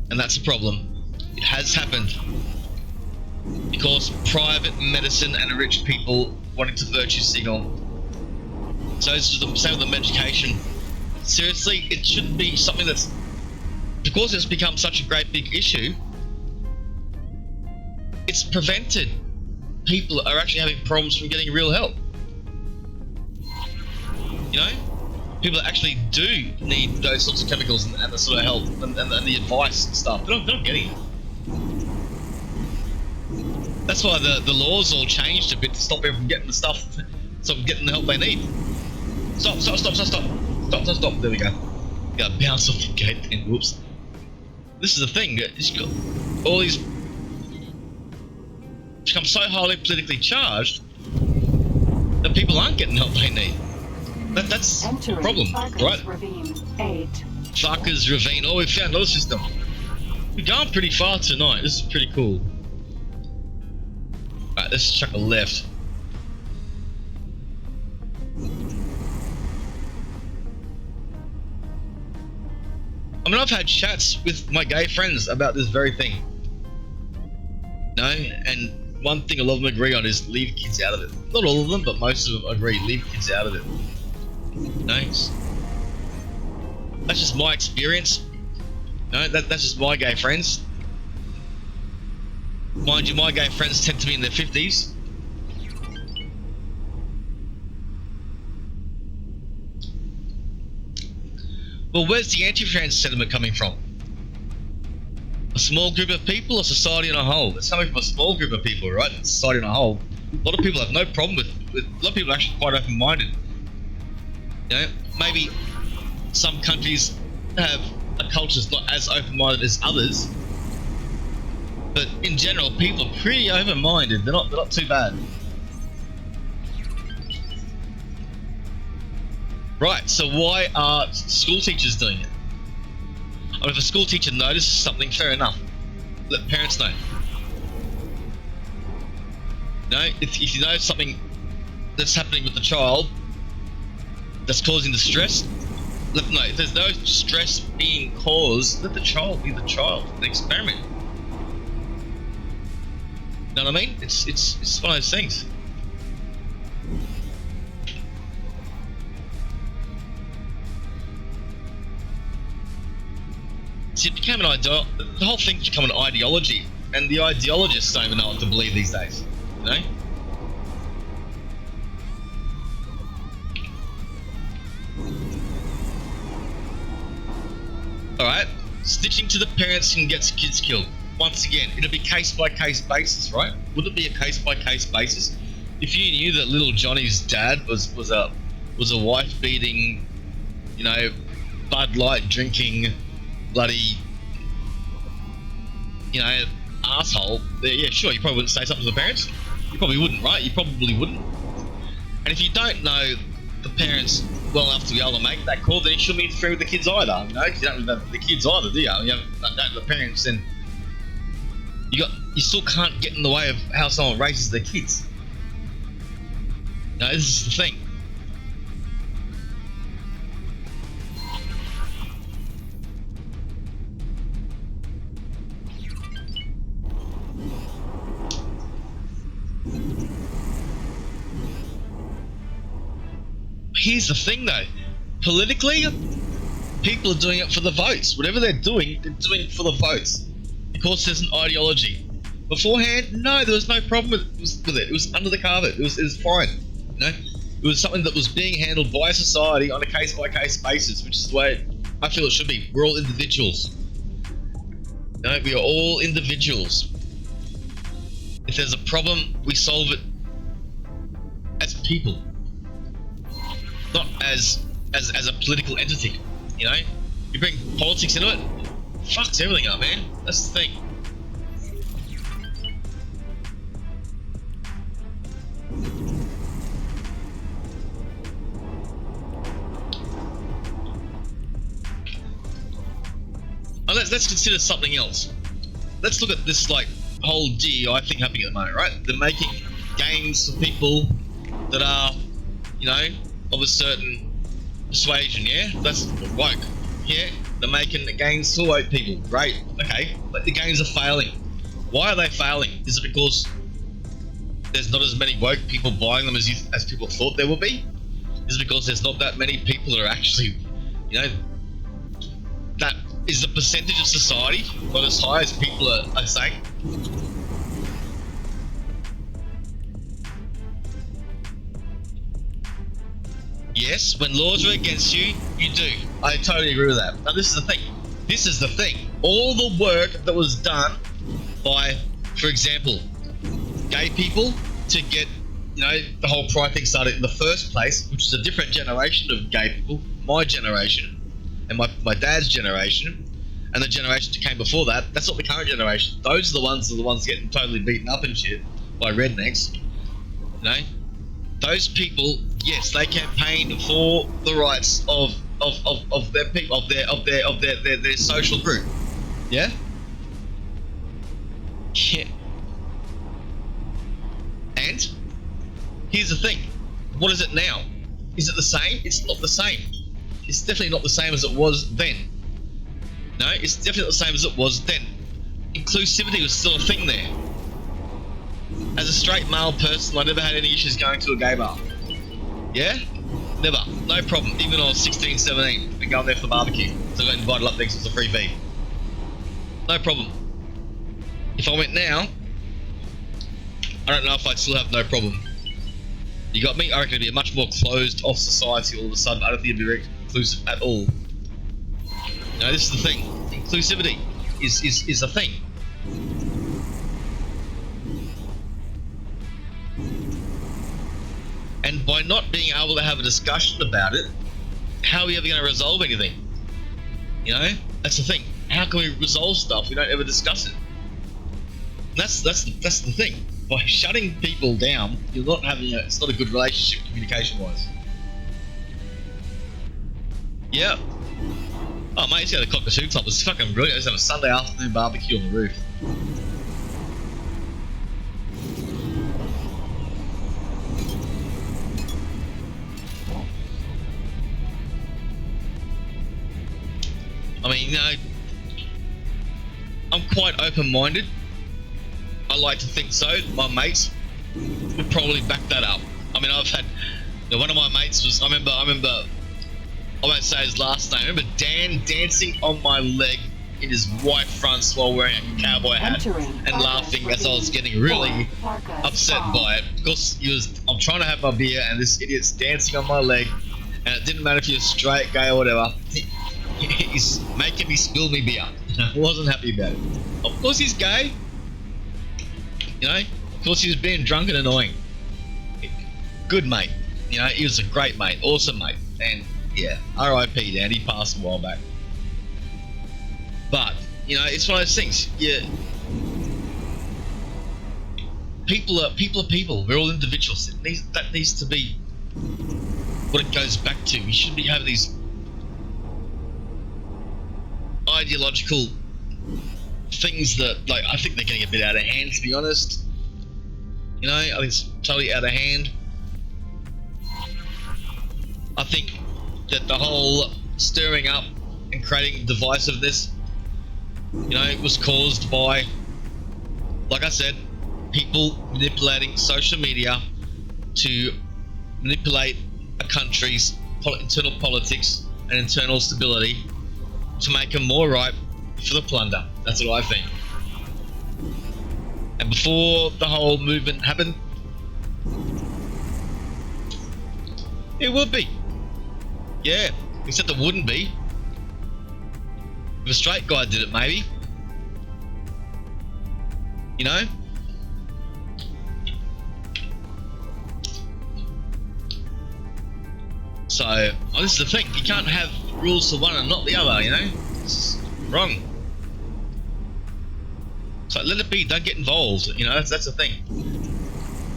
And that's a problem. It has happened. Because private medicine and rich people wanting to virtue signal. So it's just the same with the medication. Seriously, it shouldn't be something that's, because it's become such a great big issue, it's prevented people are actually having problems from getting real help. You know? People that actually do need those sorts of chemicals and the sort of help and the advice and stuff, they're not getting it. That's why the laws all changed a bit to stop people from getting the stuff, stop getting the help they need. Stop. There we go. Gotta bounce off the gate then, whoops. This is the thing, it's got all these become so highly politically charged that people aren't getting the help they need. That's the problem, right? Farkas Ravine. Oh, we found another system. We're going pretty far tonight. This is pretty cool. Right, let's chuck a left. I mean, I've had chats with my gay friends about this very thing. No, and one thing a lot of them agree on is leave kids out of it. Not all of them, but most of them agree, leave kids out of it. No, that's just my experience. No, that's just my gay friends. Mind you, my gay friends tend to be in their 50s. Well, where's the anti-trans sentiment coming from? A small group of people or society in a whole? It's coming from a small group of people, right? Society in a whole. A lot of people have no problem with a lot of people are actually quite open-minded. You know, maybe some countries have a culture that's not as open-minded as others, but in general, people are pretty open-minded. They're not too bad. Right. So why are school teachers doing it? I mean, if a school teacher notices something, fair enough. Let parents know. You know, if you know something that's happening with the child that's causing the stress, let them know. If there's no stress being caused, let the child be the child. The experiment. You know what I mean? It's one of those things. See, it became the whole thing's become an ideology, and the ideologists don't even know what to believe these days. You know? Alright, stitching to the parents can get kids killed. Once again, it'll be case-by-case basis, right? Would it be a case-by-case basis? If you knew that little Johnny's dad was a wife-beating, you know, Bud Light drinking, bloody, you know, asshole, yeah, sure, you probably wouldn't say something to the parents. You probably wouldn't, right? You probably wouldn't. And if you don't know the parents well enough to be able to make that call, then you shouldn't be interfering with the kids either. You know, you don't know the kids either, do you? You don't know the parents, then you still can't get in the way of how someone raises their kids. You know, this is the thing. Here's the thing though, politically, people are doing it for the votes. Whatever they're doing for the votes. Because there's an ideology. Beforehand, no, there was no problem with it. It was under the carpet. It was fine. You know? It was something that was being handled by society on a case-by-case basis, which is the way I feel it should be. We're all individuals. No, we are all individuals. If there's a problem, we solve it as people, not as a political entity. You know, you bring politics into it, fucks everything up, man. That's the thing. Let's consider something else. Let's look at this like whole DEI thing happening at the moment, right? They're making games for people that are, you know, of a certain persuasion, yeah? That's woke, yeah? They're making the games for woke people, great, okay. But the games are failing. Why are they failing? Is it because there's not as many woke people buying them as people thought there would be? Is it because there's not that many people that are actually, you know, that is the percentage of society not as high as people are saying? Yes, when laws are against you, you do. I totally agree with that. Now this is the thing. This is the thing. All the work that was done by, for example, gay people to get, you know, the whole pride thing started in the first place, which is a different generation of gay people, my generation, and my dad's generation, and the generation that came before that. That's not the current generation. Those are the ones getting totally beaten up and shit by rednecks. You know, those people, yes, they campaign for the rights of their people, of their social group. Yeah. Yeah. And here's the thing. What is it now? Is it the same? It's not the same. It's definitely not the same as it was then. No, it's definitely not the same as it was then. Inclusivity was still a thing there. As a straight male person, I never had any issues going to a gay bar. Yeah? Never. No problem. Even when I was 16, 17, and going there for the barbecue. So I got invited up there because it was a free feed. No problem. If I went now, I don't know if I'd still have no problem. You got me? I reckon it'd be a much more closed off society all of a sudden. I don't think it'd be very inclusive at all. You know, this is the thing. Inclusivity is a thing. And by not being able to have a discussion about it, how are we ever going to resolve anything? You know, that's the thing. How can we resolve stuff? We don't ever discuss it. And that's the thing. By shutting people down, you're not having it's not a good relationship communication-wise. Yeah. Oh mate, it's got a cockatoo club. It's fucking brilliant. Let's have a Sunday afternoon barbecue on the roof. I mean, you know, I'm quite open-minded. I like to think so. My mates would probably back that up. I mean, I've had, you know, one of my mates was, I remember, I won't say his last name, I remember Dan dancing on my leg in his white fronts while wearing a cowboy hat and laughing as I was getting really upset by it. Because I'm trying to have my beer and this idiot's dancing on my leg, and it didn't matter if he was straight, gay or whatever. He's making me spill me beer. I wasn't happy about it. Of course he's gay. You know, of course he was being drunk and annoying. Good mate. You know, he was a great mate, awesome mate. And yeah, R.I.P. Dan, he passed a while back. But, you know, it's one of those things. Yeah. People are people. We're all individuals. That needs to be what it goes back to. We shouldn't be having these ideological things that, like, I think they're getting a bit out of hand, to be honest. You know, I think it's totally out of hand. I think that the whole stirring up and creating divisiveness, you know, was caused by, like I said, people manipulating social media to manipulate a country's internal politics and internal stability to make them more ripe for the plunder. That's what I think. And before the whole movement happened, it would be. Yeah, except it wouldn't be. If a straight guy did it, maybe. You know? So, this is the thing. You can't have rules for one and not the other, you know? It's wrong. So let it be. Don't get involved. You know, that's the thing.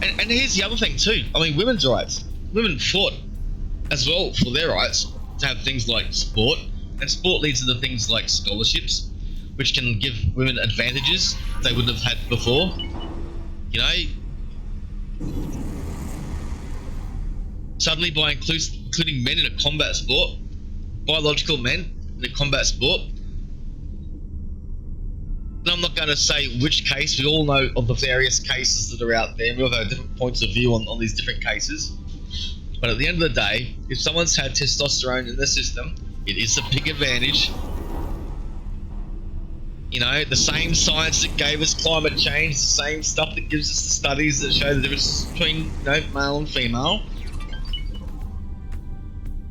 And here's the other thing too. I mean, women's rights. Women fought as well for their rights to have things like sport, and sport leads to things like scholarships, which can give women advantages they wouldn't have had before. You know, suddenly by including men in a combat sport, biological men in a combat sport. And I'm not going to say which case. We all know of the various cases that are out there. We all have different points of view on these different cases. But at the end of the day, if someone's had testosterone in their system, it is a big advantage. You know, the same science that gave us climate change, the same stuff that gives us the studies that show the difference between, you know, male and female,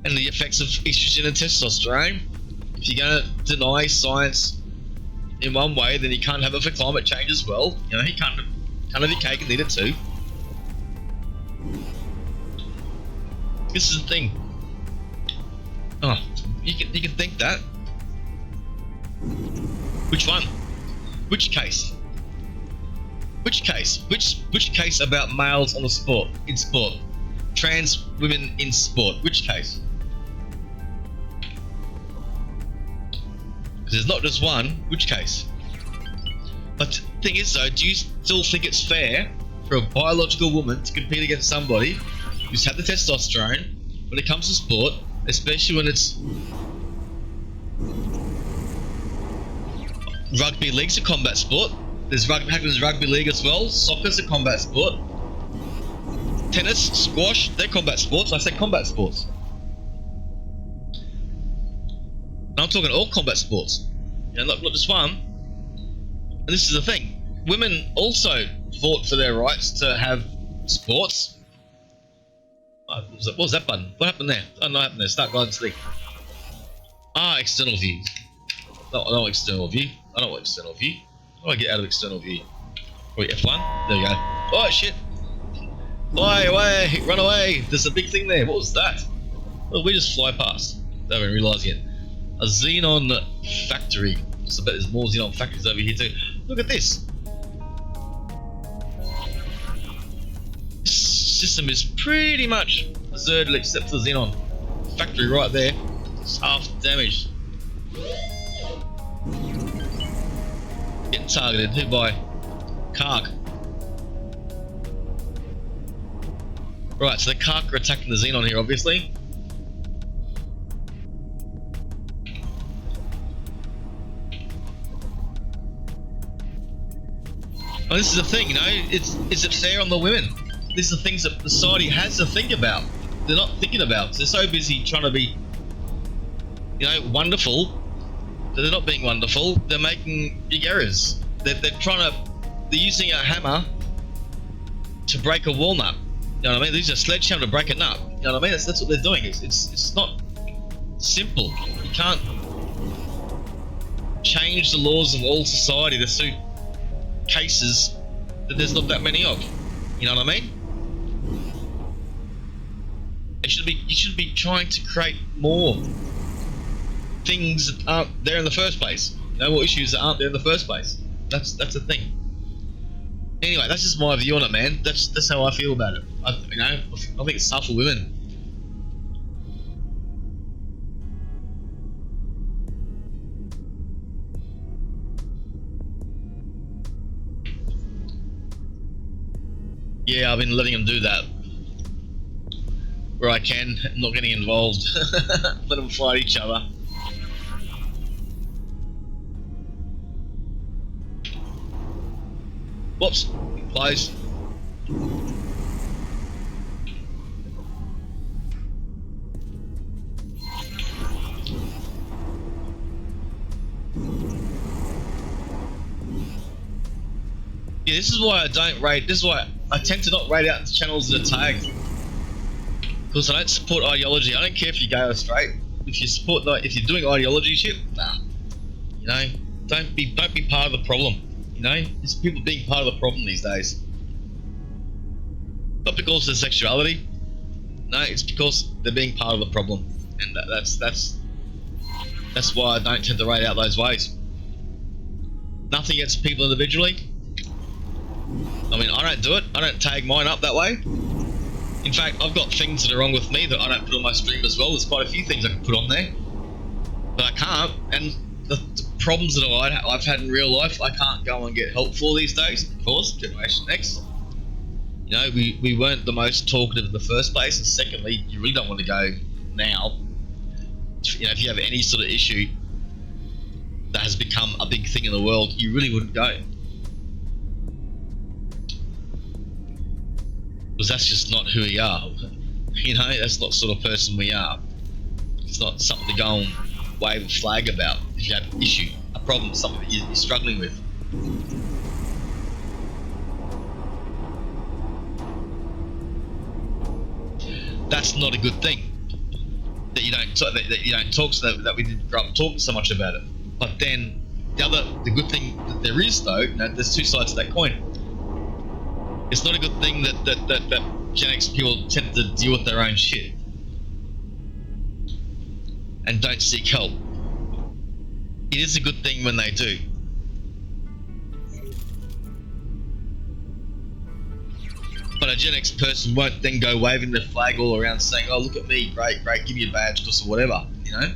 and the effects of estrogen and testosterone. If you're going to deny science in one way, then you can't have it for climate change as well. You know, you can't have your cake and eat it too. This is the thing. Oh, you can think that. Which one? Which case? Which case? Which case about males on the sport, in sport? Trans women in sport. Which case? Because there's not just one. Which case? But the thing is though, do you still think it's fair for a biological woman to compete against somebody who's had the testosterone when it comes to sport, especially when it's rugby league's a combat sport. There's rugby league as well. Soccer's a combat sport. Tennis, squash, they're combat sports. I say combat sports. And I'm talking all combat sports. You know, not just one. And this is the thing. Women also fought for their rights to have sports. What was that button? What happened there? I don't know what happened there. Start guidance sleep. Ah, external view. No, external view. I don't want external view. How do I get out of external view? Wait, F1? There we go. Oh shit! Fly away! Run away! There's a big thing there. What was that? Well, we just fly past. Don't even realise it. A xenon factory. So I bet there's more xenon factories over here too. Look at this. This system is pretty much deserted except for the xenon factory right there. It's half damaged. Getting targeted. Who by? Kark. Right, so the Kark are attacking the xenon here, obviously. Well, this is the thing, you know, is it fair on the women? These are things that society has to think about. They're not thinking about. They're so busy trying to be, you know, wonderful, that they're not being wonderful. They're making big errors. They're using a hammer to break a walnut. You know what I mean? They're using a sledgehammer to break a nut. You know what I mean? That's what they're doing. It's not simple. You can't change the laws of all society to suit cases that there's not that many of. You know what I mean? You should be trying to create more things that aren't there in the first place. No more issues that aren't there in the first place. That's the thing. Anyway, that's just my view on it, man. That's how I feel about it. I think it's tough for women. Yeah, I've been letting them do that where I can, not getting involved. Let them fight each other. Whoops, close. Yeah, this is why I don't raid. This is why I tend to not raid out channels that are tagged, because I don't support ideology. I don't care if you go straight. If you support, if you're doing ideology shit, nah. You know, don't be part of the problem. You You know, it's people being part of the problem these days. Not because of their sexuality. No, it's because they're being part of the problem, and that's why I don't tend to rate out those ways. Nothing against people individually. I mean, I don't do it. I don't tag mine up that way. In fact, I've got things that are wrong with me that I don't put on my stream as well. There's quite a few things I can put on there, but I can't. And the problems that I've had in real life, I can't go and get help for these days. Of course, Generation X. You know, we weren't the most talkative in the first place, and secondly, you really don't want to go now. You know, if you have any sort of issue that has become a big thing in the world, you really wouldn't go. Because that's just not who we are. You know, that's not the sort of person we are. It's not something to go and wave a flag about if you have an issue, a problem, something that you're struggling with. That's not a good thing. That you don't talk so that we didn't grow up talking so much about it. But then the good thing that there is though, you know, there's two sides to that coin. It's not a good thing that Gen X people tend to deal with their own shit and don't seek help. It is a good thing when they do. But a Gen X person won't then go waving their flag all around saying, oh, look at me, great, give me a badge, or whatever, you know?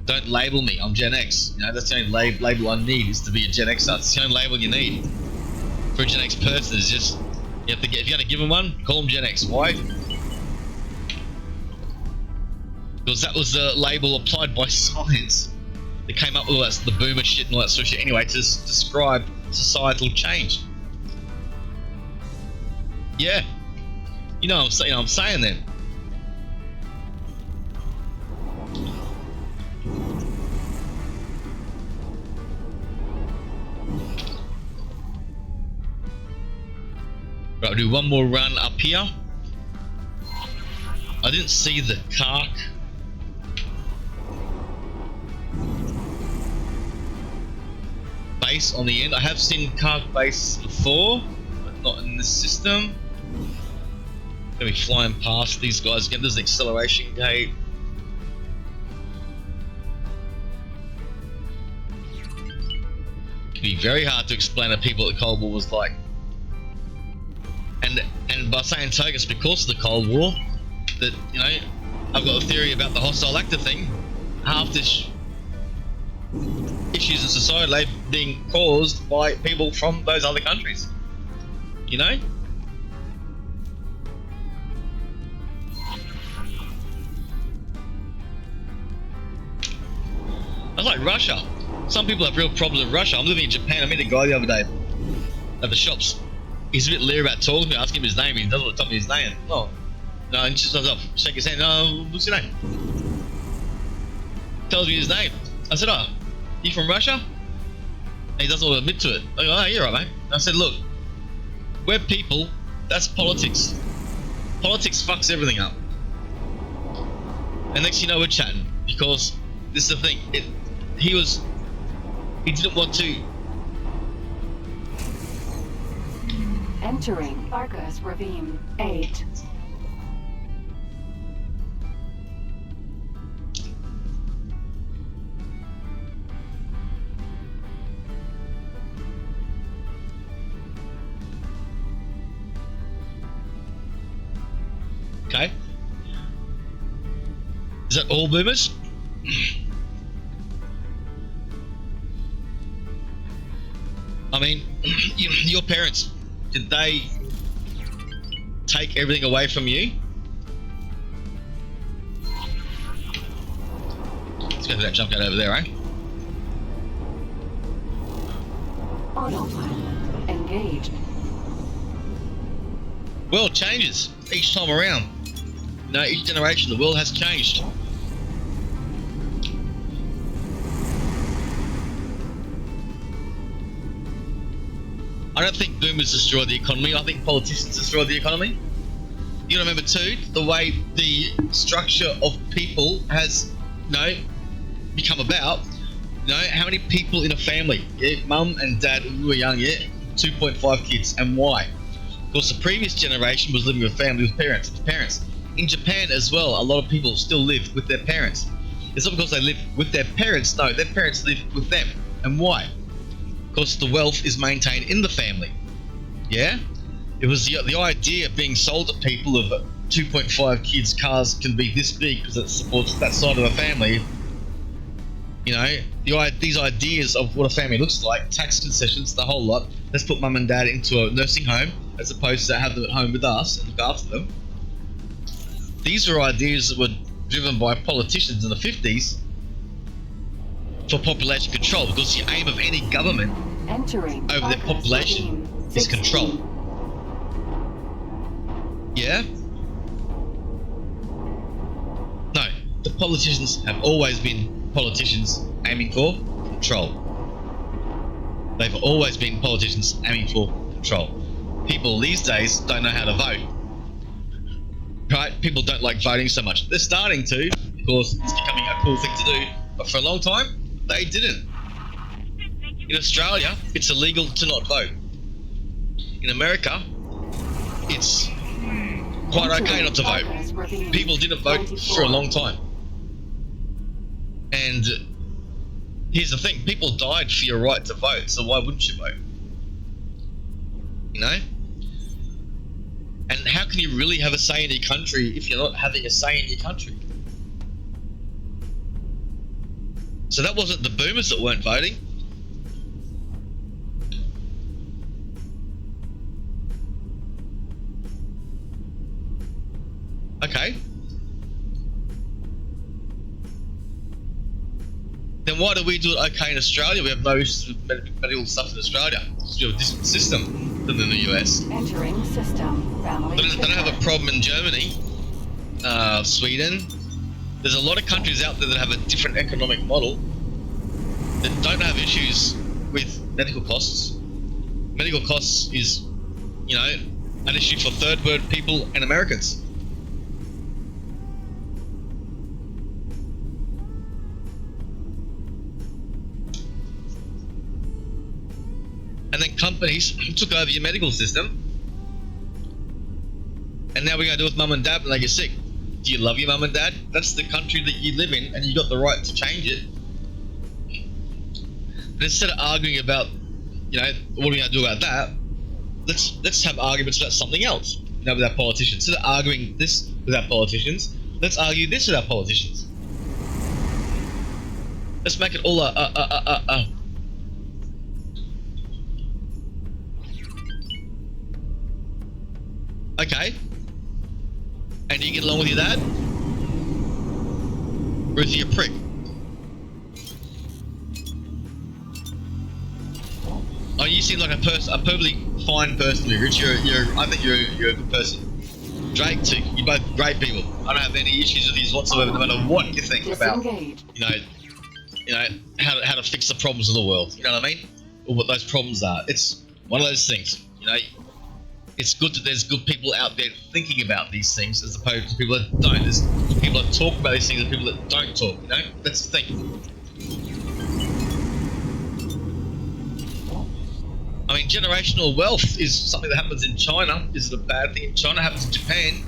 Don't label me, I'm Gen X. You know, that's the only label I need, is to be a Gen Xer. It's the only label you need. For a Gen X person is just, you have to get, if you're gonna give them one, call them Gen X. Why? Because that was the label applied by science. They came up with all that, the boomer shit and all that sort of shit anyway to describe societal change. Yeah, you know what I'm saying then. Right, I'll do one more run up here. I didn't see the Kark. Base on the end. I have seen Kark base before, but not in this system. Gonna be flying past these guys again. There's an acceleration gate. It can be very hard to explain to people what the Cold War was like. And by saying token, it's because of the Cold War that, you know, I've got a theory about the hostile actor thing. Half this issues in society being caused by people from those other countries. You know? That's like Russia. Some people have real problems with Russia. I'm living in Japan. I met a guy the other day at the shops. He's a bit leery about talking to me, asking him his name. He doesn't want to tell me his name. Oh. No, he just does up, shake his hand. No, what's your name? Tells me his name. I said, oh, you from Russia? And he doesn't want to admit to it. I go, oh, you're right, mate. And I said, look, we're people. That's politics. Politics fucks everything up. And next thing you know, we're chatting. Because this is the thing. He didn't want to. Entering Arcus Ravine 8. Okay. Is that all boomers? I mean, your parents, did they take everything away from you? Let's go for that jump out over there, eh? Autopilot engaged. World changes each time around. You know, each generation the world has changed. I don't think boomers destroy the economy. I think politicians destroy the economy. You gotta remember too, the way the structure of people has, you know, become about. You know, how many people in a family? Yeah, mum and dad when we were young, yeah? 2.5 kids. And why? Because the previous generation was living with family, with parents. In Japan as well, a lot of people still live with their parents. It's not because they live with their parents, no, their parents live with them. And why? Because the wealth is maintained in the family. Yeah? It was the idea being sold to people of 2.5 kids, cars can be this big because it supports that side of the family. You know, these ideas of what a family looks like, tax concessions, the whole lot. Let's put mum and dad into a nursing home as opposed to have them at home with us and look after them. These are ideas that were driven by politicians in the 50s for population control, because the aim of any government over their population is control. Yeah? No, the politicians have always been politicians aiming for control. They've always been politicians aiming for control. People these days don't know how to vote. Right? People don't like voting so much. They're starting to, because it's becoming a cool thing to do, but for a long time, they didn't. In Australia, it's illegal to not vote. In America, it's quite okay not to vote. People didn't vote for a long time. And here's the thing, people died for your right to vote, so why wouldn't you vote? You know? And how can you really have a say in your country if you're not having a say in your country? So that wasn't the boomers that weren't voting. Okay. Then why do we do it okay in Australia? We have no issues with medical stuff in Australia. We have a different system than in the US. Entering system. Family They don't have a problem in Germany, Sweden. There's a lot of countries out there that have a different economic model that don't have issues with medical costs. Medical costs is, you know, an issue for third world people and Americans. And then companies took over your medical system. And now we're going to do it with mum and dad when they get sick. Do you love your mum and dad? That's the country that you live in, and you got the right to change it. But instead of arguing about, you know, what are we going to do about that, let's have arguments about something else. You know, with our politicians. Instead of arguing this with our politicians, let's argue this with our politicians. Let's make it all Okay. And do you get along with your dad? Or is he a prick? Oh, you seem like a perfectly fine person to me, Rich. I think you're a good person. Drake too. You're both great people. I don't have any issues with these whatsoever, no matter what you think about, you know, how to fix the problems of the world. You know what I mean? Or what those problems are. It's one of those things. You know. It's good that there's good people out there thinking about these things as opposed to people that don't. There's people that talk about these things and people that don't talk, you know? That's the thing. I mean, generational wealth is something that happens in China. Is it a bad thing in China? It happens in Japan.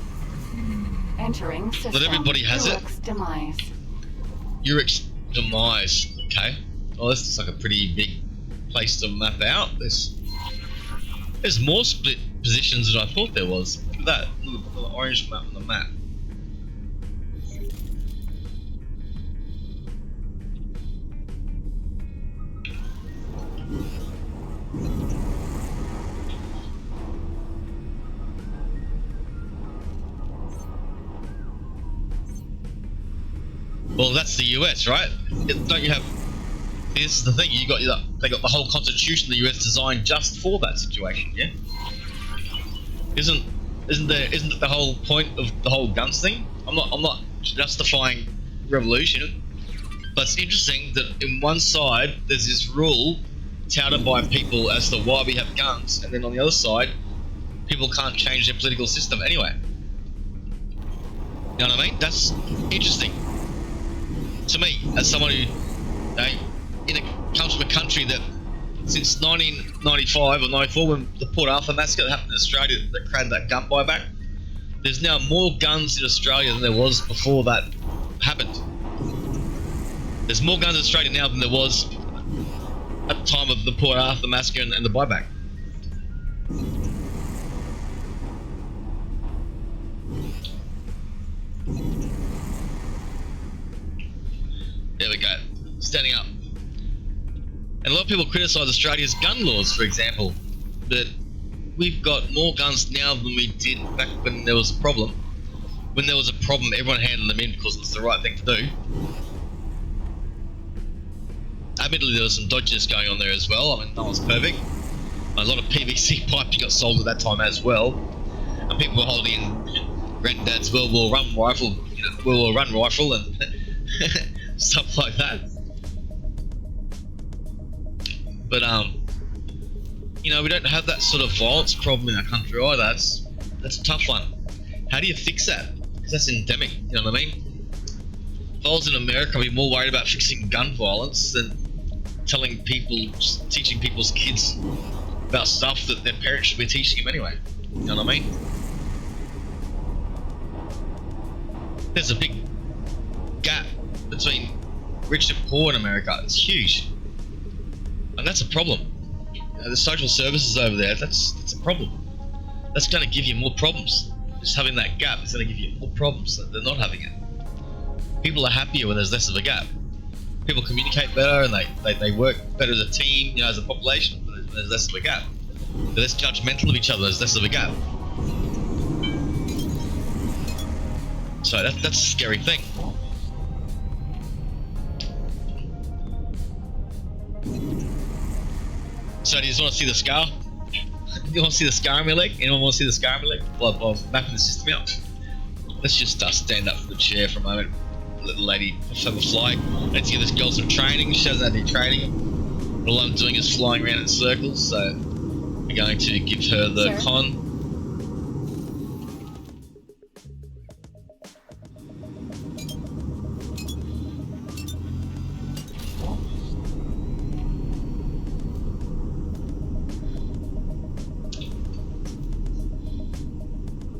Entering system. Not everybody has Uruk's it. Demise. Uruk's demise. Okay. Well, this looks like a pretty big place to map out. There's more split positions than I thought there was. Look at that little orange map on the map. Well, that's the US, right? Don't you have? This is the thing. They got the whole constitution of the US designed just for that situation. Yeah. Isn't it the whole point of the whole guns thing? I'm not justifying revolution, but it's interesting that in one side there's this rule touted by people as to why we have guns, and then on the other side, people can't change their political system anyway. You know what I mean? That's interesting to me as someone who, comes from a country that since 1995 or 94, when the Port Arthur massacre that happened in Australia that created that gun buyback, there's now more guns in Australia than there was before that happened. There's more guns in Australia now than there was at the time of the Port Arthur massacre and the buyback. There we go. Standing up. And a lot of people criticise Australia's gun laws, for example, but we've got more guns now than we did back when there was a problem. When there was a problem, everyone handed them in because it's the right thing to do. Admittedly, there was some dodginess going on there as well. I mean, no one's perfect. A lot of PVC piping got sold at that time as well, and people were holding Granddad's World War I rifle, World War I rifle, and stuff like that. But we don't have that sort of violence problem in our country either. That's a tough one. How do you fix that? Because that's endemic. You know what I mean? If I was in America, I'd be more worried about fixing gun violence than teaching people's kids about stuff that their parents should be teaching them anyway. You know what I mean? There's a big gap between rich and poor in America. It's huge, and that's a problem. The social services over there, that's a problem. That's going to give you more problems. Just having that gap is going to give you more problems that they're not having it. People are happier when there's less of a gap. People communicate better and they work better as a team, as a population, when there's less of a gap. They're less judgmental of each other, there's less of a gap. So that's a scary thing. So do you just want to see the scar? You want to see the scar on my leg? Anyone want to see the scar on my leg? Well, I'm mapping the system out. Let's just stand up from the chair for a moment. Let the lady have a fly. Let's give this girl some training. She doesn't have any training. All I'm doing is flying around in circles, so I'm going to give her the con.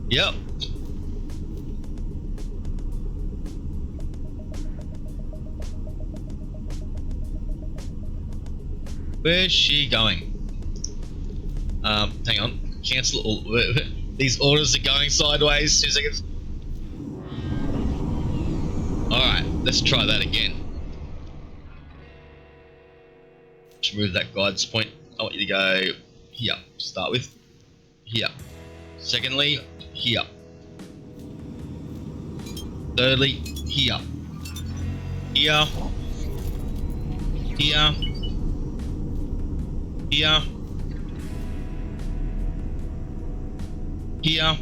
Yep. Where's she going? Hang on. Cancel all. These orders are going sideways. 2 seconds. Alright, let's try that again. Let's remove that guidance point. I want you to go here. Start with here. Secondly, here. Thirdly, here. Here. Here. Here. Here.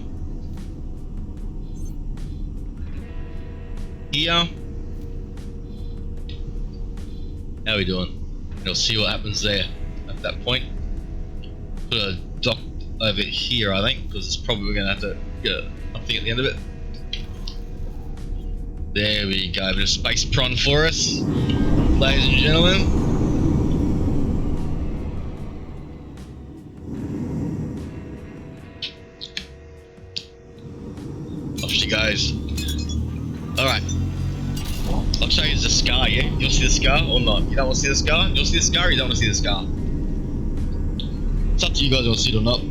Here. How are we doing? And we'll see what happens there at that point. Put a dock over here, I think, because it's probably going to have to get something at the end of it. There we go, a bit of space prawn for us, ladies and gentlemen. Off she goes. Alright. I'll show you the scar, yeah? You want to see the scar or not? You don't want to see the scar? You want to see the scar or you don't want to see the scar? It's up to you guys if you want to see it or not.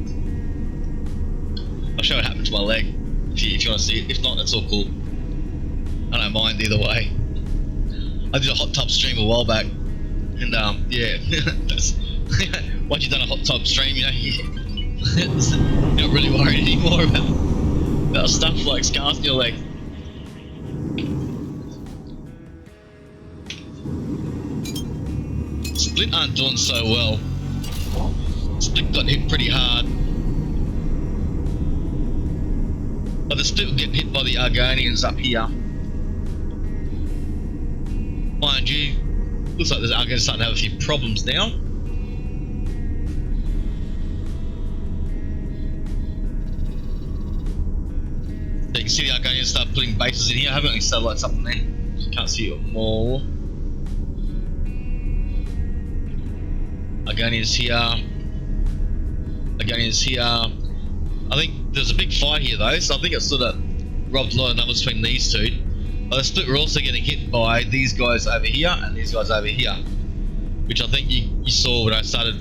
I'll show what happened to my leg if you want to see it. If not, that's all cool. I don't mind either way. I did a hot tub stream a while back, and yeah, once you've done a hot tub stream, you're not really worried anymore about stuff like scars in your leg. Split aren't doing so well. Split got hit pretty hard. But the Split will get hit by the Argonians up here. Mind you, looks like the Argonians starting to have a few problems now. So you can see the Argonians start putting bases in here. I haven't got any satellites up in there, so you can't see it more. Argonians here. Argonians here. I think there's a big fight here though, so I think it sort of robbed a lot of numbers between these two. But the split were also getting hit by these guys over here and these guys over here, which I think you saw when I started.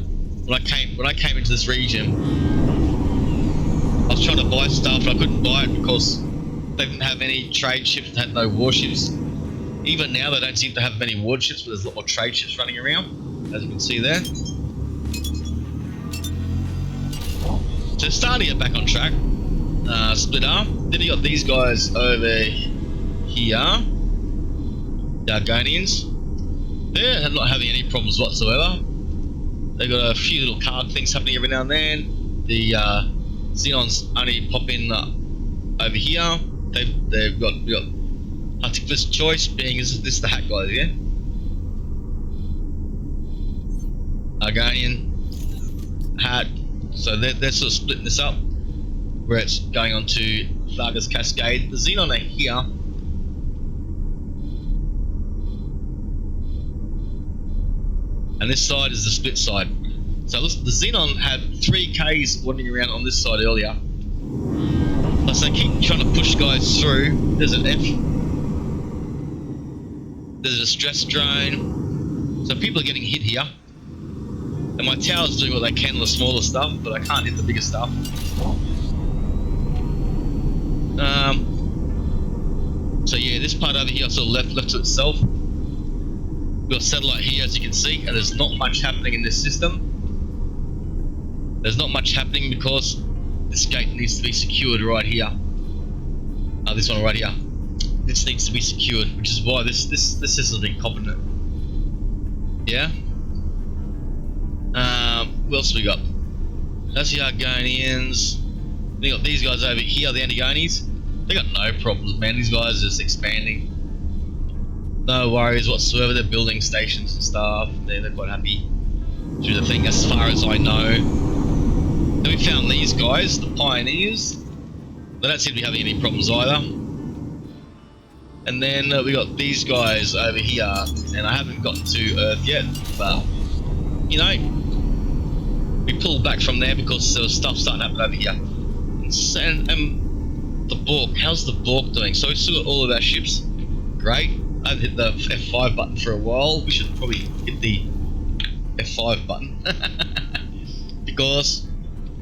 When I came into this region, I was trying to buy stuff and I couldn't buy it because they didn't have any trade ships, they had no warships. Even now they don't seem to have many warships, but there's a lot more trade ships running around, as you can see there. So it's starting to get back on track. Split up. Then you got these guys over here, the Argonians. They're not having any problems whatsoever. They've got a few little card things happening every now and then. The Xenons only pop in over here. We've got Huntington's choice being this the hat guys, yeah? Argonian, hat. So they're sort of splitting this up, where it's going on to Vargas Cascade. The Xenon are here. And this side is the split side. So listen, the Xenon had 3 Ks wandering around on this side earlier. Plus they keep trying to push guys through. There's an F. There's a stress drain. So people are getting hit here. And my tower's doing what they can on the smaller stuff, but I can't hit the bigger stuff. So yeah, this part over here sort of left to itself. We've got satellite here, as you can see, and there's not much happening in this system. There's not much happening because this gate needs to be secured right here. This one right here. This needs to be secured, which is why this system's been competent. Yeah. What else we got? That's the Argonians. We got these guys over here, the Antigonis. They got no problems, man. These guys are just expanding. No worries whatsoever. They're building stations and stuff. They're quite happy through the thing, as far as I know. Then we found these guys, the Pioneers. They don't seem to be having any problems either. And then we got these guys over here, and I haven't gotten to Earth yet, but you know, we pulled back from there because there was stuff starting to happen over here. And the Bork, how's the Bork doing? So we've still got all of our ships. Great. I haven't hit the F5 button for a while. We should probably hit the F5 button. Because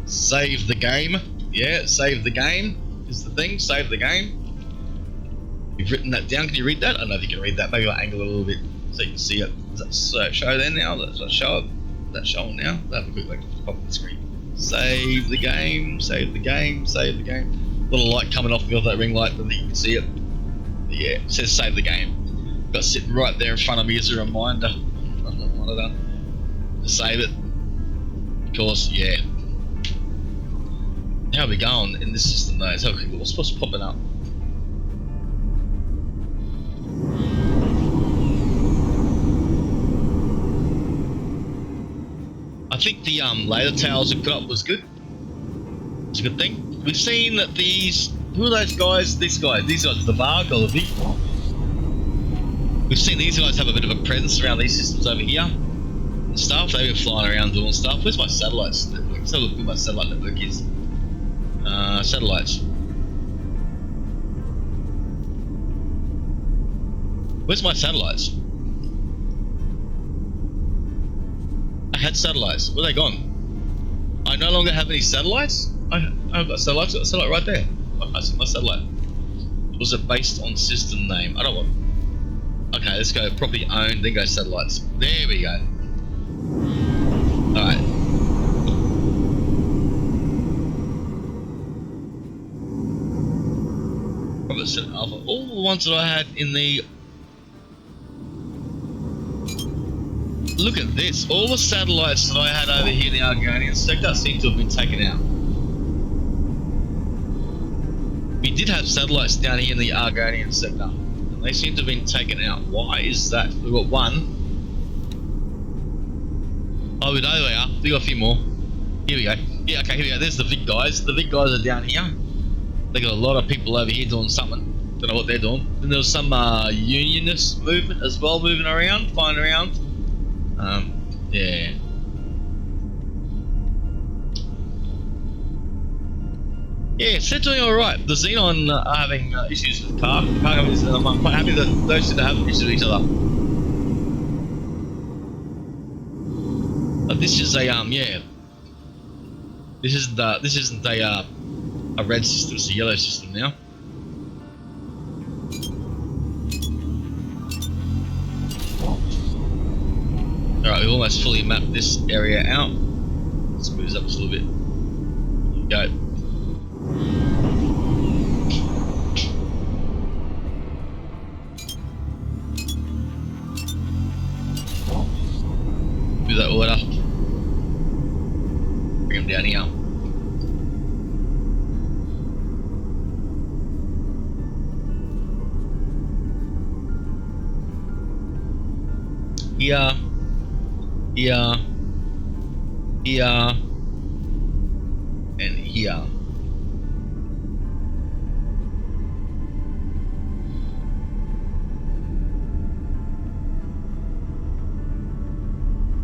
save the game. Yeah, save the game is the thing. Save the game. You've written that down. Can you read that? I don't know if you can read that. Maybe I'll angle it a little bit so you can see it. Does that show there now? Does that show it? That's showing now. I'll have a quick look at the top of the screen. Save the game. Save the game. Save the game. Little light coming off that ring light, then you can see it. Yeah, it says save the game. Got to sit right there in front of me as a reminder on the monitor to save it. Of course, yeah. How are we going in this system though? So what's supposed to popping up? I think the laser towers we put up was good. It's a good thing. We've seen that these, who are those guys? These guys, the Varg or the V. We've seen these guys have a bit of a presence around these systems over here and stuff. They've been flying around doing stuff. Where's my satellites network? Let's have a look where my satellite network is. Satellites. Where's my satellites? I had satellites. Where are they gone? I no longer have any satellites? I've got satellites. I've got a satellite right there. I see my satellite. Was it based on system name? I don't want. Okay, let's go properly owned, then go satellites. There we go. Alright. Robert said Alpha. All the ones that I had in the. Look at this. All the satellites that I had over here in the Argonian sector seem to have been taken out. We did have satellites down here in the Argonian sector, and they seem to have been taken out. Why is that? We've got one. Oh, there we are. We got a few more. Here we go. Yeah, okay, here we go. There's the Vic guys. The Vic guys are down here. They got a lot of people over here doing something. Don't know what they're doing. Then there was some unionist movement as well, moving around, flying around. Yeah. Yeah, so they're doing alright. The Xenon are having issues with the car. The car companies, I'm quite happy that those two have issues with each other. But this is a yeah. This isn't a red system. It's a yellow system now. Alright, we've almost fully mapped this area out. Let's move this up just a little bit. There we go. Do that order. Bring them down here. Here. Here. Here. And here.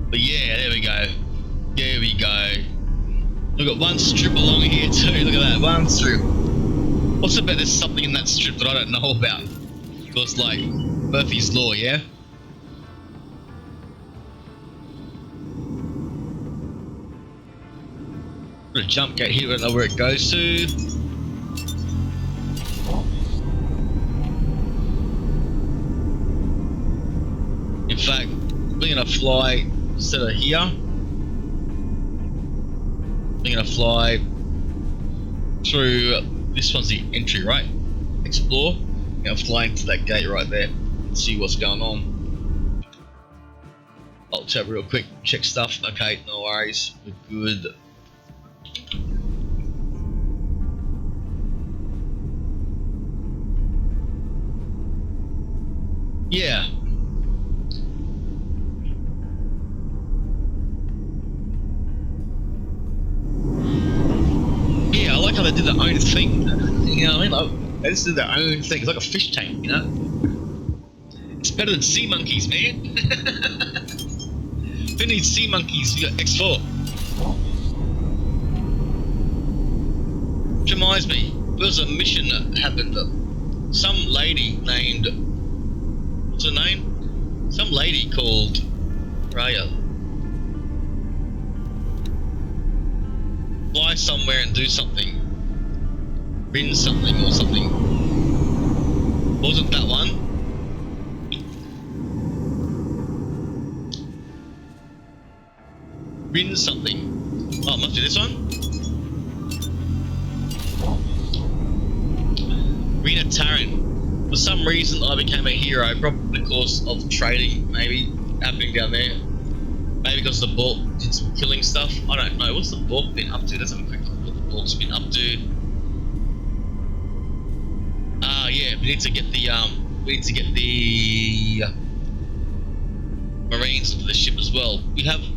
But yeah, there we go. There we go. We've got one strip along here too. Look at that, one strip. What's about there's something in that strip that I don't know about? Because like Murphy's Law, yeah? Got a jump gate here, I don't know where it goes to. In fact, we're gonna fly instead of here. We're gonna fly through, this one's the entry, right? Explore. We're gonna fly into that gate right there and see what's going on. I'll tap real quick, check stuff. Okay, no worries, we're good. Yeah. Yeah, I like how they did their own thing. You know what I mean? Like, they just did their own thing. It's like a fish tank, you know? It's better than sea monkeys, man. Who needs sea monkeys? You got X4. Which reminds me, there was a mission that happened. Some lady named, what's her name? Some lady called Raya. Fly somewhere and do something. Win something or something. Wasn't that one? Win something. Oh, it must be this one? Rena Taran. For some reason I became a hero, probably because of trading maybe happening down there. Maybe because the Bork did some killing stuff. I don't know. What's the Bork been up to? Let's have a quick look what the Bork's been up to. Ah, yeah, we need to get the Marines for the ship as well.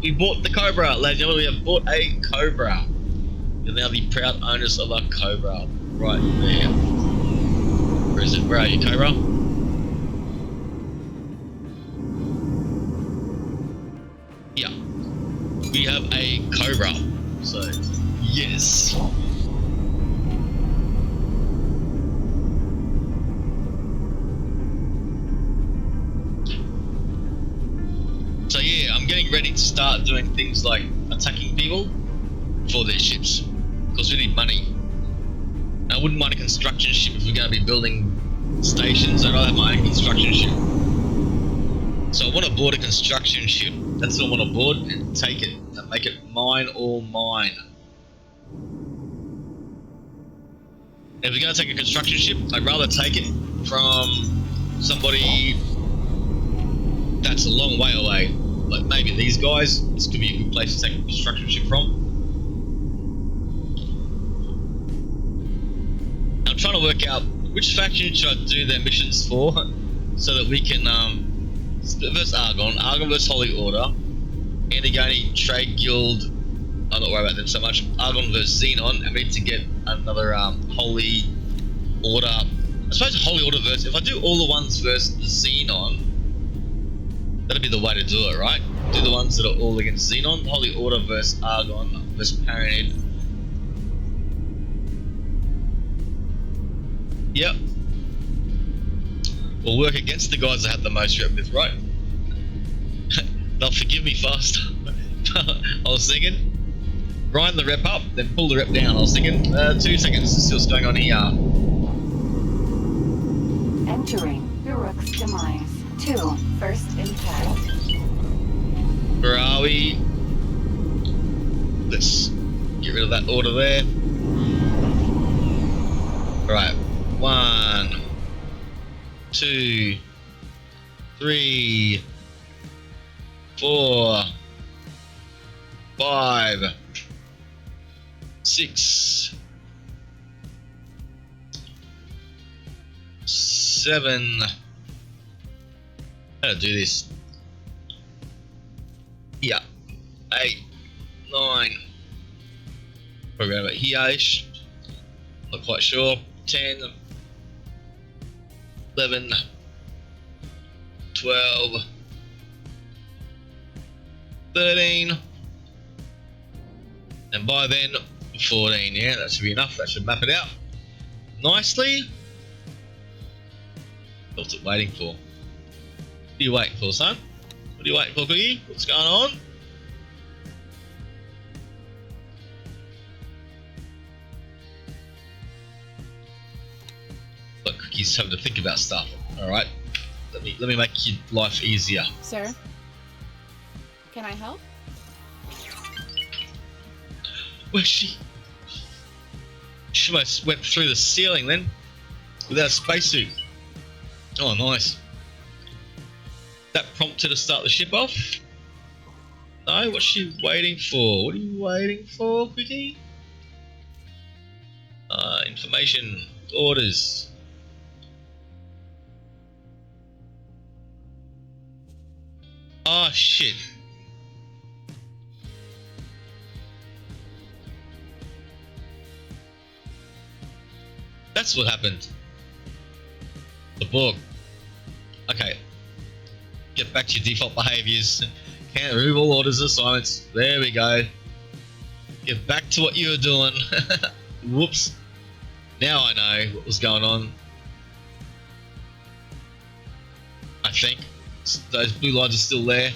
We bought the Cobra, ladies and gentlemen. We have bought a Cobra. You're now the proud owners of a Cobra. Right there. Where is it? Where are you, Cobra? Yeah. We have a Cobra. So, yes. So yeah, I'm getting ready to start doing things like attacking people for their ships. Because we need money. I wouldn't mind a construction ship if we're going to be building stations. I'd rather have my own construction ship. So I want to board a construction ship. That's what I want to board and take it and make it mine or mine. If we're going to take a construction ship, I'd rather take it from somebody that's a long way away. Like maybe these guys. This could be a good place to take a construction ship from. I'm trying to work out which faction should I do their missions for, so that we can split versus Argon versus Holy Order, Antigone Trade Guild. I'm not worried about them so much. Argon versus Xenon, and we need to get another Holy Order. I suppose Holy Order versus. If I do all the ones versus Xenon, that'd be the way to do it, right? Do the ones that are all against Xenon. Holy Order versus Argon versus Paranid. Yep. We'll work against the guys that have the most rep with, right? They'll forgive me faster. I was thinking, grind the rep up, then pull the rep down. I was thinking, 2 seconds to see what's going on here. Entering Uruk's demise. 2. First impact. Where are we? Let's get rid of that order there. Right. 1, 2, 3, 4, 5, 6, 7. How to do this? Yeah. 8, 9. Probably about here-ish. Not quite sure. 10, 11, 12, 13, and by then 14. Yeah, that should be enough. That should map it out nicely. What's it waiting for? What are you waiting for, son? What are you waiting for, Cookie? What's going on? Look, Cookie's having to think about stuff. All right, let me make your life easier. Sir, can I help? Where's she? She almost went through the ceiling then, without a spacesuit. Oh, nice. That prompted to start the ship off? No, what's she waiting for? What are you waiting for, Quickie? Information, orders. Oh, shit. That's what happened. The Borg. Okay. Get back to your default behaviors. Can't remove all orders and assignments. There we go. Get back to what you were doing. Whoops. Now I know what was going on. I think. Those blue lines are still there.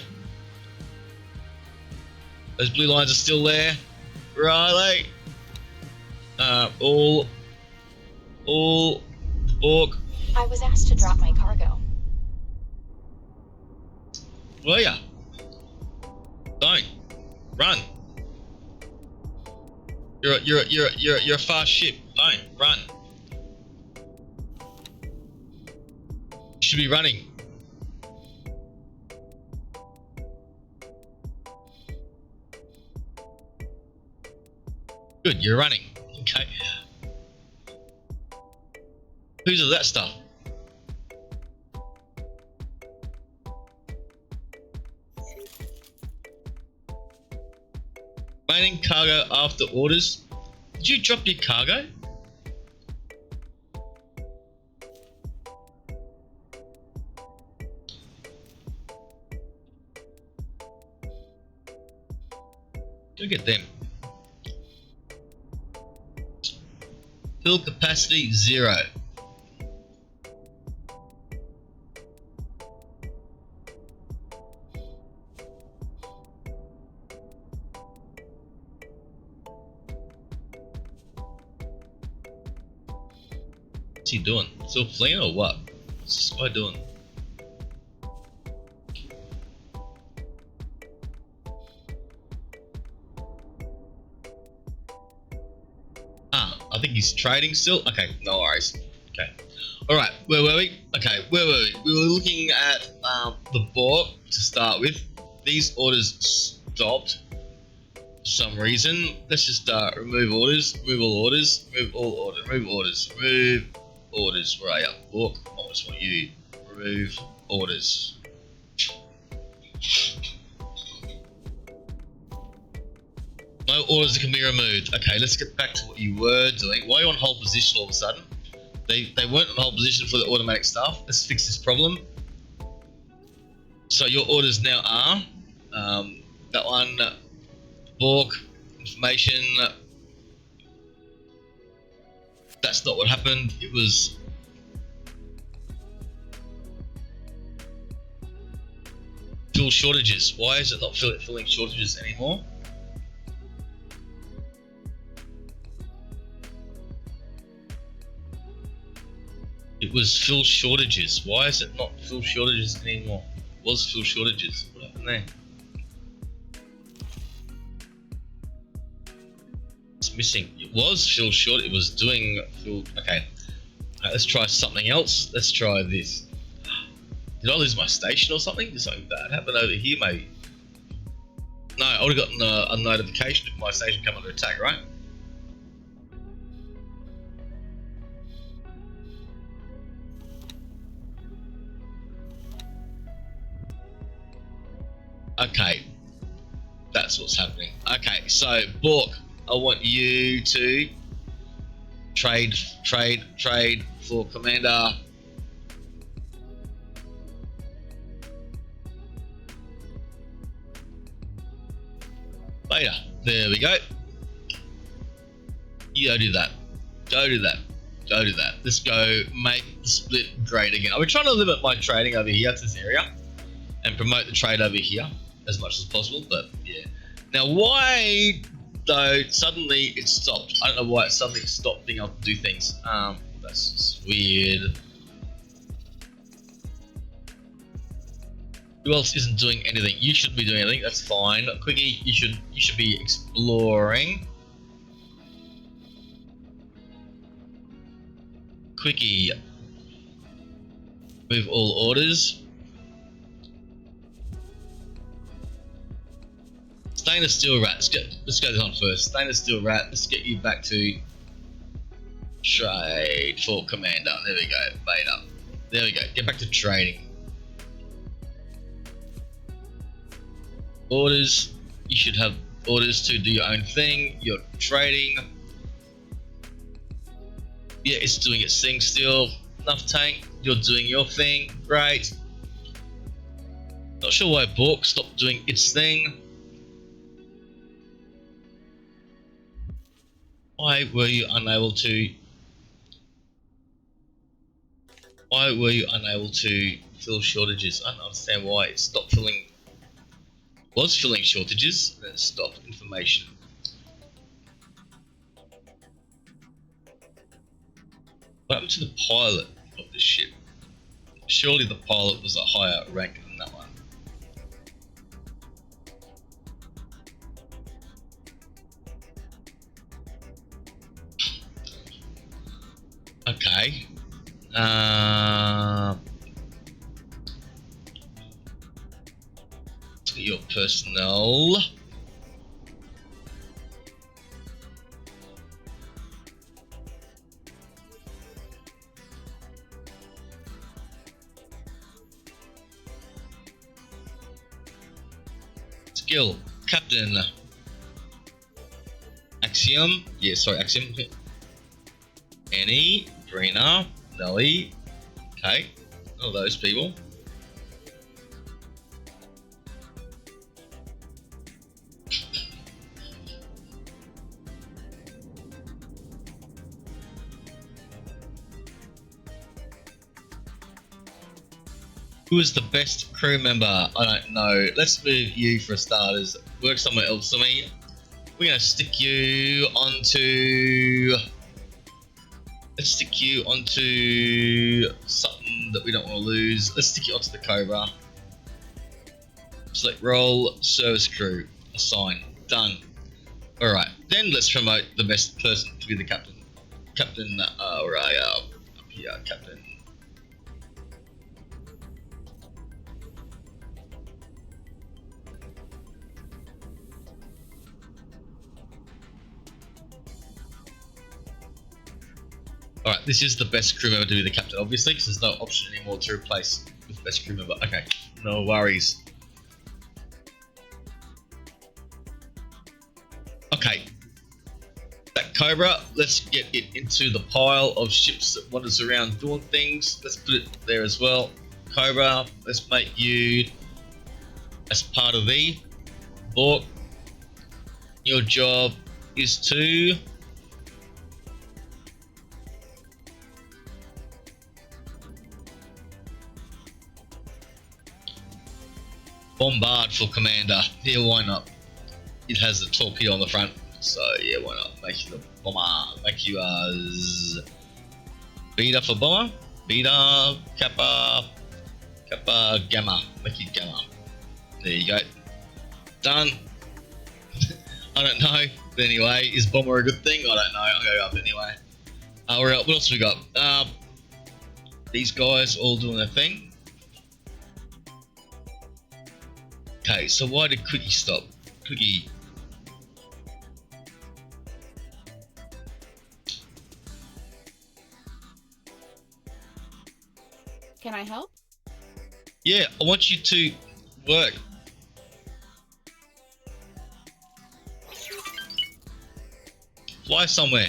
Those blue lines are still there. Right, all Borg. I was asked to drop my cargo. Were ya? Don't run. You're a fast ship. Don't run. You should be running. Good, you're running. Okay. Who does that stuff? Remaining cargo after orders. Did you drop your cargo? Look at them. Fill capacity 0. What's he doing? Still fleeing or what? What's this guy doing? I think he's trading still. Okay, no worries. Okay. Alright, where were we? Okay, where were we? We were looking at the Borg to start with. These orders stopped for some reason. Let's just remove orders, remove all orders, remove all orders, remove orders, remove orders. Where are you? Borg, I just want you. Remove orders. No orders can be removed. Okay, let's get back to what you were doing. Why are you on hold position all of a sudden? They weren't on hold position for the automatic stuff. Let's fix this problem. So your orders now are that one, Borg, information. That's not what happened. It was fill shortages. Why is it not filling shortages anymore? It was fill shortages. Why is it not fill shortages anymore? It was fill shortages. What happened there? It's missing. It was fill short. It was doing fill. Okay. Alright, let's try something else. Let's try this. Did I lose my station or something? Did something bad happen over here maybe? No, I would have gotten a notification if my station come under attack, right? Okay, that's what's happening. Okay, so Bork, I want you to trade for commander. Later. There we go. You go do that. Go do that. Go do that. Let's go make the split great again. I've been trying to limit my trading over here to this area and promote the trade over here as much as possible, but yeah. Now why though suddenly it stopped? I don't know why it suddenly stopped being able to do things. That's just weird. Who else isn't doing anything? You shouldn't be doing anything, that's fine. Quickie, you should be exploring. Quickie. Move all orders. Stainless steel rat. Let's go this one first. Stainless steel rat. Let's get you back to trade for commander. There we go. Beta. There we go. Get back to trading. Orders. You should have orders to do your own thing. You're trading. Yeah, it's doing its thing still. Enough tank. You're doing your thing. Great. Not sure why Bork stopped doing its thing. Why were you unable to fill shortages? I don't understand why it stopped filling. Was filling shortages, then stopped information. What happened to the pilot of this ship? Surely the pilot was a higher rank than that one. Okay. Let's get your personnel. Skill. Captain. Axiom. Yeah, sorry, Axiom. Annie, Brina, Nelly. Okay, all those people. Who is the best crew member? I don't know. Let's move you for starters. Work somewhere else for me. We're gonna stick you onto. Let's stick you onto something that we don't want to lose. Let's stick you onto the Cobra. Select role, service crew, assign, done. Alright, then let's promote the best person to be the captain. Captain, right, up here, captain. Alright, this is the best crew member to be the captain, obviously, because there's no option anymore to replace with best crew member. Okay, no worries. Okay. That Cobra, let's get it into the pile of ships that wanders around doing things. Let's put it there as well. Cobra, let's make you as part of the Bork. Your job is to Bombard for commander. Yeah, why not? It has the torpedo on the front, so yeah, why not? Make you the bomber. Make you beta for bomber. Beta, kappa, gamma. Make you gamma. There you go. Done. I don't know, but anyway, is bomber a good thing? I don't know. I'll go up anyway. What else we got? These guys all doing their thing. Okay, so why did Cookie stop? Cookie. Can I help? Yeah, I want you to work. Fly somewhere.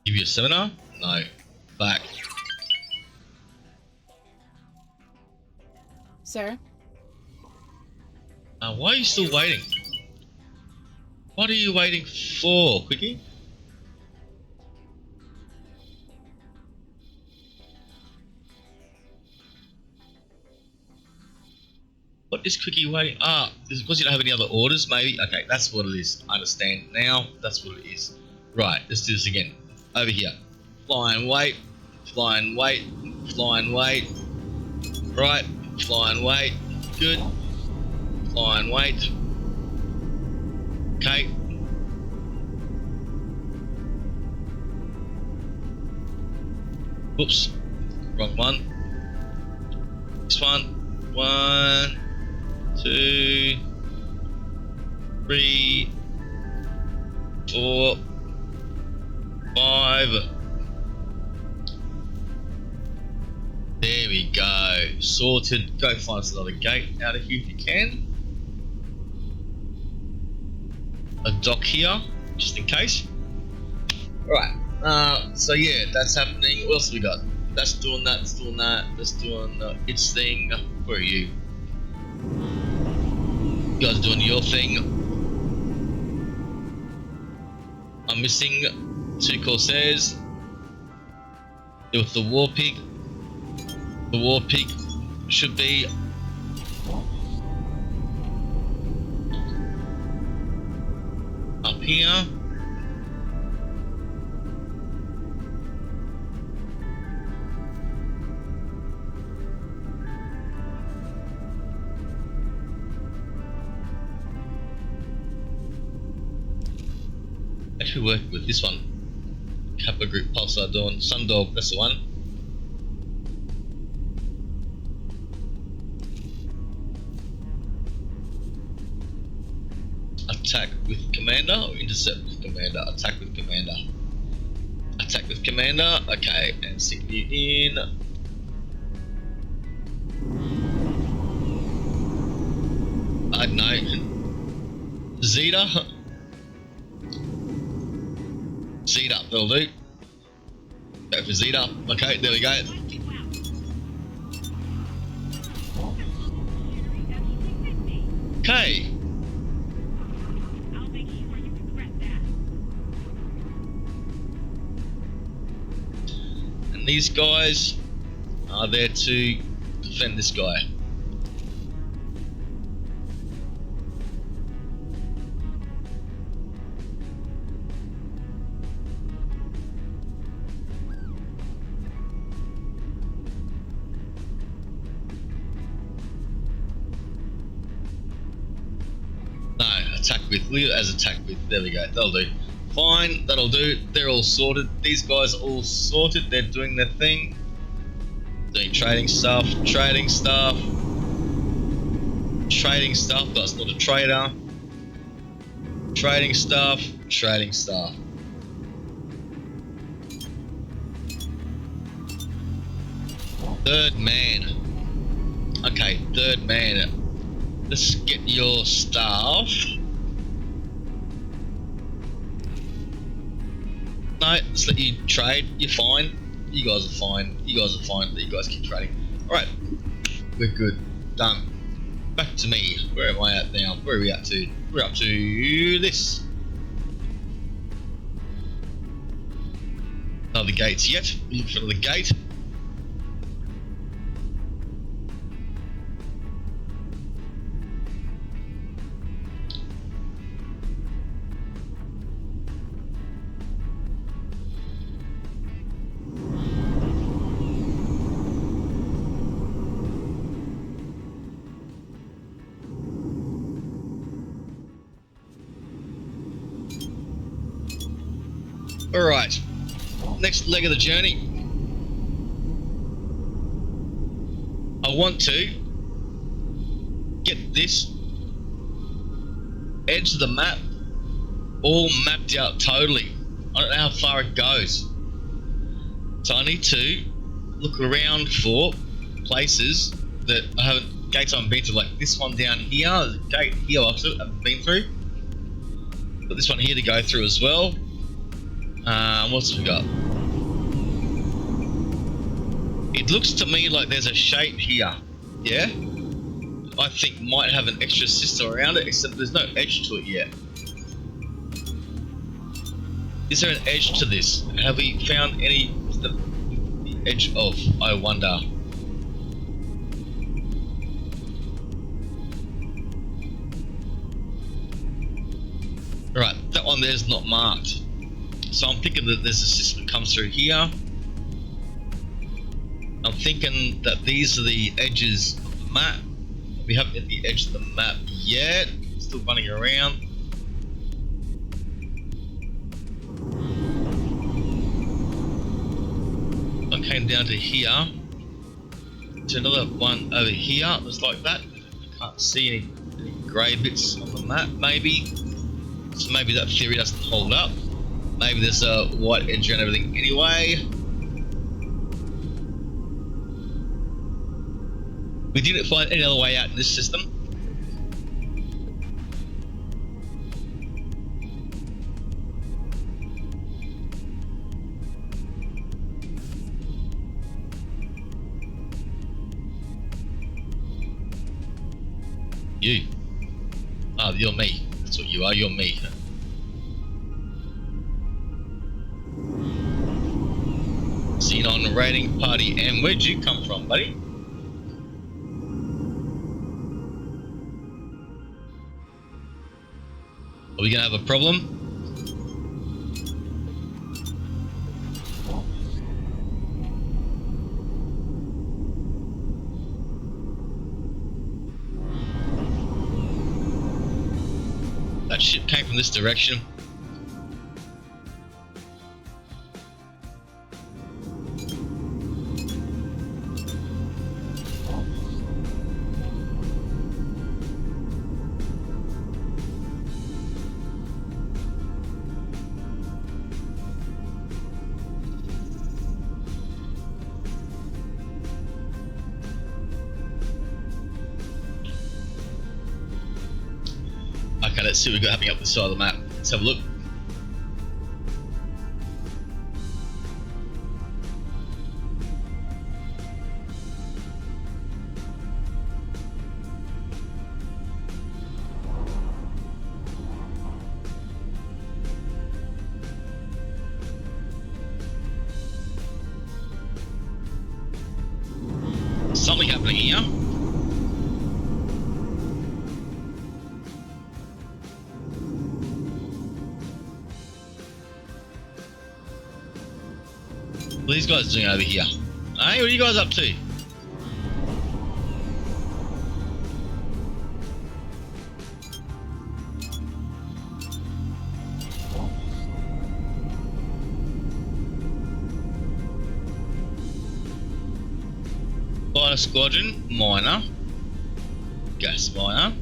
Give you a seminar? No. Back. Sir? Why are you still waiting? What are you waiting for, Quickie? What is Quickie waiting? Is it because you don't have any other orders, maybe? Okay, that's what it is. I understand now. That's what it is. Right, let's do this again. Over here. Fly and wait. Fly and wait. Fly and wait. Right. Fly and wait. Good. Fly and wait. Okay. Oops. Wrong one. This one. 1, 2, 3, 4, 5. There we go. Sorted. Go find us another gate out of here if you can. A dock here, just in case. Alright. So yeah, that's happening. What else have we got? That's doing that, that's doing that, that's doing its thing. Where are you? You guys are doing your thing. I'm missing 2 Corsairs. With the War Pig. The War Pig should be up here. Actually working with this one. Kappa Group Pulsar Dawn. Sundog, that's the one. Attack with commander or intercept with commander? Attack with commander. Attack with commander. Okay, and stick you in. I don't know. Zeta. Zeta, that'll do. Go for Zeta. Okay, there we go. Okay. I'll make sure you regret that. And these guys are there to defend this guy. Attack with, leave it as attack with, there we go, that'll do. Fine, that'll do, they're all sorted. These guys are all sorted, they're doing their thing. Doing trading stuff, trading stuff. Trading stuff, that's not a trader. Trading stuff, trading stuff. Third man. Okay, third man. Let's get your stuff. No, let's let you trade. You're fine. You guys are fine. You guys are fine. You guys keep trading. Alright. We're good. Done. Back to me. Where am I at now? Where are we up to? We're up to this. Another gates yet. Look for another gate. Alright, next leg of the journey. I want to get this edge of the map all mapped out totally. I don't know how far it goes. So I need to look around for places that I haven't, gates I haven't been to, like this one down here, there's a gate here I haven't been through. Got this one here to go through as well. What's we got? It looks to me like there's a shape here, yeah? I think might have an extra system around it, except there's no edge to it yet. Is there an edge to this? Have we found any the edge of, I wonder? Right, that one there's not marked. So I'm thinking that there's a system that comes through here. I'm thinking that these are the edges of the map. We haven't hit the edge of the map yet. Still running around. I came down to here. To another one over here. Just like that. I can't see any grey bits on the map, maybe. So maybe that theory doesn't hold up. Maybe there's a white edge around everything anyway. We didn't find any other way out in this system. You. Ah, you're me. That's what you are, you're me. Seen on raiding party M. Where'd you come from, buddy? Are we gonna have a problem? That ship came from this direction. Okay, let's see what we've got happening up this side of the map. Let's have a look. Something happening here. What are these guys doing over here? Hey, what are you guys up to? Fire squadron, miner, gas miner.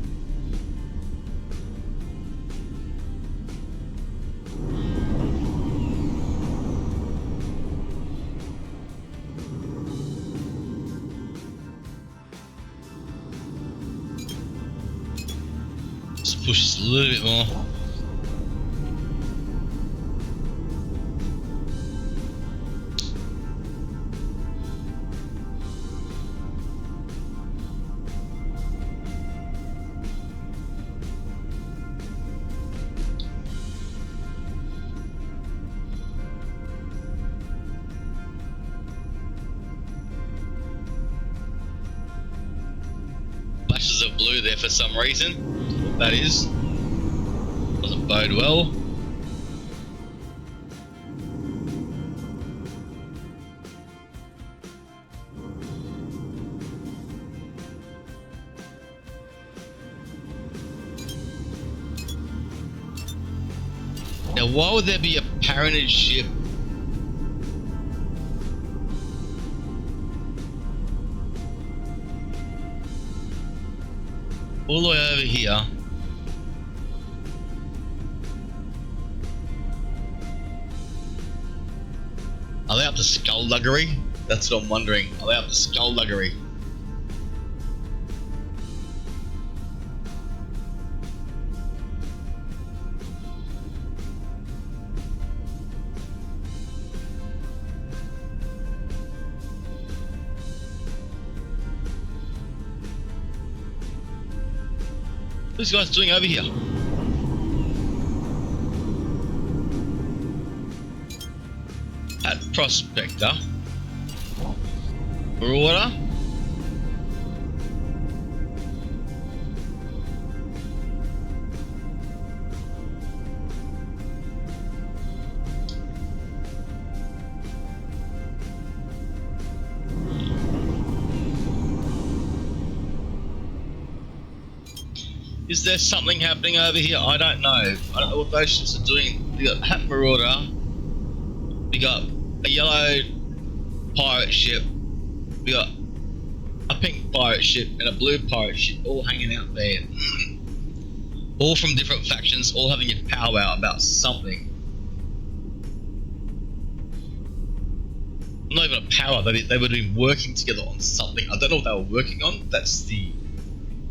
Let's push this a little bit more. Flashes of blue there for some reason. What that is doesn't bode well. Now, why would there be a parentage ship. All the way over here. Are they up to skullduggery? That's what I'm wondering. Are they up to skullduggery? What are these guys doing over here? At Prospector. Marauder. Is there something happening over here? I don't know. I don't know what those ships are doing. We got Hat Marauder. We got a yellow pirate ship. We got a pink pirate ship and a blue pirate ship all hanging out there. All from different factions, all having a powwow about something. Not even a power, they were doing working together on something. I don't know what they were working on. That's the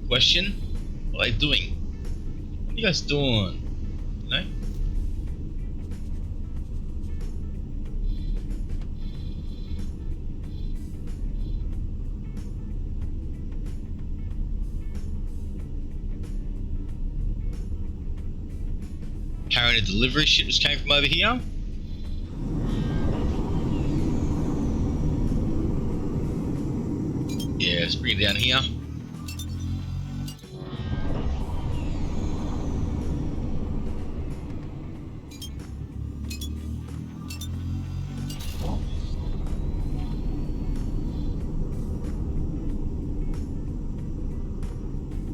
question. What are they doing? What are you guys doing? You know? Carrying a delivery ship just came from over here. Yeah, let's bring it down here.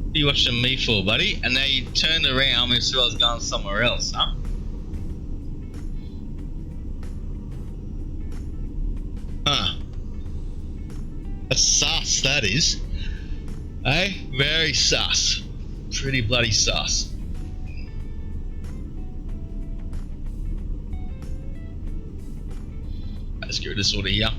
What are you watching me for, buddy? And now you turned around and saw I was going somewhere else, huh? Huh. That's sus, that is. Eh? Very sus. Pretty bloody sus. Let's get rid of this order here.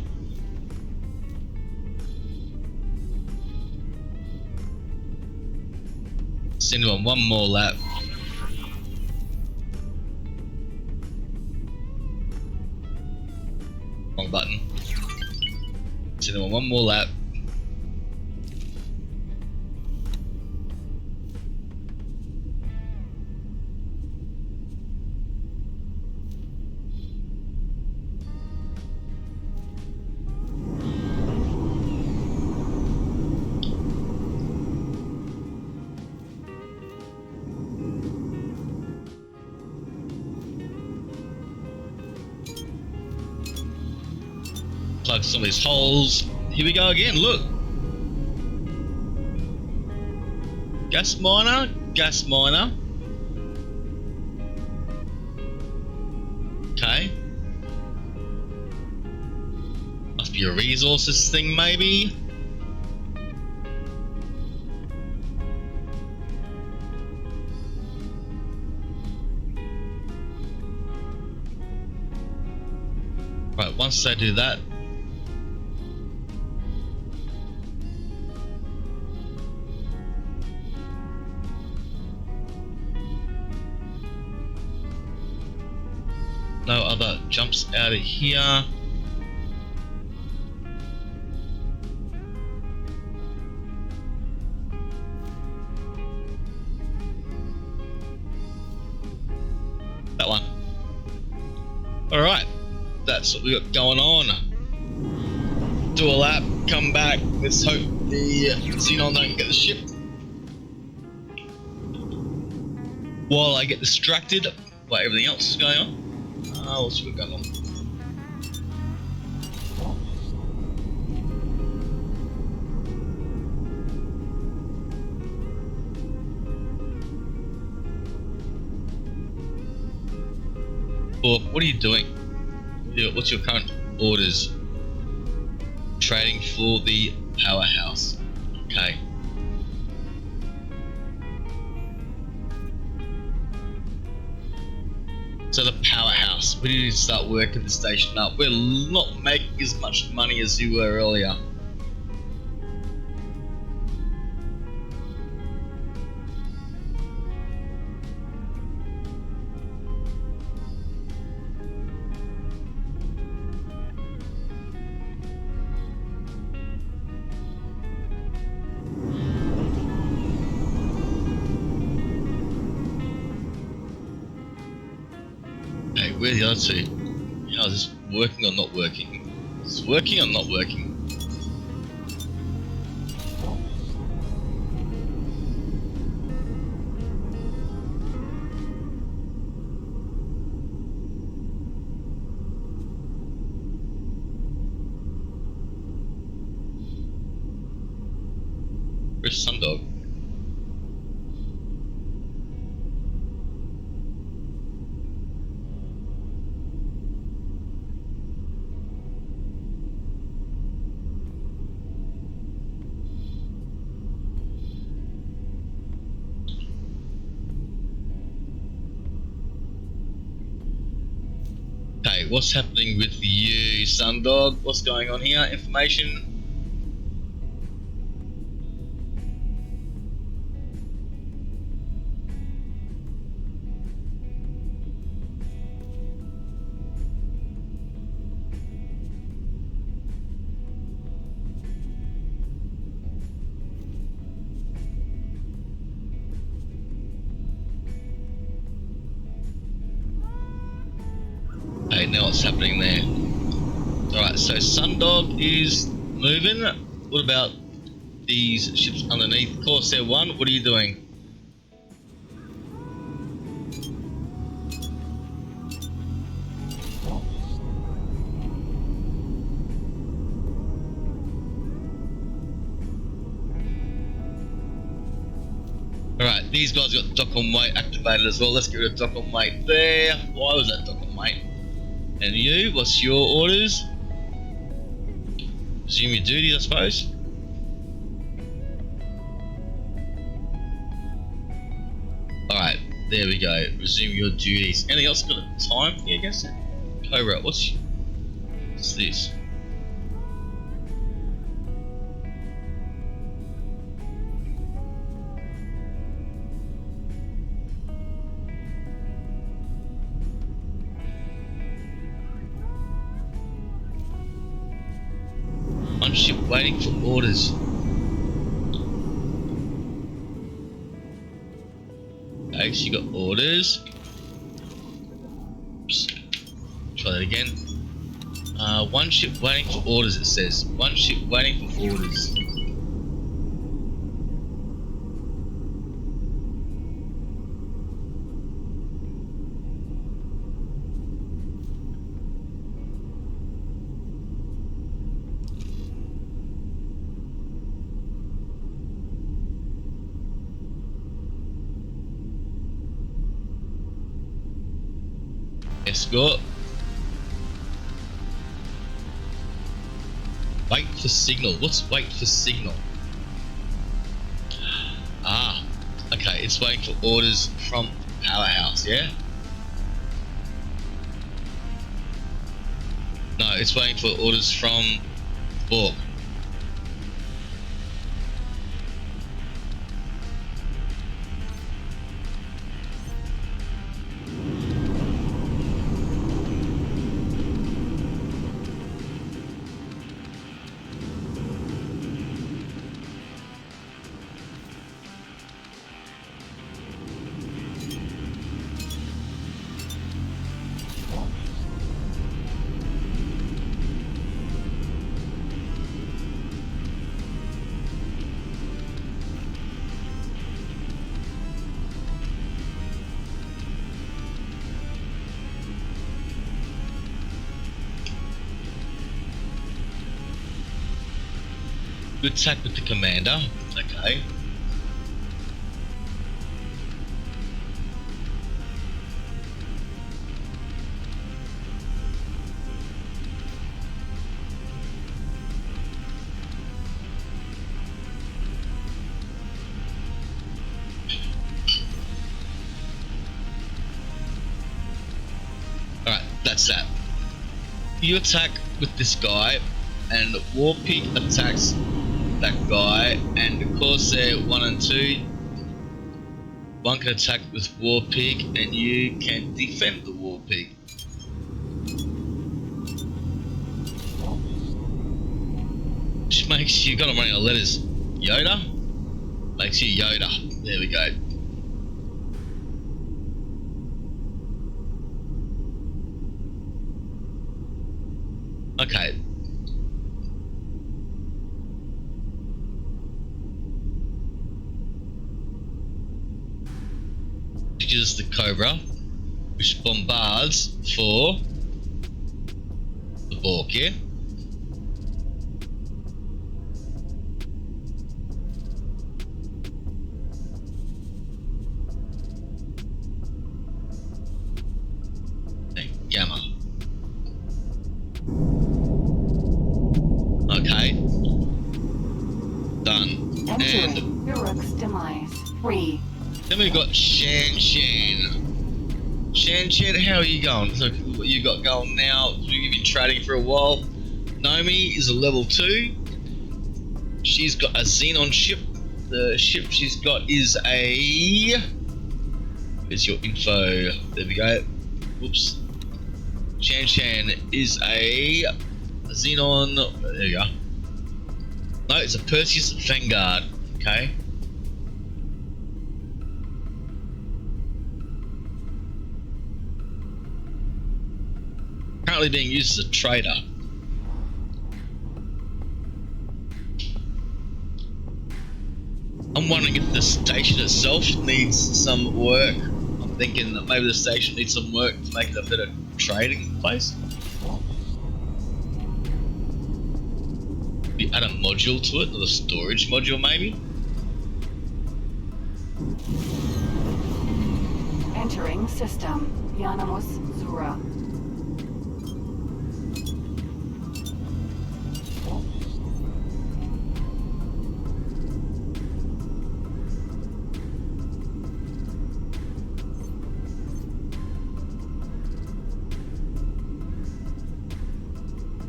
Send him on one more lap. Wrong button. Send him on one more lap. Plug some of these holes. Here we go again, look. Gas miner, gas miner. Okay. Must be a resources thing maybe. Right, once I do that, no other jumps out of here. That one. Alright, that's what we got going on. Do a lap, come back, let's hope the Xenon don't get the ship. While I get distracted by everything else is going on. What's we got on? Bork, what are you doing? What's your current orders? Trading for the powerhouse. Okay. So the powerhouse, we need to start working the station up. We're not making as much money as you were earlier. Hey, where are the other two? How is this working or not working? Is it working or not working? Where's Sundog? Okay, what's happening with you, Sundog? What's going on here? Information? Okay, now what's happening there? Alright, so Sundog is moving. What about these ships underneath? Corsair 1, what are you doing? Alright, these guys got dock on weight activated as well. Let's get rid of dock on weight there. Why was that dock on weight? And you, what's your orders? Resume your duties, I suppose. Alright, there we go. Resume your duties. Anything else got a time here against it? Cobra, what's this? One ship waiting for orders. Okay, so you got orders. Oops. Try that again. One ship waiting for orders, it says. One ship waiting for orders. Escort. Wait for signal. What's wait for signal? Ah, okay. It's waiting for orders from Powerhouse, yeah? No, it's waiting for orders from Bork. Good attack with the commander. Okay. you attack with this guy, and War Pig attacks that guy, and because they're 1 and 2, one can attack with War Pig, and you can defend the War Pig. Which makes you, got them running out of letters. Yoda? Makes you Yoda. There we go. Okay. Which is the Cobra, which bombards for the Bork, yeah? And Gamma. Okay. Done. Entering And Uruk's demise. 3. then we've got Shan Shan. Shan Shan, how are you going? So what you got going now? You've been trading for a while. Nomi is a level 2. She's got a Xenon ship. The ship she's got is a... Where's your info? There we go. Whoops. Shan Shan is a Xenon... There you go. No, it's a Perseus Vanguard. Okay. Currently being used as a trader. I'm wondering if the station itself needs some work. I'm thinking that maybe the station needs some work to make it a better trading place. We add a module to it, or a storage module maybe. Entering system. Yanamus Zura.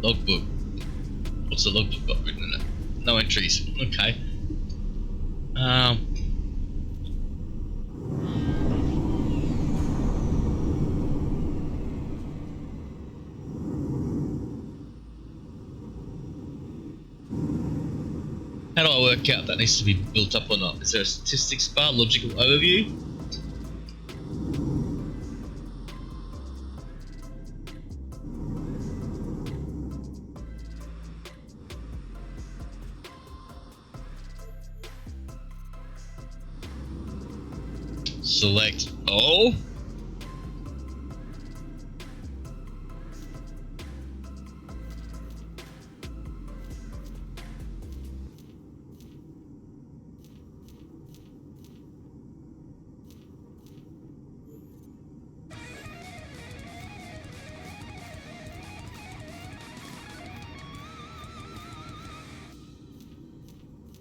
Logbook. What's the logbook got written in it? No entries. Okay. How do I work out that needs to be built up or not? Is there a statistics bar, logical overview? Select all.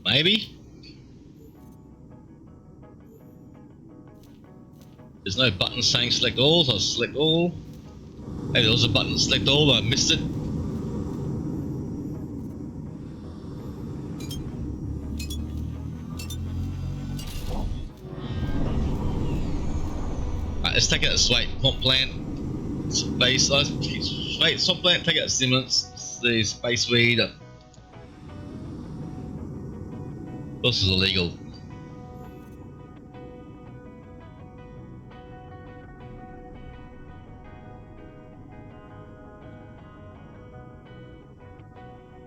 Maybe. There's no button saying select all, so I'll select all. Maybe there was a button select all, but I missed it. Alright, let's take out the sway swamp plant. Space, wait, swamp plant, take out stimulants, the space weed. This is illegal.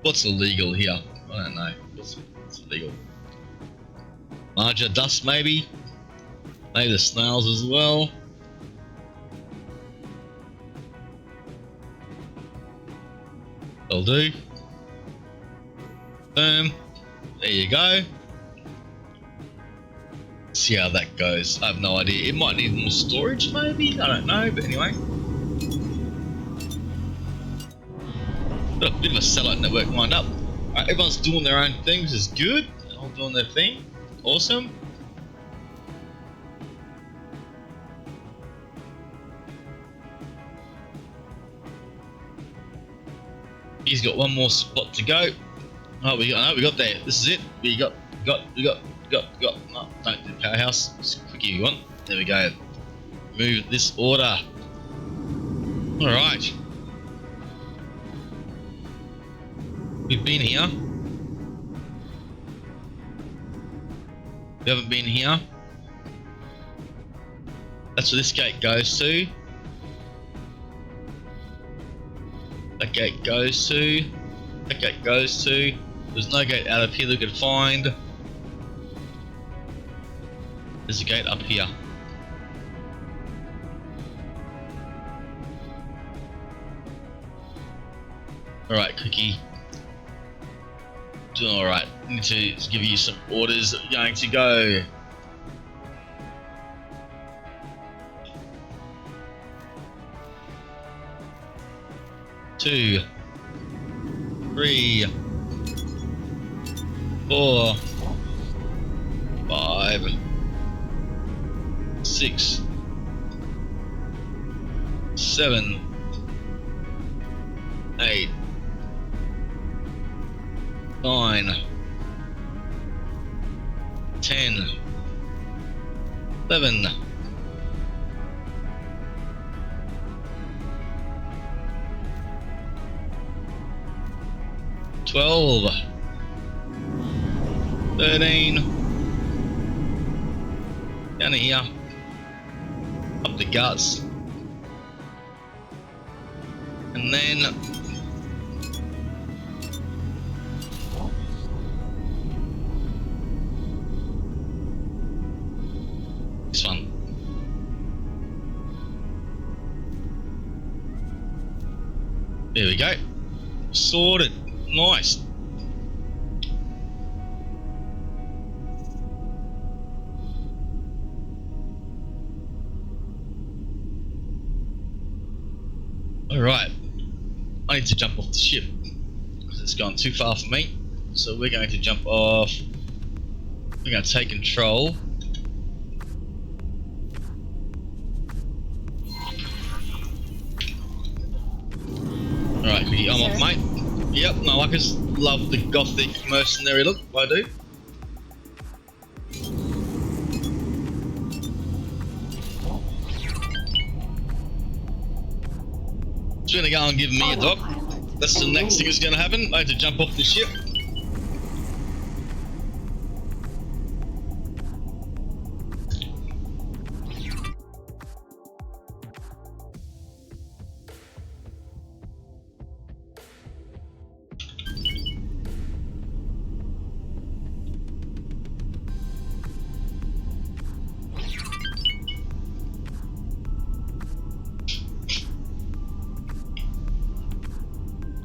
What's illegal here? I don't know. What's illegal? Marja dust maybe? Maybe the snails as well. That'll do. Boom. There you go. See how that goes. I have no idea. It might need more storage maybe? I don't know, but anyway. Got a bit of a satellite network lined up. Alright, everyone's doing their own thing, which is good. They're all doing their thing. Awesome. He's got one more spot to go. Oh, we got there. This is it. We got. No, don't do the powerhouse. Just quick if you want. There we go. Move this order. All right. We've been here. We haven't been here. That's where this gate goes to. That gate goes to. That gate goes to. There's no gate out of here that we could find. There's a gate up here. Alright, Cookie. Doing alright. I need to give you some orders that are going to go. Two, 3, 4, 5, 6, 7, 8, 9, 10, 11, 12, 13, down here, up the guts, and then this one. There we go. Sorted. Nice. Alright. I need to jump off the ship because it's gone too far for me. So we're going to jump off. We're going to take control. Alright, I'm off, mate. Yep, no, I just love the gothic mercenary look, I do. It's gonna go and give me a dock. That's the next thing that's gonna happen. I have to jump off the ship.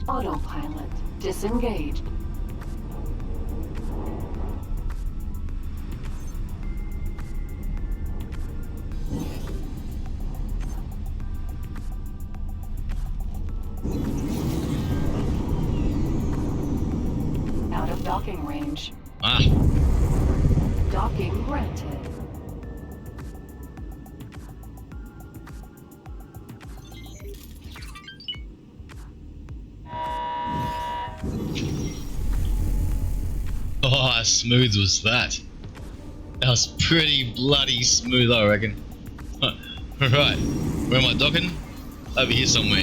Autopilot disengaged. Out of docking range. Ah. Docking granted. Oh, how smooth was that? That was pretty bloody smooth, I reckon. Right, where am I docking? Over here somewhere.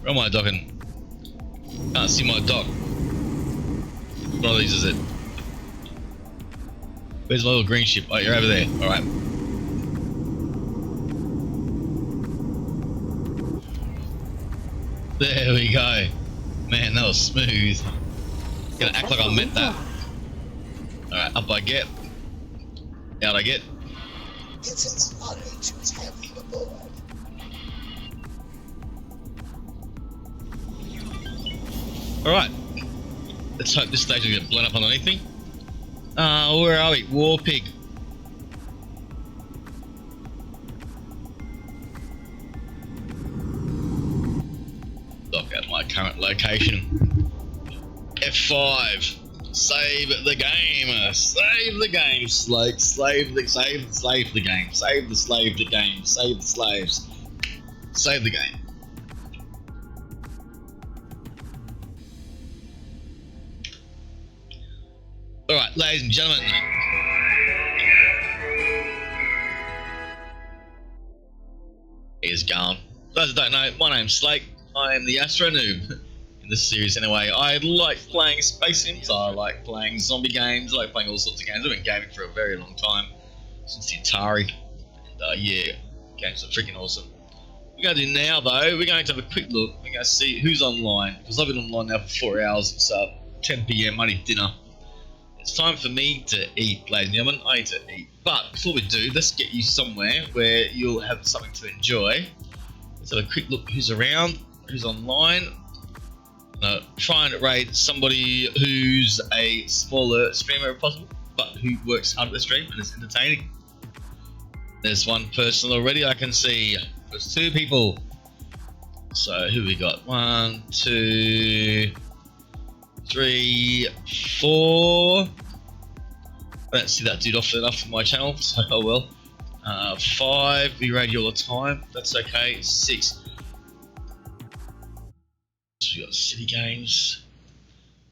Where am I docking? Can't see my dock. One of these is it. Where's my little green ship? Oh, you're over there. Alright. There we go. Man, that was smooth. Gonna act like I meant that. Alright, up I get. Out I get. It's an honor to have you aboard. Alright. Let's hope this stage will get blown up on anything. Where are we? War Pig. Dock at my current location. F5. Save the game. Save the game. Slave the game. Save the slave the game. Save the slaves. Save the game. Alright, ladies and gentlemen. He is gone. For those who don't know, my name's Slake. I am the Astro-n00b. In this series anyway. I like playing space sims, I like playing zombie games, I like playing all sorts of games. I've been gaming for a very long time, since the Atari. And yeah, games are freaking awesome. What we're going to do now though, we're going to have a quick look. We're going to see who's online, because I've been online now for 4 hours. It's 10 PM, I need dinner. It's time for me to eat, ladies and gentlemen. I need to eat. But before we do, let's get you somewhere where you'll have something to enjoy. Let's have a quick look who's around, who's online. Try and raid somebody who's a smaller streamer if possible, but who works hard at the stream and is entertaining. There's one person already I can see. There's 2 people. So who we got? 1, 2, 3, 4. I don't see that dude often enough on my channel, so oh well. 5, we raid you all the time. That's okay. 6. We got city games,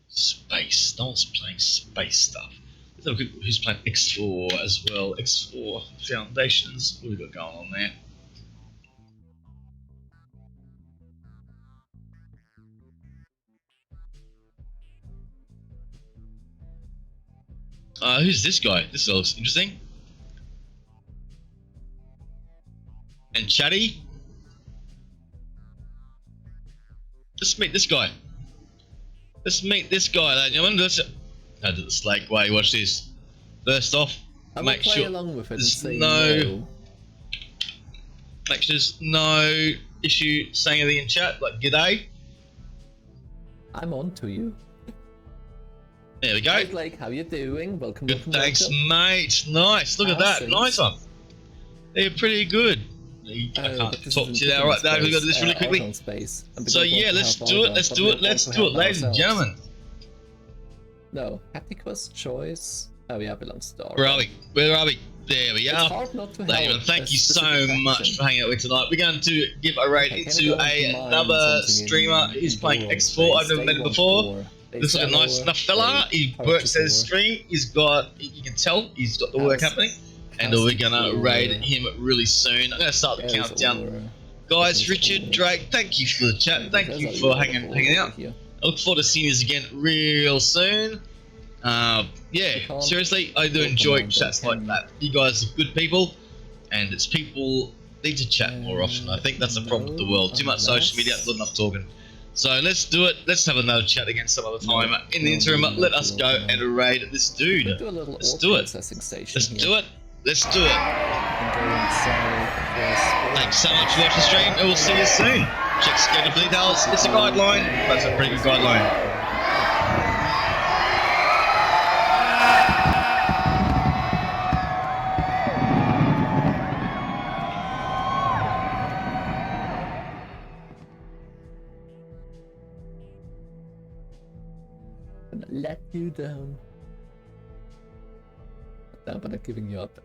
space. No one's playing space stuff. Let's have a look at who's playing X4 as well. X4 Foundations. What have we got going on there? Who's this guy? This looks interesting. And chatty. Let's meet this guy. Let's meet this guy, ladies and gentlemen. Let's go to the Slake way. Watch this. First off, make sure there's no issue saying anything in chat, like g'day. I'm on to you. There we go. Hi, Blake, how you doing? Welcome. Good, thanks, mate. Nice. Look at that. Nice one. They're pretty good. I can't talk to you now right now. We've got to do this really quickly. So yeah, let's do it. Let's do it. Let's do it, ladies and gentlemen. No, Hapticus choice. Oh yeah, belongs to. Where are we? Where are we? There we are. Ladies, thank you so much for hanging out with tonight. We're going to give a rating to another streamer who's playing X4. I've never met him before. Looks like a nice enough fella. He works at his stream. He's got, you can tell, he's got the work happening. And we're gonna raid him really soon. I'm gonna start the countdown. Guys, Richard, Drake, thank you for the chat. Thank you for hanging out. I look forward to seeing you again real soon. Yeah, seriously, I do enjoy chats like that. You guys are good people, and it's people need to chat more often. I think that's the problem with the world. Too much social media, not enough talking. So let's do it. Let's have another chat again some other time. In the interim, let us go and raid this dude. Let's do it. Let's do it. Let's do it. Thanks so much for watching the stream, and we'll see you soon. Check schedule for details. It's a guideline. That's a pretty good guideline. Let you down. No, but I'm giving you up.